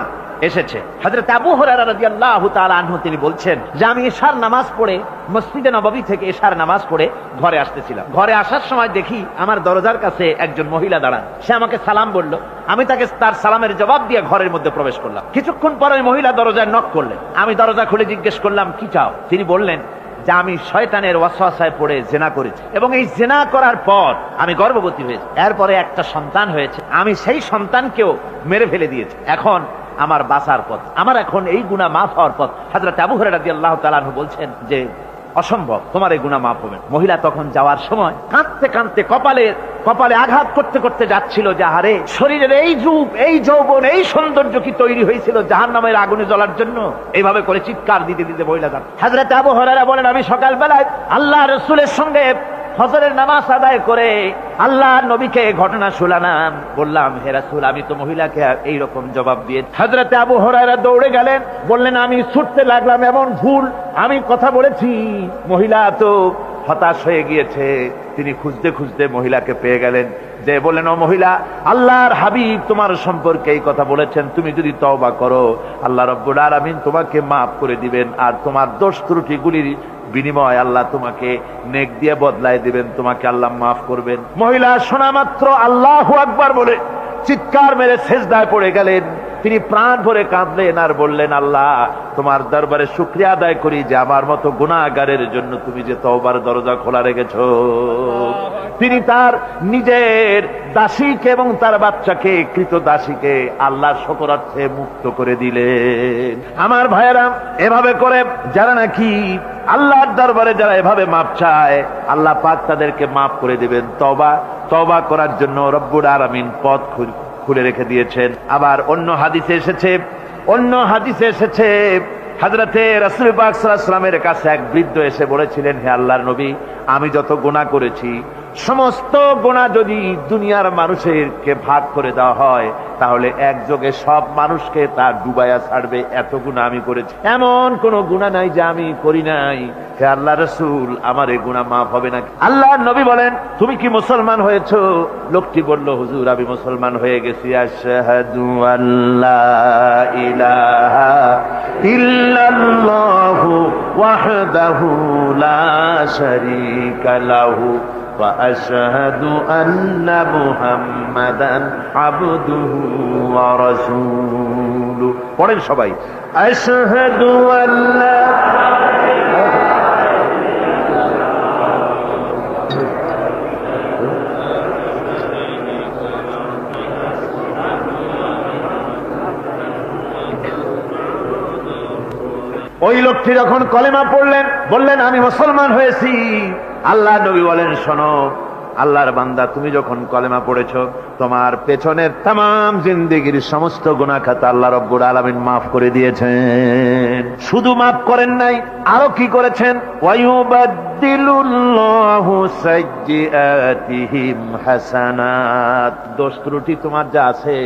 এসেছে, হযরত আবু হুরায়রা রাদিয়াল্লাহু তাআলা আনহু তিনি বলছেন যে আমি এশার নামাজ পড়ে মসজিদে নববী থেকে এশার নামাজ পড়ে ঘরে আসতেছিলাম। ঘরে আসার সময় দেখি আমার দরজার কাছে একজন মহিলা দাঁড়ান। সে আমাকে সালাম বলল, আমি তাকে তার সালামের জবাব দিয়ে ঘরের মধ্যে প্রবেশ করলাম। কিছুক্ষণ পরে ওই মহিলা দরজায় নক করলেন। আমি দরজা খুলে জিজ্ঞেস করলাম, কি চাও? তিনি বললেন যে আমি শয়তানের ওয়াসওয়াসায় পড়ে জেনা করেছি, এবং এই জেনা করার পর আমি গর্ভবতী হয়েছি। এরপরে একটা সন্তান হয়েছে, আমি সেই সন্তানকেও মেরে ফেলে দিয়েছি। এখন আমার বাঁচার পথ, আমার এখন এই গুনাহ মাফ হওয়ার পথ। হযরত আবু হুরায়রা রাদিয়াল্লাহু তাআলা আনহু বলছেন যে অসম্ভব, তোমার এই গুনাহ মাফ হবে। মহিলা তখন যাওয়ার সময় কাঁদতে কাঁদতে কপালে আঘাত করতে করতে যাচ্ছিল যে আরে শরীরের এই রূপ, এই যৌবন, এই সৌন্দর্য কি তৈরি হয়েছিল জাহান্নামের আগুনে জ্বলার জন্য? এইভাবে করে চিৎকার দিতে দিতে মহিলা যান। হযরত আবু হুরায়রা বলেন, আমি সকালবেলায় আল্লাহ রাসূলের সঙ্গে ফজরের নামাজ আদায় করে আল্লাহর নবীকে ঘটনা শোনালাম। বললাম, হে রাসূল, আমি তো মহিলাকে এইরকম জবাব দিয়ে। হযরত আবু হুরায়রা দৌড়ে গেলেন, বললেন, আমি ছুটতে লাগলাম, এমন ভুল আমি কথা বলেছি। মহিলা তো হতাশ হয়ে গিয়েছে। তিনি খুঁজতে খুঁজতে মহিলাকে পেয়ে গেলেন, যে বললেন, ও মহিলা, আল্লাহর হাবিব তোমার সম্পর্কে এই কথা বলেছেন, তুমি যদি তওবা করো আল্লাহ রাব্বুল আলামিন তোমাকে মাফ করে দিবেন, আর তোমার দোষ ত্রুটিগুলির বিনিময় আল্লাহ তোমাকে নেক দিয়ে বদলায় দিবেন, তোমাকে আল্লাহ মাফ করবেন। মহিলা শোনা মাত্র আল্লাহু আকবার বলে চিৎকার মেরে সিজদায় পড়ে গেলেন। তিনি প্রাণ ভরে কাঁদলেন আর বললেন, আল্লাহ তোমার দরবারে শুকরিয়া আদায় করি যে আমার মতো গুনাহগারের জন্য তুমি যে তওবার দরজা খোলা রেখেছো। তিনি তার নিজের দাসীকে এবং তার বাচ্চাকে, কৃত দাসীকে আল্লাহর শকরার্থে মুক্ত করে দিলেন। আমার ভাইয়েরা, এভাবে করে যারা নাকি আল্লাহর দরবারে যারা এভাবে মাপ চায়, আল্লাহ পাক তাদেরকে মাফ করে দিবেন। তওবা করার জন্য রব্বুল আলামিন পথ খুলে রেখে দিয়েছেন। আবার অন্য হাদিসে এসেছে হযরতে রাসূল পাক সাল্লাল্লাহু আলাইহি ওয়াসাল্লামের কাছে এক বৃদ্ধ এসে বলেছিলেন, হে আল্লাহর নবী, আমি যত গুনাহ করেছি সমস্ত গুনাহ যদি দুনিয়ার মানুষেরকে ভাগ করে দেওয়া হয়, তাহলে একযোগে সব মানুষকে তা ডুবাইয়া ছাড়বে, এত গুনাহ আমি করেছি। এমন কোন গুনাহ নাই যে আমি করি নাই। হে আল্লাহ রাসূল, আমার এই গুনাহ মাফ হবে নাকি? আল্লাহর নবী বলেন, তুমি কি মুসলমান হয়েছো? লোকটি বলল, হুজুর, আমি মুসলমান হয়ে গেছি। আশহাদু আল্লা ইলাহা ইল্লাল্লাহু ওয়াহদাহু লা শারীকা লাহু ওয়া আশহাদু আন্না মুহাম্মাদান আবদুহু ওয়া রাসূলুহু। পড়েন সবাই, আশহাদু আল্লা। ওই লোকটি যখন কলেমা পড়লেন, বললেন, আমি মুসলমান হয়েছি। আল্লাহ নবী বলেন, শোনো আল্লাহর বান্দা, তুমি যখন কলেমা পড়েছো, তোমার পেছনের তামাম জিন্দেগির সমস্ত গুনাহ খাতা আল্লাহ রব্বুল আলামিন মাফ করে দিয়েছেন। শুধু মাফ করেন নাই, আরো কি করেছেন? ওয়ায়ুবাদদিলুল্লাহু সাইয়্যাতিহিম হাসানাত। দোষ ত্রুটি তোমার যা আছে,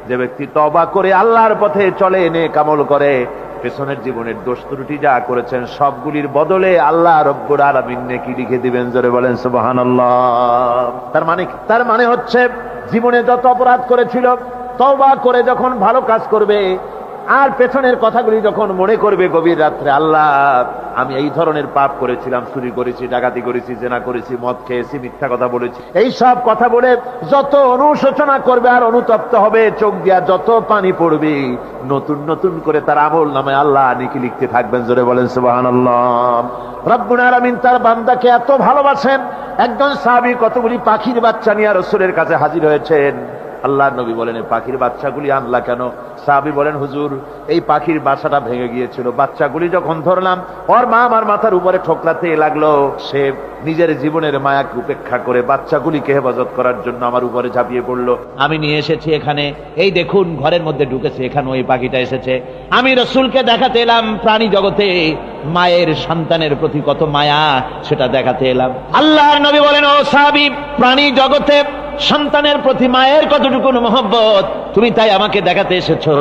যে ব্যক্তি তওবা করে আল্লাহর পথে চলে, নেক আমল করে, পেছনের জীবনের দোষ ত্রুটি যা করেছেন সবগুলির বদলে আল্লাহ রব্বুল আলামিন নেকি লিখে দিবেন। জোরে বলেন সুবহানাল্লাহ। তার মানে হচ্ছে, জীবনে যত অপরাধ করেছিল, তওবা করে যখন ভালো কাজ করবে, আর পেছনের কথাগুলি যখন মনে করবে গভীর রাত্রে, আল্লাহ আমি এই ধরনের পাপ করেছিলাম, চুরি করেছি, ডাকাতি করেছি, জেনা করেছি, মদ খেয়েছি, মিথ্যা কথা বলেছি, এই সব কথা বলে যত অনুশোচনা করবে আর অনুতপ্ত হবে, চোখ দিয়া যত পানি পড়বে, নতুন নতুন করে তার আমল নামে আল্লাহ নেকি লিখতে থাকবেন। জোরে বলেন সুবহানাল্লাহ। রব্বুল আলামিন তার বান্দাকে এত ভালোবাসেন, একজন সাহাবী কতগুলি পাখির বাচ্চা নিয়ে রাসূলের কাছে হাজির হয়েছেন। আল্লাহর নবী বলেন, এই পাখির বাচ্চাগুলি আনলা কেন? সাহাবী বলেন, হুজুর এই পাখির বাসাটা ভেঙে গিয়েছিল, বাচ্চাগুলি যখন ধরলাম ওর মা আমার মাথার উপরে ঠোকলাতে লাগলো, সে নিজের জীবনের মায়াকে উপেক্ষা করে বাচ্চাগুলিকে হেফাজত করার জন্য আমার উপরে ঝাঁপিয়ে পড়লো। আমি নিয়ে এসেছি এখানে, এই দেখুন ঘরের মধ্যে ঢুকেছে, এখানে ওই পাখিটা এসেছে। আমি রাসূলকে দেখাতে এলাম প্রাণী জগতে মায়ের সন্তানের প্রতি কত মায়া, সেটা দেখাতে এলাম। আল্লাহর নবী বলেন, ও সাহাবী, প্রাণী জগতে সন্তানের প্রতি মায়ের কতটুকু মহব্বত তুমি তাই আমাকে দেখাতে এসেছো।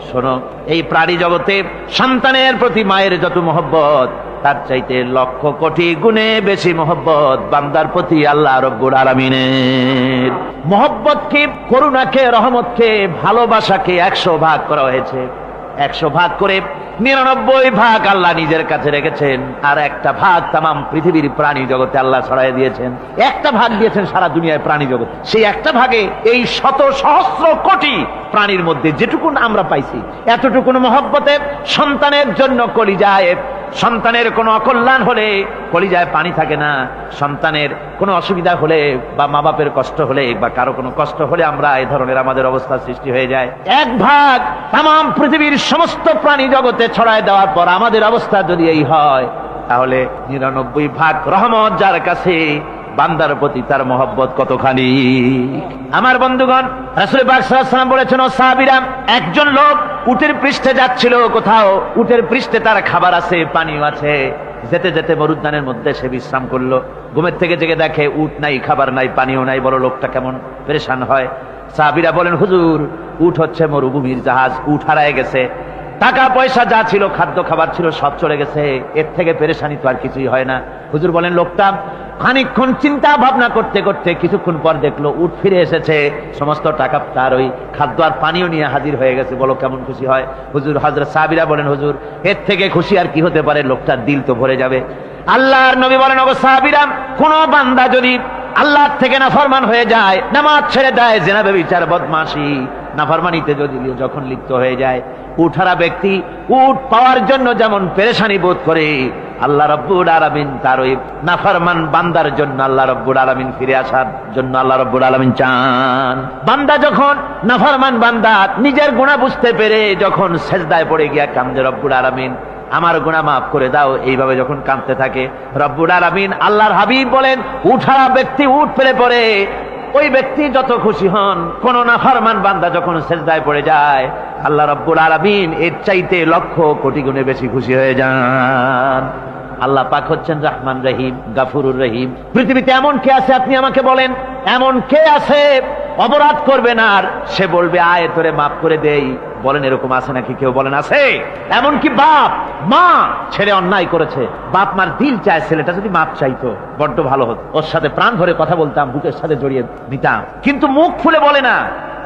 শোনো, এই প্রাণী জগতে সন্তানের প্রতি মায়ের যত মহব্বত, তার চাইতে লক্ষ কোটি গুণে বেশি মহব্বত বান্দার প্রতি আল্লাহ রব্বুল আলামিনের। মহব্বতকে, করুণাকে, রহমতকে, ভালোবাসাকে 100 ভাগ করা হয়েছে। 100 ভাগ করে 99 ভাগ আল্লাহ নিজের কাছে রেখেছেন, আর একটা ভাগ তামাম পৃথিবীর প্রাণী জগতে আল্লাহ ছড়াই দিয়েছেন। একটা ভাগ দিয়েছেন সারা দুনিয়ায় প্রাণী জগৎ, সেই একটা ভাগে এই শত সহস্র কোটি প্রাণীর মধ্যে যেটুকুন আমরা পাইছি, এতটুকুন মহব্বতে সন্তানের জন্য কলিজায়, সন্তানের কোনো অকল্যাণ হলে কলিজায় পানি থাকে না, সন্তানের কোনো অসুবিধা হলে বা মা বাপের কষ্ট হলে বা কারো কোনো কষ্ট হলে আমরা এই ধরনের আমাদের অবস্থা সৃষ্টি হয়ে যায়। 1 ভাগ তামাম পৃথিবীর সমস্ত প্রাণী জগতে ছড়ায় দেওয়ার পর আমাদের অবস্থা যদি এই হয়, তাহলে 99 ভাগ রহমত যার কাছে, বান্দার প্রতি তার মহব্বত কতখানি। আমার বন্ধুগণ, রাসূল পাক সাল্লাল্লাহু আলাইহি ওয়াসাল্লাম বলেছেন, ও সাহাবীরা, একজন লোক উটের পৃষ্ঠে যাচ্ছিল কোথাও, উটের পৃষ্ঠে তার খাবার আছে, পানিও আছে, যেতে যেতে মরুদ্যানের মধ্যে সে বিশ্রাম করলো। ঘুমের থেকে জেগে দেখে উট নাই, খাবার নাই, পানিও নাই, বড় লোকটা কেমন পেরেশান হয়। সাহাবীরা বলেন, হুজুর উট হচ্ছে মরুভূমির জাহাজ, উট হারায় গেছে, টাকা পয়সা যা ছিল, খাদ্য খাবার ছিল, সব চলে গেছে, এর থেকে পেরেশানি তো আর কিছুই হয় না। হুজুর বলেন, লোকটা খানিকক্ষণ চিন্তা ভাবনা করতে করতে কিছুক্ষণ পর দেখলো উট ফিরে এসেছে, সমস্ত টাকা তার ওই খাদ্য আর পানিও নিয়ে হাজির হয়ে গেছে। বলো কেমন খুশি হয়? হুজুর, হযরত সাহাবীরা বলেন, হুজুর এর থেকে খুশি আর কি হতে পারে, লোকটার দিল তো ভরে যাবে। আল্লাহর নবী বলেন, ওগো সাহাবীরা, কোন বান্দা যদি আল্লাহর থেকে নাফরমান হয়ে যায়, নামাজ ছেড়ে দেয়, জিনা ব্যভিচার বদমাশি নাফরমানিতে যদি যখন লিপ্ত হয়ে যায়, উঠারা ব্যক্তি উট পাওয়ার জন্য যেমন পেরেশানি বোধ করে, আল্লাহ রাব্বুল আলামিন তার ওই নাফরমান বান্দার জন্য, আল্লাহ রাব্বুল আলামিন ফিরে আসার জন্য আল্লাহ রাব্বুল আলামিন চান। বান্দা যখন, নাফরমান বান্দা নিজের গুনাহ বুঝতে পেরে যখন সেজদায় পড়ে গিয়া কান্দে, রব্বুল আলামিন আমার গুনাহ মাফ করে দাও, এইভাবে যখন কাঁদতে থাকে, রব্বুল আলামিন, আল্লাহর হাবিব বলেন, উঠারা ব্যক্তি উঠ ফেলে পড়ে, ওই ব্যক্তি যত খুশি হন। কোন নাফরমান বান্দা যখন সেজদায় পড়ে যায়, আল্লাহ রাব্বুল আলামিন এর চাইতে লক্ষ কোটি গুণে বেশি খুশি হয়ে যান। আল্লাহ পাক হচ্ছেন রহমান রহিম, গাফুরুর রহিম। পৃথিবীতে এমন কে আছে আপনি আমাকে বলেন, এমন কে আছে অপরাধ করবে না আর সে বলবে আয় তোরে মাফ করে দেই? বলেন এরকম আছে নাকি? কেউ বলেন আছে? এমনকি বাপ মা ছেলে অন্যায় করেছে, বাপ মার দিল চায় ছেলেটা যদি মাপ চাইতো বড্ড ভালো হতো, ওর সাথে প্রাণ ভরে কথা বলতাম, বুকের সাথে জড়িয়ে নিতাম, কিন্তু মুখ খুলে বলে না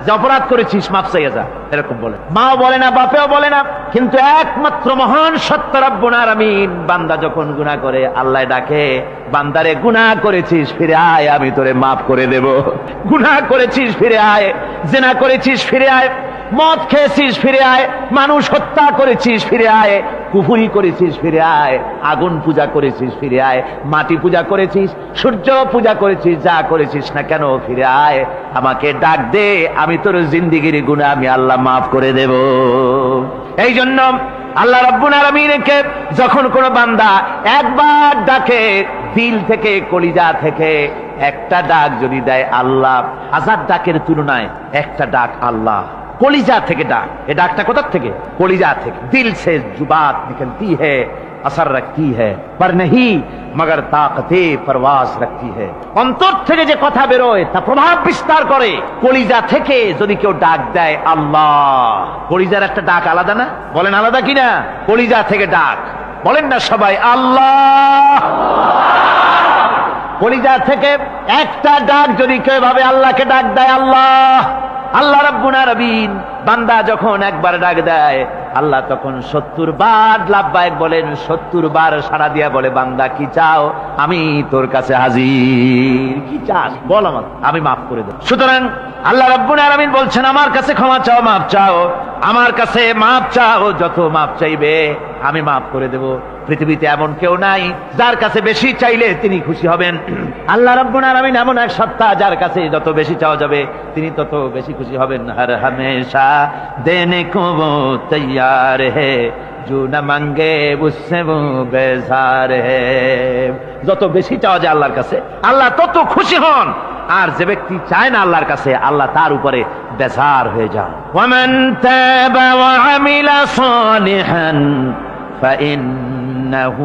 যে অপরাধ করেছিস মাপ চাইয়া যা, এরকম বলে। মাও বলে না, বাপেও বলে না, কিন্তু একমাত্র মহান সত্য রব্বুল আলামিন বান্দা যখন গুনাহ করে, আল্লাহ ডাকে, বান্দারে গুনাহ করেছিস ফিরে আয়, আমি তোরে মাফ করে দেব। গুনাহ করেছিস ফিরে আয়, জিনা করেছিস ফিরে আয়, মদ খেয়েছিস ফিরে আয়, মানুষ হত্যা করেছিস ফিরে আয়, কুফরি করেছিস ফিরে আয়, আগুন পূজা করেছিস ফিরে আয়, মাটি পূজা করেছিস, সূর্য পূজা করেছিস, যা করেছিস না কেন ফিরে আয়, আমাকে ডাক দে, আমি তোর জিন্দেগির গুনাহ আমি আল্লাহ মাফ করে দেব। এই জন্য আল্লাহ রাব্বুল আলামিনকে যখন কোন বান্দা একবার ডাকে, দিল থেকে, কলিজা থেকে একটা ডাক যদি দেয়, আল্লাহ 1000 ডাকের তুলনায় একটা ডাক আল্লাহ কলিজা থেকে ডাক। এই ডাকটা কোথা থেকে? কলিজা থেকে। দিল সে जुबात निकलती है, असर रखती है, पर नहीं मगर ताकते परवास रखती है। অন্তর থেকে যে কথা বেরোয় তা প্রভাব বিস্তার করে। কলিজা থেকে যদি কেউ ডাক দেয় আল্লাহ, কলিজার একটা ডাক আলাদা না? বলেন আলাদা কিনা? কলিজা থেকে ডাক, বলেন না সবাই আল্লাহ। কলিজা থেকে একটা ডাক যদি কেউ ভাবে আল্লাহকে ডাক দেয় আল্লাহ, আল্লাহ রাব্বুল আলামিন বান্দা যখন একবার ডাক দেয়, আল্লাহ তখন 70 বার লাব্বাইক বলেন, 70 বার সাড়া দিয়া বলে, বান্দা কি চাও, আমি তোর কাছে হাজির, কি চাস বল, আমার আমি মাফ করে দেব। সুতরাং আল্লাহ রাব্বুল আলামিন বলছেন, আমার কাছে ক্ষমা চাও, মাফ চাও, আমার কাছে মাফ চাও, যত মাফ চাইবে আমি মাফ করে দেব। পৃথিবীতে এমন কেউ নাই যার কাছে বেশি চাইলে তিনি খুশি হবেন। আল্লাহ রাব্বুল আলামিন এমন এক সত্তা, যার কাছে যত বেশি চাওয়া যাবে তিনি তত বেশি খুশি হবেন। হর হামেশা দেনে কো वो तैयार है जो न मांगे उससे वो बेजार है। যত বেশি চাওয়া যায় আল্লাহর কাছে, আল্লাহ তত খুশি হন। আর যে ব্যক্তি চায় না আল্লাহর কাছে, আল্লাহ তার উপরে বেজার হয়ে যান। ওয়ামান তাবা ওয়া আমিলা সালিহান فإنه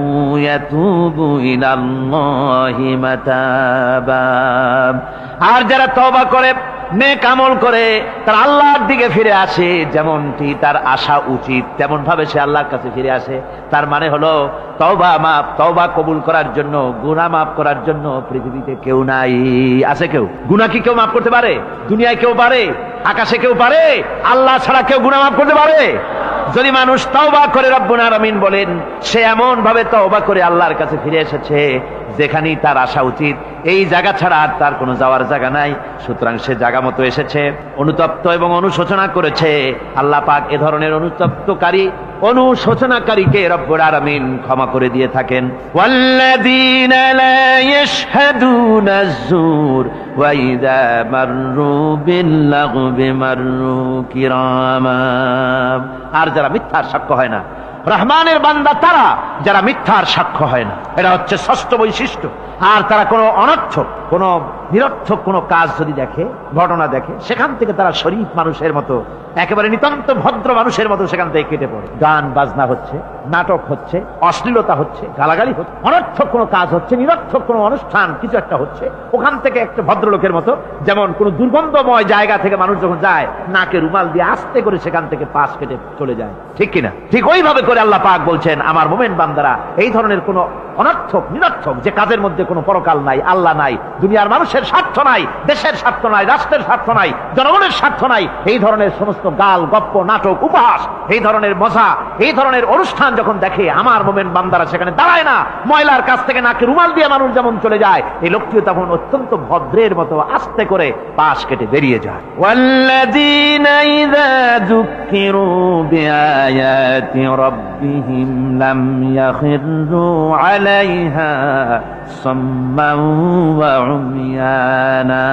يتوب إلى الله متابا। আর যারা তওবা করে, নেক আমল করে, তার আল্লাহর দিকে ফিরে আসে, যেমনটি তার আশা উচিত তেমন ভাবে সে আল্লাহর কাছে ফিরে আসে, তার মানে হলো তওবা কবুল করার জন্য, গুনাহ মাফ করার জন্য পৃথিবীতে কেউ নাই। আছে কেউ? গুনাহ কি কেউ মাফ করতে পারে? দুনিয়ায় কেউ পারে? আকাশে কেউ পারে? আল্লাহ ছাড়া কেউ গুনাহ মাফ করতে পারে? যদি মানুষ তওবা করে, রব্বুল আলামিন বলেন সে এমন ভাবে তওবা করে আল্লাহর কাছে ফিরে এসেছে যেখানেই তার আসা উচিত, এই জায়গা ছাড়া আর তার কোনো যাওয়ার জায়গা নাই। সুতরাং সে জায়গা মতো এসেছে, অনুতপ্ত এবং অনুশোচনা করেছে। আল্লাহ পাক এ ধরনের অনুতপ্তকারী, অনুশোচনাকারীকে রব্বুল আলামিন ক্ষমা করে দিয়ে থাকেন। ওয়াল্লাযীনা লা ইয়াশহাদুনা আয-যুর ওয়া ইযা মাররু বিল-লাগবি মাররু কিরামা। আর যারা মিথ্যার সাক্ষ্য হয় না, রহমানের বান্দা তারা যারা মিথ্যার সাক্ষ্য হয় না, এটা হচ্ছে ষষ্ঠ বৈশিষ্ট্য। আর তারা কোনো অনর্থক, কোনো নিরর্থক কোনো কাজ যদি দেখে, ঘটনা দেখে, সেখান থেকে তারা শরীফ মানুষের মতো, একেবারে নিতান্ত ভদ্র মানুষের মতো সেখান থেকে কেটে পড়ে। গান বাজনা হচ্ছে, নাটক হচ্ছে, অশ্লীলতা হচ্ছে, গালাগালি হচ্ছে, অনর্থক কোনো কাজ হচ্ছে, নিরর্থক কোনো অনুষ্ঠান কিছু একটা হচ্ছে, ওখান থেকে একটা ভদ্রলোকের মতো, যেমন কোন দুর্গন্ধময় জায়গা থেকে মানুষ যখন যায়, নাকে রুমাল দিয়ে আস্তে করে সেখান থেকে পাশ কেটে চলে যায়, ঠিক কিনা? ঠিক ওইভাবে করে আল্লাহ পাক বলছেন, আমার মুমিন বান্দারা এই ধরনের কোন অনর্থক, নিরর্থক যে কাজের মধ্যে কোনো পরকাল নাই, আল্লাহ নাই, দুনিয়ার মানুষের স্বার্থ নাই, দেশের স্বার্থ নাই, রাষ্ট্রের স্বার্থ নাই, জনগণের স্বার্থ নাই, এই ধরনের সমস্ত গাল গপ্প, নাটক, উপহাস, এই ধরনের মজা, এই ধরনের অনুষ্ঠান যখন দেখে, আমার মুমিন বান্দারা সেখানে দাঁড়ায় না। ময়লার কাছ থেকে নাকে রুমাল দিয়ে মানুষ যেমন চলে যায়, এই লোকটিও তখন অত্যন্ত ভদ্রের মতো আস্তে করে পাশ কেটে বেরিয়ে যায়। ওয়াল্লাযীনা ইযা যুক্কিরু বিআয়াতি রাব্বিহিম লাম ইয়াখিরু আলাইহা সাম্মান ওয়া উমিয়ানা।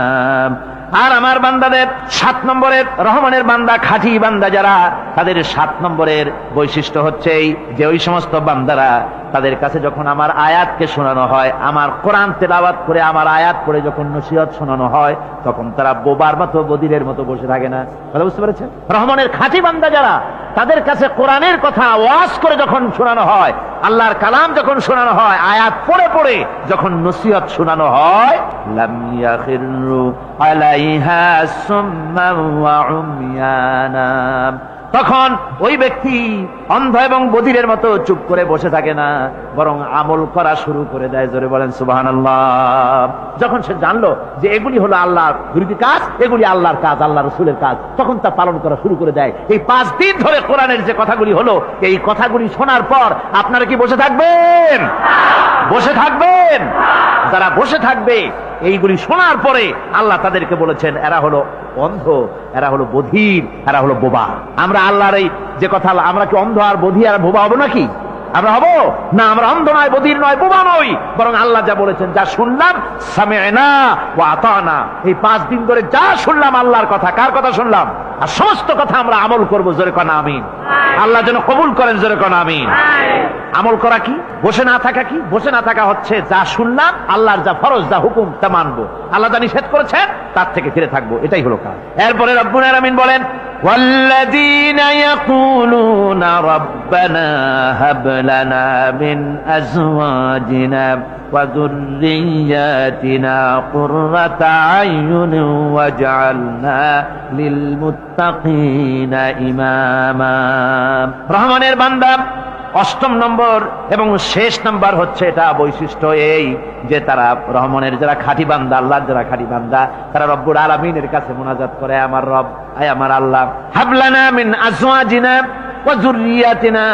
আর আমার বান্দাদের 7 নম্বরের, রহমানের বান্দা, খাঁটি বান্দা যারা, তাদের 7 নম্বরের বৈশিষ্ট্য হচ্ছে এই যে ওই সমস্ত বান্দারা, তাদের কাছে যখন আমার আয়াতকে শোনানো হয়, আমার কোরআন তেলাওয়াত করে আমার আয়াত পড়ে যখন নসিহত শোনানো হয়, তখন তারা বোবার মতো, বদিরের মতো বসে থাকে না। কথা বুঝতে পেরেছেন? রহমানের খাঁটি বান্দা যারা, তাদের কাছে কোরআনের কথা ওয়াজ করে যখন শোনানো হয়, আল্লাহর কালাম যখন শোনানো হয়, আয়াত পড়ে পড়ে যখন নসিহত শোনানো হয়, লাম ইয়াখিরু আলাইহা সুম্মান ওয়া উমিয়ানা, তখন ওই ব্যক্তি অন্ধ এবং বধিরের মতো চুপ করে বসে থাকে না, বরং আমল করা শুরু করে দেয়। জোরে বলেন সুবহানাল্লাহ। যখন সে জানলো যে এগুলি হলো আল্লাহর বিরোধী কাজ, এগুলি আল্লাহর কাজ, আল্লাহ রসুলের কাজ, তখন তা পালন করা শুরু করে দেয়। এই 5 দিন ধরে কোরআনের যে কথাগুলি হলো, এই কথাগুলি শোনার পর আপনারা কি বসে থাকবেন? বসে থাকবেন? যারা বসে থাকবে এইগুলি শোনার পরে, আল্লাহ তাদেরকে বলেছেন এরা হলো অন্ধ, এরা হলো বধির, এরা হলো বোবা। আমরা আল্লাহর এই যে কথা, আমরা কি অন্ধ আর বধির আর বোবা হবো নাকি? আমরা হবো না। আমরা অন্ধ নয়, বধির নয়, বোবা নই, বরং আল্লাহ যা বলেছেন, যা শুনলাম সামি'না ওয়া আতানা, এই 5 দিন ধরে যা শুনলাম আল্লাহর কথা, কার কথা শুনলাম? আর সমস্ত কথা আমরা আমল করবো। জোরে কোন আমিন। আল্লাহ যেন কবুল করেন। জোরে কোন আমিন। আমল করা কি? বসে না থাকা কি? বসে না থাকা হচ্ছে যা শুনলাম, আল্লাহর যা ফরজ, যা হুকুম, তা মানবো, আল্লাহ যা নিষেধ করেছেন তার থেকে ফিরে থাকবো, এটাই হলো কাজ। এরপরে রব্বুল আলামিন বলেন, والذين يقولون ربنا هب لنا من أزواجنا وذرياتنا قرة أعين واجعلنا للمتقين إماما। রহমানের বান্দা 8ম নম্বর এবং শেষ নম্বর হচ্ছে এটা বৈশিষ্ট্য এই যে তারা রহমানের যারা খাঁটি বান্দা, আল্লাহর যারা খাঁটি বান্দা, তারা রব্বুল আলামিনের কাছে মুনাজাত করে, আমার রব, আয় আমার আল্লাহ, হাবলানা মিন আজওয়াজিনা, ওয়া যুররিয়াতিনা,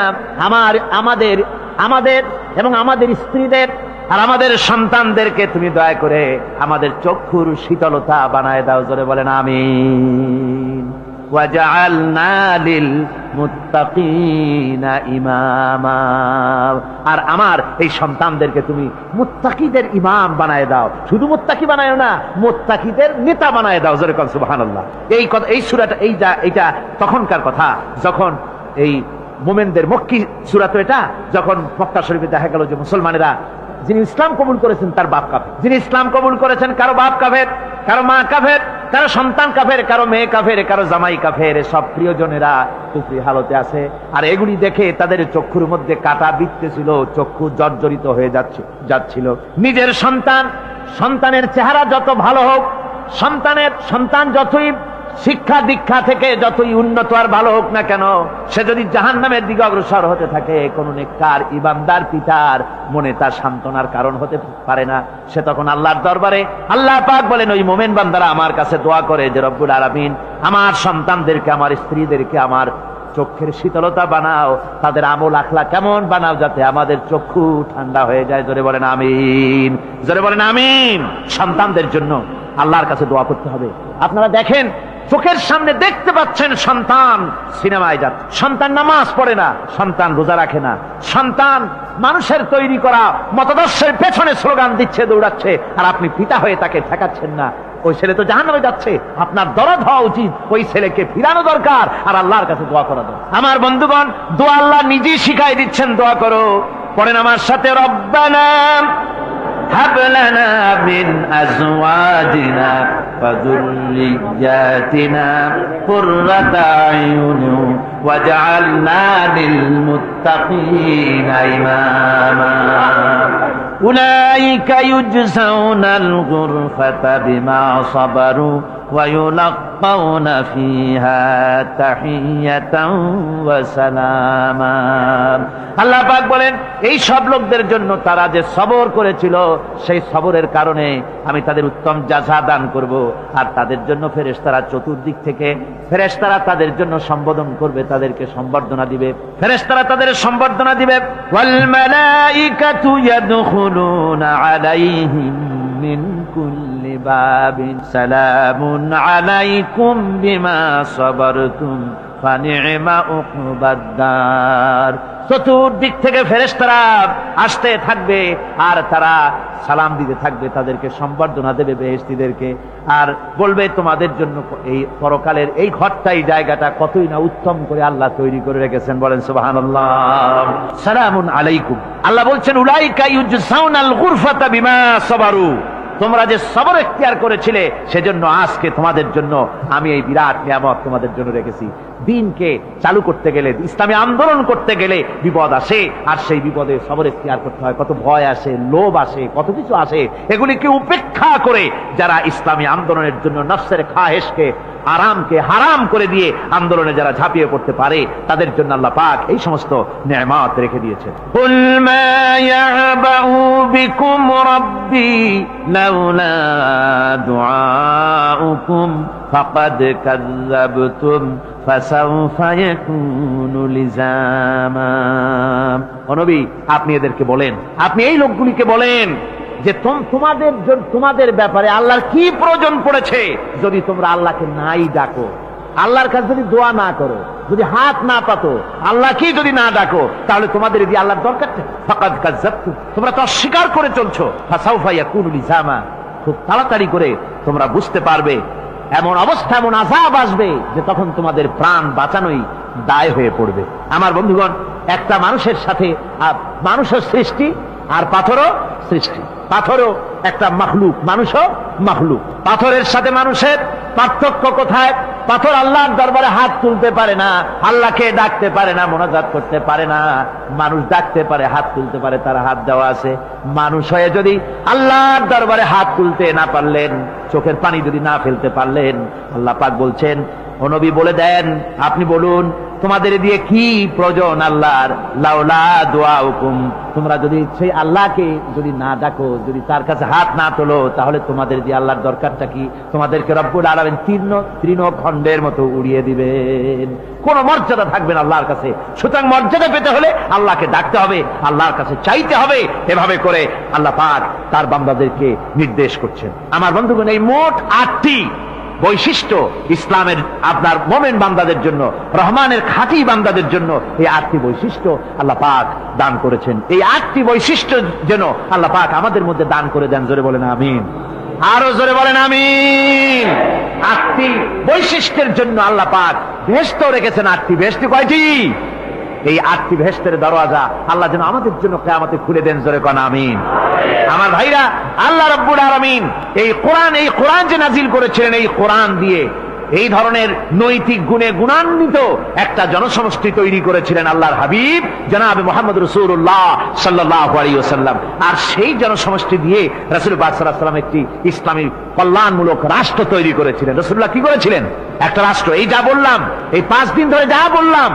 আমাদের আমাদের এবং আমাদের স্ত্রীদের আর আমাদের সন্তানদেরকে তুমি দয়া করে আমাদের চক্ষুর শীতলতা বানায় দাও। জোরে বলেন আমিন। ওয়াজআলনা লিল মুত্তাকিনা ইমামা, আর আমার এই সন্তানদেরকে তুমি মুত্তাকিদের ইমাম বানায় দাও। শুধু মুত্তাকি বানায় না, মুত্তাকিদের নেতা বানায় দাও। জোরে কোন সুবহানাল্লাহ। এই কথা, এই সূরাটা, এইটা তখনকার কথা যখন এই মুমিনদের মক্কি সূরা, তো এটা যখন মক্কা শরীফে দেখা গেল যে মুসলমানেরা, যিনি ইসলাম কবুল করেছেন তার বাপ কাফের, যিনি ইসলাম কবুল করেছেন কারো বাপ কাফের, কারো মা কাফের, কারো সন্তান কাফের, কারো মেয়ে কাফের, কারো জামাই কাফের, সব প্রিয়জনেরা কুফরি হালতে আছে। আর এগুলি দেখে তাদের চক্ষুর মধ্যে কাঁটা বিঁধতেছিল, চক্ষু জর্জরিত হয়ে যাচ্ছিল। নিজের সন্তানের চেহারা যত ভালো হোক, সন্তান যতই শিক্ষা দীক্ষা থেকে যতই উন্নত আর ভালো হোক না কেন, সে যদি জাহান্নামের দিকে অগ্রসর হতে থাকে, কোন নেককার ইমানদার পিতার মনে তার সান্ত্বনার কারণ হতে পারে না। সে তখন আল্লাহর দরবারে, আল্লাহ পাক বলেন ওই মোমেন বান্দারা আমার কাছে দোয়া করে যে রব্বুল আলামিন আমার সন্তানদেরকে, আমার স্ত্রীদেরকে আমার চক্ষের শীতলতা বানাও, তাদের আমল আখলাক কেমন বানাও, যাতে আমাদের চক্ষু ঠান্ডা হয়ে যায়। জোরে বলেন আমিন, জোরে বলেন আমিন। সন্তানদের জন্য আল্লাহর কাছে দোয়া করতে হবে। আপনারা দেখেন, চোখের সামনে দেখতে পাচ্ছেন সন্তান সিনেমায় যাচ্ছে, সন্তান নামাজ পড়ে না, সন্তান রোজা রাখে না, সন্তান মানুষের তৈরি করা মতাদর্শের পেছনে স্লোগান দিচ্ছে, দৌড়াচ্ছে, আর আপনি পিতা হয়ে তাকে ঠেকাচ্ছেন না। ওই ছেলে তো জাহান্নামে যাচ্ছে, আপনার দরদ হওয়া উচিত, ওই ছেলেকে ফিরানো দরকার, আর আল্লাহর কাছে দোয়া করা দরকার। আমার বন্ধুগণ, দোয়া আল্লাহ নিজেই শিখাই দিচ্ছেন, দোয়া করো। পড়েন আমার সাথে, রব্বানা হাব লানা মিন আজওয়াজিনা ওয়া যুররিয়াতিনা কুররাতা আয়ুন ওয়াজআলনা লিল মুত্তাকিনা ইমামা। উলাইকা ইউজজাউনাল গুরফাতা বিমা সাবারু ওয়া ইউলাক্কাউনা ফিহা তাহিয়াতান ওয়া সালামা। আল্লাহ পাক বলেন, এই সব লোকদের জন্য তারা যে সবর করেছিল, সেই সবরের কারণে আমি তাদের উত্তম জাযা দান করব। আর তাদের জন্য ফেরেশতারা চতুর্দিক থেকে, ফেরেশতারা তাদের জন্য সম্বোধন করবে, তাদেরকে সম্বর্ধনা দিবে, ফেরেশতারা তাদের সম্বর্ধনা দিবে। ওয়াল মালাইকাতু ইয়াদখুলুনা আলাইহিম মিন কুল্লি বাবিন সালামুন আলাইকুম বিমা সাবারতুম ফানি'মা উকবাদ-দার। চতুর্দিক থেকে ফেরেশতারা আসতে থাকবে, আর তারা সালাম দিতে থাকবে, তাদেরকে সম্বর্ধনা দেবে বেহেশতীদেরকে, আর বলবে তোমাদের জন্য এই পরকালের এই ঘরটাই, জায়গাটা কতই না উত্তম করে আল্লাহ তৈরি করে রেখেছেন। বলেন সুবহানাল্লাহ। সালামুন আলাইকুম। আল্লাহ বলছেন, উলাইকা ইউজজাউনাল গুরফাতা বিমা সাবারু, তোমরা যে সবর এখতিয়ার করেছিলে সেজন্য আজকে তোমাদের জন্য আমি এই বিরাট নিয়ামত তোমাদের জন্য রেখেছি। দিনকে চালু করতে গেলে, ইসলামী আন্দোলন করতে গেলে বিপদ আসে, আর সেই বিপদে সবর এখতিয়ার করতে হয়। কত ভয় আসে, লোভ আসে, কত কিছু আসে। এগুলিকে উপেক্ষা করে যারা ইসলামী আন্দোলনের জন্য নফসের খাহেশকে, আরামকে হারাম করে দিয়ে আন্দোলনে যারা ঝাঁপিয়ে পড়তে পারে, তাদের জন্য আল্লাহ পাক এই সমস্ত নিয়ামত রেখে দিয়েছেন। কুল মা ইয়াবাউ বিকুম রাব্বি লাউলা দুআউকুম ফাকাদ কাযযাবতুম ফাসাউফা ইয়াকুনু লিজামা। ও নবী, আপনি এদেরকে বলেন, আপনি এই লোকগুলিকে বলেন যে তোমাদের ব্যাপারে আল্লাহর কি প্রয়োজন পড়েছে যদি তোমরা আল্লাহকে নাই ডাকো, আল্লাহর কাছে যদি দোয়া না করো, যদি হাত না পাতো, আল্লাহকে যদি না ডাকো, তাহলে তোমাদের যদি আল্লাহর দরকার নেই। ফাকাদ কাযযাবতুম, তোমরা তো অস্বীকার করে চলছো। ফাসাউফা ইয়াকুনু লিজামা, খুব তাড়াতাড়ি করে তোমরা বুঝতে পারবে, এমন অবস্থা, এমন আযাব আসবে যে তখন তোমাদের প্রাণ বাঁচানোই দায় হয়ে পড়বে। আমার বন্ধুগণ, একটা মানুষের সাথে মানুষের সৃষ্টি আর পাথরও সৃষ্টি, পাথরও একটা মাখলুক, মানুষও মাখলুক। পাথরের সাথে মানুষের পার্থক্য কোথায়? পাথর আল্লাহর দরবারে হাত তুলতে পারে না, আল্লাহকে ডাকতে পারে না, মোনাজাত করতে পারে না। মানুষ ডাকতে পারে, হাত তুলতে পারে, তার হাত দেওয়া আছে। মানুষ হয়ে যদি আল্লাহর দরবারে হাত তুলতে না পারলেন, চোখের পানি যদি না ফেলতে পারলেন, আল্লাহ পাক বলছেন ও নবী বলে দেন, আপনি বলুন তোমাদের দিয়ে কি প্রয়োজন আল্লাহর? লাউলা দুআউকুম, তোমরা যদি সেই আল্লাহকে যদি না ডাকো, যদি তার কাছে হাত না তোলো, তাহলে তোমাদের দিয়ে আল্লাহর দরকারটা কি? তোমাদেরকে রব্বুল আলামিন তৃণখণ্ডের মতো উড়িয়ে দিবেন, কোন মর্যাদা থাকবে না আল্লাহর কাছে। সুতরাং মর্যাদা পেতে হলে আল্লাহকে ডাকতে হবে, আল্লাহর কাছে চাইতে হবে। এভাবে করে আল্লাহ পাক তার বান্দাদেরকে নির্দেশ করছেন। আমার বন্ধুগণ, এই মোট 8টি বৈশিষ্ট্য ইসলামের আপনার মোমেন বান্দাদের জন্য, রহমানের খাঁটি বান্দাদের জন্য এই 8টি বৈশিষ্ট্য আল্লাহ পাক দান করেছেন। এই 8টি বৈশিষ্ট্য যেন আল্লাহ পাক আমাদের মধ্যে দান করে দেন। জোরে বলেন আমিন, আরো জোরে বলেন আমিন। 8টি বৈশিষ্ট্যের জন্য আল্লাহ পাক বেহেশত রেখেছেন। 8টি বেহেশত কয়টি? এই 8টি বেহেশতের দরওয়াজা আল্লাহ যেন আমাদের জন্য কিয়ামতে খুলে দেন। জোরে কোন আমিন। আমার ভাইরা, আল্লাহ রাব্বুল আলামিন এই কোরআন যে নাজিল করেছিলেন, এই কোরআন দিয়ে এই ধরনের নৈতিক গুণে গুণান্বিত একটা জনসমষ্টি তৈরি করেছিলেন আল্লাহর হাবিব জনাবে মুহাম্মদ রাসূলুল্লাহ সাল্লাল্লাহু আলাইহি ওয়াসাল্লাম। আর সেই জনসমষ্টি দিয়ে রাসূল পাক সাল্লাল্লাহু আলাইহি ওয়াসাল্লাম একটি ইসলামী কল্যাণমূলক রাষ্ট্র তৈরি করেছিলেন। রাসূলুল্লাহ কি করেছিলেন? একটা রাষ্ট্র। এই যা বললাম, এই 5 দিন ধরে যা বললাম,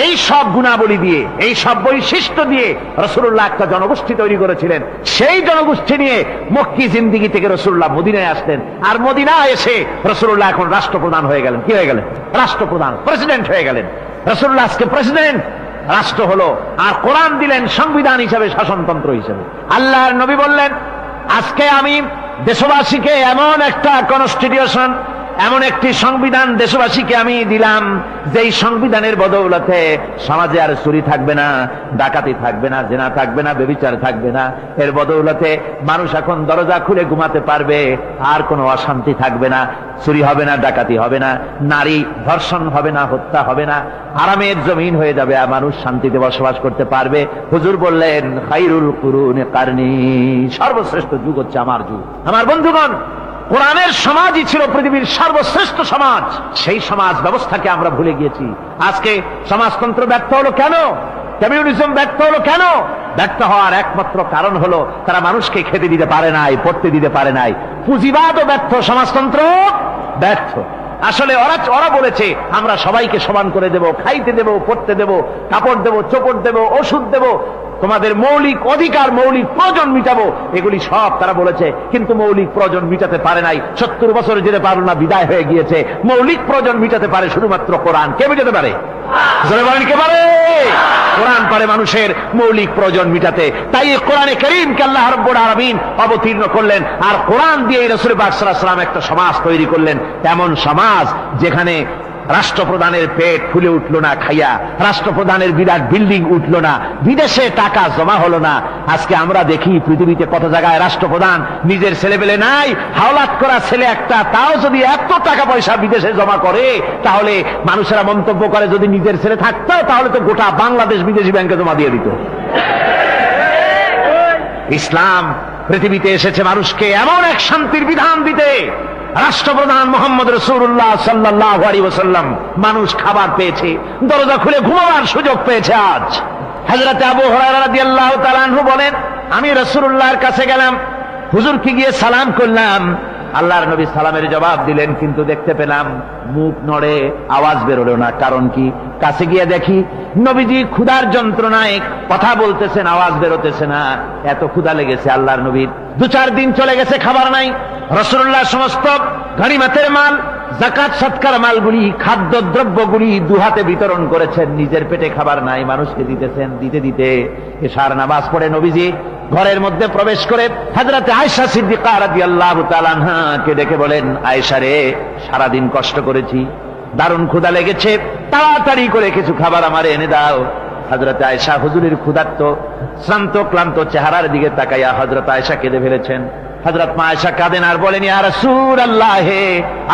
এই সব গুণাবলী দিয়ে, এই সব বৈশিষ্ট্য দিয়ে রাসূলুল্লাহ একটা জনগোষ্ঠী তৈরি করেছিলেন। সেই জনগোষ্ঠী নিয়ে মক্কি জিন্দেগি থেকে রাসূলুল্লাহ মদিনায় আসলেন। আর মদিনায় এসে রাসূলুল্লাহ এখন রাষ্ট্রপ্রধান হয়ে গেলেন। কি হয়ে গেলেন? রাষ্ট্রপ্রধান, প্রেসিডেন্ট হয়ে গেলেন। রাসূলুল্লাহ আজকে প্রেসিডেন্ট, রাষ্ট্র হলো। আর কোরআন দিলেন সংবিধান হিসেবে, শাসনতন্ত্র হিসেবে। আল্লাহর নবী বললেন, আজকে আমি দেশবাসীকে এমন একটা কনস্টিটিউশন, এমন একটি সংবিধান দেশবাসীকে আমি দিলাম, যেই সংবিধানের বদৌলতে সমাজে আর চুরি থাকবে না, ডাকাতি থাকবে না, জেনা থাকবে না, ব্যভিচার থাকবে না। এর বদৌলতে মানুষ এখন দরজা খুলে ঘুমাতে পারবে, আর কোনো অশান্তি থাকবে না, চুরি হবে না, ডাকাতি হবে না, নারী ধর্ষণ হবে না, হত্যা হবে না, আরামের জমিন হয়ে যাবে, আর মানুষ শান্তিতে বসবাস করতে পারবে। হুজুর বললেন, খায়রুল কুরুনি কারনি, সর্বশ্রেষ্ঠ যুগ হচ্ছে আমার যুগ। আমার বন্ধুগণ, কোরআনের সমাজই ছিল পৃথিবীর সর্বশ্রেষ্ঠ সমাজ। সেই সমাজ ব্যবস্থাকে আমরা ভুলে গিয়েছি। আজকে সমাজতন্ত্র ব্যর্থ হলো কেন? কমিউনিজম ব্যর্থ হলো কেন? ব্যর্থ হওয়ার একমাত্র কারণ হলো তারা মানুষকে খেতে দিতে পারে নাই, পড়তে দিতে পারে নাই। পুঁজিবাদও ব্যর্থ, সমাজতন্ত্র ব্যর্থ। আসলে ওরা বলেছে আমরা সবাইকে সমান করে দেব, খাইতে দেব, পড়তে দেব, কাপড় দেব, চোপড় দেব, ওষুধ দেব, তোমাদের মৌলিক অধিকার, মৌলিক প্রয়োজন মিটাবো, এগুলি সব তারা বলেছে। কিন্তু মৌলিক প্রয়োজন মিটাতে পারে নাই। 70 বছর যেতে পারল না, বিদায় হয়ে গিয়েছে। মৌলিক প্রয়োজন মিটাতে পারে শুধুমাত্র কোরআন। কে মিটাতে পারে? কে পারে? কোরআন পারে মানুষের মৌলিক প্রয়োজন মিটাতে। তাই এই কোরআনে কারীমকে আল্লাহ রাব্বুল আলামিন অবতীর্ণ করলেন। আর কোরআন দিয়ে রাসূল পাক সাল্লাল্লাহু আলাইহি ওয়াসাল্লাম একটা সমাজ তৈরি করলেন, এমন সমাজ যেখানে রাষ্ট্রপ্রধানের পেট ফুলে উঠলো না খাইয়া, রাষ্ট্রপ্রধানের বিরাট বিল্ডিং উঠলো না, বিদেশে টাকা জমা হলো না। আজকে আমরা দেখি পৃথিবীতে কত জায়গায় রাষ্ট্রপ্রধান নিজের ছেলেবেলে নাই, হাওলাত করা ছেলে একটা, তাও যদি এত টাকা পয়সা বিদেশে জমা করে, তাহলে মানুষেরা মন্তব্য করে যদি নিজের ছেলে থাকতো তাহলে তো গোটা বাংলাদেশ বিদেশি ব্যাংকে জমা দিয়ে দিত। ইসলাম পৃথিবীতে এসেছে মানুষকে এমন এক শান্তির বিধান দিতে। রাষ্ট্রপ্রধান মুহাম্মদ রাসূলুল্লাহ সাল্লাল্লাহু আলাইহি ওয়াসাল্লাম, মানুষ খাবার পেয়েছে, দরজা খুলে ঘুমাবার সুযোগ পেয়েছে। আজ হযরত আবু হুরায়রা রাদিয়াল্লাহু তাআলা আনহু বলেন, আমি রাসূলুল্লাহর কাছে গেলাম, হুজুরকে গিয়ে সালাম করলাম। আল্লাহর নবী সালামের জবাব দিলেন, কিন্তু দেখতে পেলাম মুখ নড়ে, আওয়াজ বেরোলো না। কারণ কি? কাছে গিয়ে দেখি নবীজি ক্ষুধার যন্ত্রণায় কথা বলতেছেন, আওয়াজ বেরোতেছে না। এত ক্ষুধা লেগেছে আল্লাহর নবীর। 2-4 দিন চলে গেছে, খাবার নাই। রাসূলুল্লাহ সমস্ত গনিমতের মাল, যাকাত সদকার মালগুলি, খাদ্য দ্রব্যগুলি 2 হাতে বিতরণ করেছেন। নিজের পেটে খাবার নাই, মানুষকে দিতেছেন। দিতে দিতে এশার নামাজ পড়ে নবীজি ঘরের মধ্যে প্রবেশ করে হযরত আয়েশা সিদ্দিকা রাদিয়াল্লাহু তাআলা আনহাকে ডেকে বলেন, আয়েশা রে, সারাদিন কষ্ট করেছি, দারুণ ক্ষুধা লেগেছে, তাড়াতাড়ি করে কিছু খাবার আমারে এনে দাও। হযরত আয়েশা হুজুরের ক্ষুধার্ত শ্রান্ত ক্লান্ত চেহারার দিকে তাকাইয়া হযরত আয়েশা কেঁদে ফেলেছেন। হযরত মা আয়েশা কাঁদেন আর বলেন, ইয়া রাসূলুল্লাহ,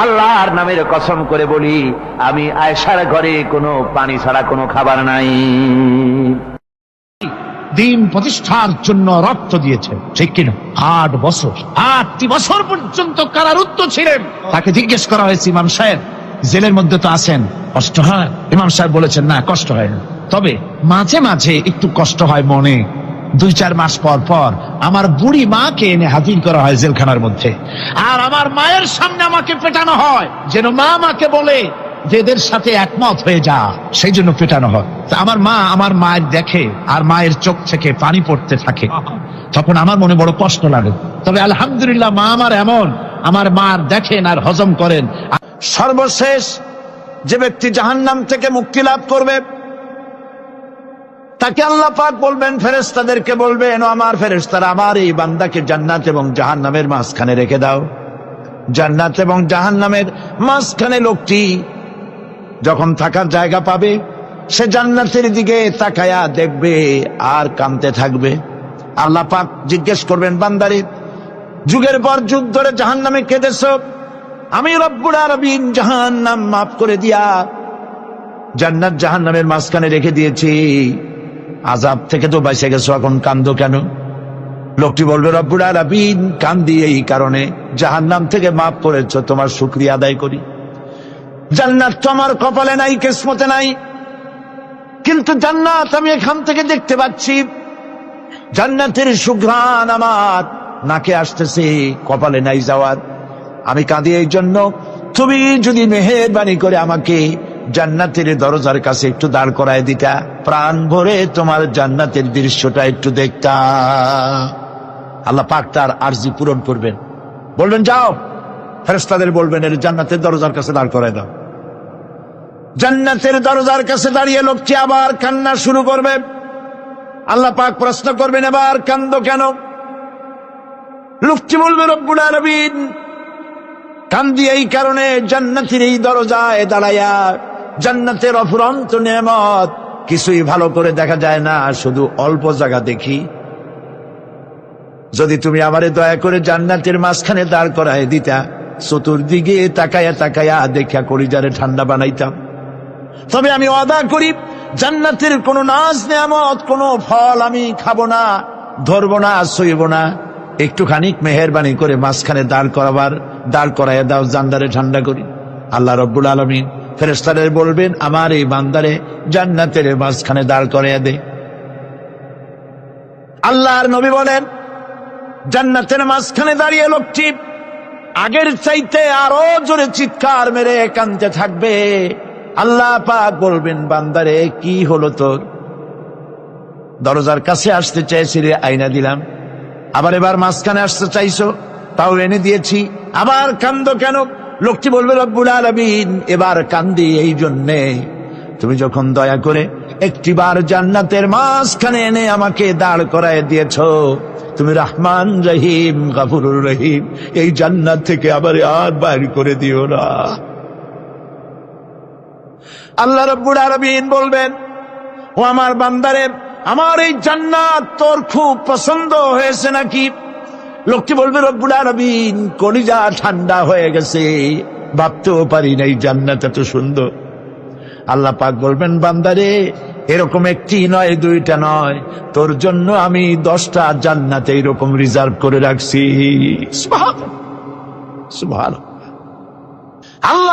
আল্লাহর নামের কসম করে বলি, আমি আয়েশার ঘরে কোনো পানি ছাড়া কোনো খাবার নাই। দিন প্রতিষ্ঠার জন্য রক্ত দিয়েছে, ঠিক কিনা? 8 বছর, 8টি বছর পর্যন্ত কারারুদ্ধ ছিলেন। তাকে জিজ্ঞেস করা হয়েছে, ইমাম সাহেব জেলের মধ্যে তো আছেন, কষ্ট হয়? ইমাম সাহেব বলেছেন, না, কষ্ট হয় না, তবে মাঝে মাঝে একটু কষ্ট হয় মনে। 2-4 মাস পর পর আমার বুড়ি মাকে এনে হাজির করা হয় জেলখানার মধ্যে, আর আমার মায়ের সামনে আমাকে পেটানো হয়, যেন মা আমাকে বলে যে এদের সাথে একমত হয়ে যা, সেই জন্য পেটানো হয়। তা আমার মা আমার মায়ের দেখে আর মায়ের চোখ থেকে পানি পড়তে থাকে, তখন আমার মনে বড় কষ্ট লাগে। তবে আলহামদুলিল্লাহ মা আমার এমন, আমার মার দেখেন আর হজম করেন। সর্বশেষ যে ব্যক্তি জাহান্নাম থেকে মুক্তি লাভ করবে তাকে আল্লাহ পাক বলবেন, ফেরেশতাদেরকে বলবেন, ও আমার ফেরেশতারা, আমার এই বান্দাকে জান্নাত এবং জাহান্নামের মাঝখানে রেখে দাও। জান্নাত এবং জাহান্নামের মাঝখানে লোকটি যখন থাকার জায়গা পাবে, সে জান্নাতের দিকে তাকায়া দেখবে আর কাঁদতে থাকবে। আল্লাহ পাক জিজ্ঞেস করবেন, বান্দারে, যুগের পর যুগ ধরে জাহান্নামে কেঁদেছ, আমি রব্বুল আলামিন জাহান্নাম মাফ করে দিয়া জান্নাত জাহান্নামের মাঝখানে রেখে দিয়েছি, আযাব থেকে তো বেঁচে গেছো, এখন কান্দো কেন? লোকটি বলবে, রব্বুল আলামিন কান্দি এই কারণে, জাহান্নাম থেকে মাফ করেছো, তোমার শুকরিয়া আদায় করি। জান্নাত তো আমার কপালে নাই, কিসমতে নাই, কিন্তু জান্নাত আমি এখান থেকে দেখতে পাচ্ছি, জান্নাতের সুঘ্রাণ আমার নাকে আসতেছে, কপালে নাই যাওয়ার। আমি কাঁদি এই জন্য, তুমি যদি মেহেরবানি করে আমাকে জান্নাতের দরজার কাছে একটু দাঁড় করায় দিতা, প্রাণ ভরে তোমার জান্নাতের দৃশ্যটা একটু দেখতা। আল্লাহ পাক তার আরজি পূরণ করবেন, বলবেন যাও, ফেরেশতাদের বলবেন এর জান্নাতের দরজার কাছে দাঁড় করায় দাও। জান্নাতের দরজার কাছে দাঁড়িয়ে লোকটি আবার কান্না শুরু করবে। আল্লাহ পাক প্রশ্ন করবেন, এবার কান্দো কেন? লোকটি বলবে, রব্বুল আলামিন কান্দি এই কারণে, জান্নাতের এই দরজায় দাঁড়ায়া জান্নাতের অফুরন্ত নেয়ামত কিছুই ভালো করে দেখা যায় না, শুধু অল্প জায়গা দেখি। যদি তুমি আমারে দয়া করে জান্নাতের মাঝখানে দাঁড় করায় দিতা, চতুর্দিকে তাকায়া তাকায়া দেখা কলিজারে ঠান্ডা বানাইতাম। তবে আমি ওয়াদা করি, জান্নাতের কোনো নাজ নেয়ামত, কোনো ফল আমি খাবো না, ধরবো না, সইব না। একটুখানি মেহেরবানি করে মাঝখানে দাঁড় করাইয়া দাও, জান্নারে ঠান্ডা করি। আল্লাহ রব্বুল আলামিন ফেরেশতাদের বলবেন, আমার এই বান্দারে জান্নাতের মাঝখানে দাঁড় করাইয়া দে। আল্লাহর নবী বলেন, জান্নাতের মাঝখানে দাঁড়িয়ে লোকটি আগের চাইতে আরো জোরে চিৎকার মেরে কাঁদতে থাকবে। আল্লাহ পাক বলবেন, বান্দারে কি হলো তোর? দরজার কাছে আসতে চাইছিলে, আইনা দিলাম। আবার এবার মাঝখানে আসতে চাইছো, তাও এনে দিয়েছি, আবার কান্দো কেন? লোকটি বলবে, রব্বুল আলামিন এবার কান্দি এই জন্যে, তুমি যখন দয়া করে একটিবার জান্নাতের মাঝখানে এনে আমাকে দাঁড় করায় দিয়েছো, তুমি রহমান রহিম গফুরুর রহিম, এই জান্নাত থেকে আবার আর বাইর করে দিও না। আল্লাহ রাব্বুল আলামিন বলবেন, ও আমার বান্দারে, আমার এই জান্নাত তোর খুব পছন্দ হয়েছে নাকি? লোকটি বলবে, রব্বুল আলামিন কলিজা ঠান্ডা হয়ে গেছে, ভাবতেও পারি নাই জান্নাত এত সুন্দর। আল্লাহ পাক বলবেন, বান্দারে এরকম একটি নয়, দুইটা নয়, তোর জন্য আমি 10টা জান্নাত এইরকম রিজার্ভ করে রাখছি। সুবহানাল্লাহ, সুবহানাল্লাহ। আল্লাহ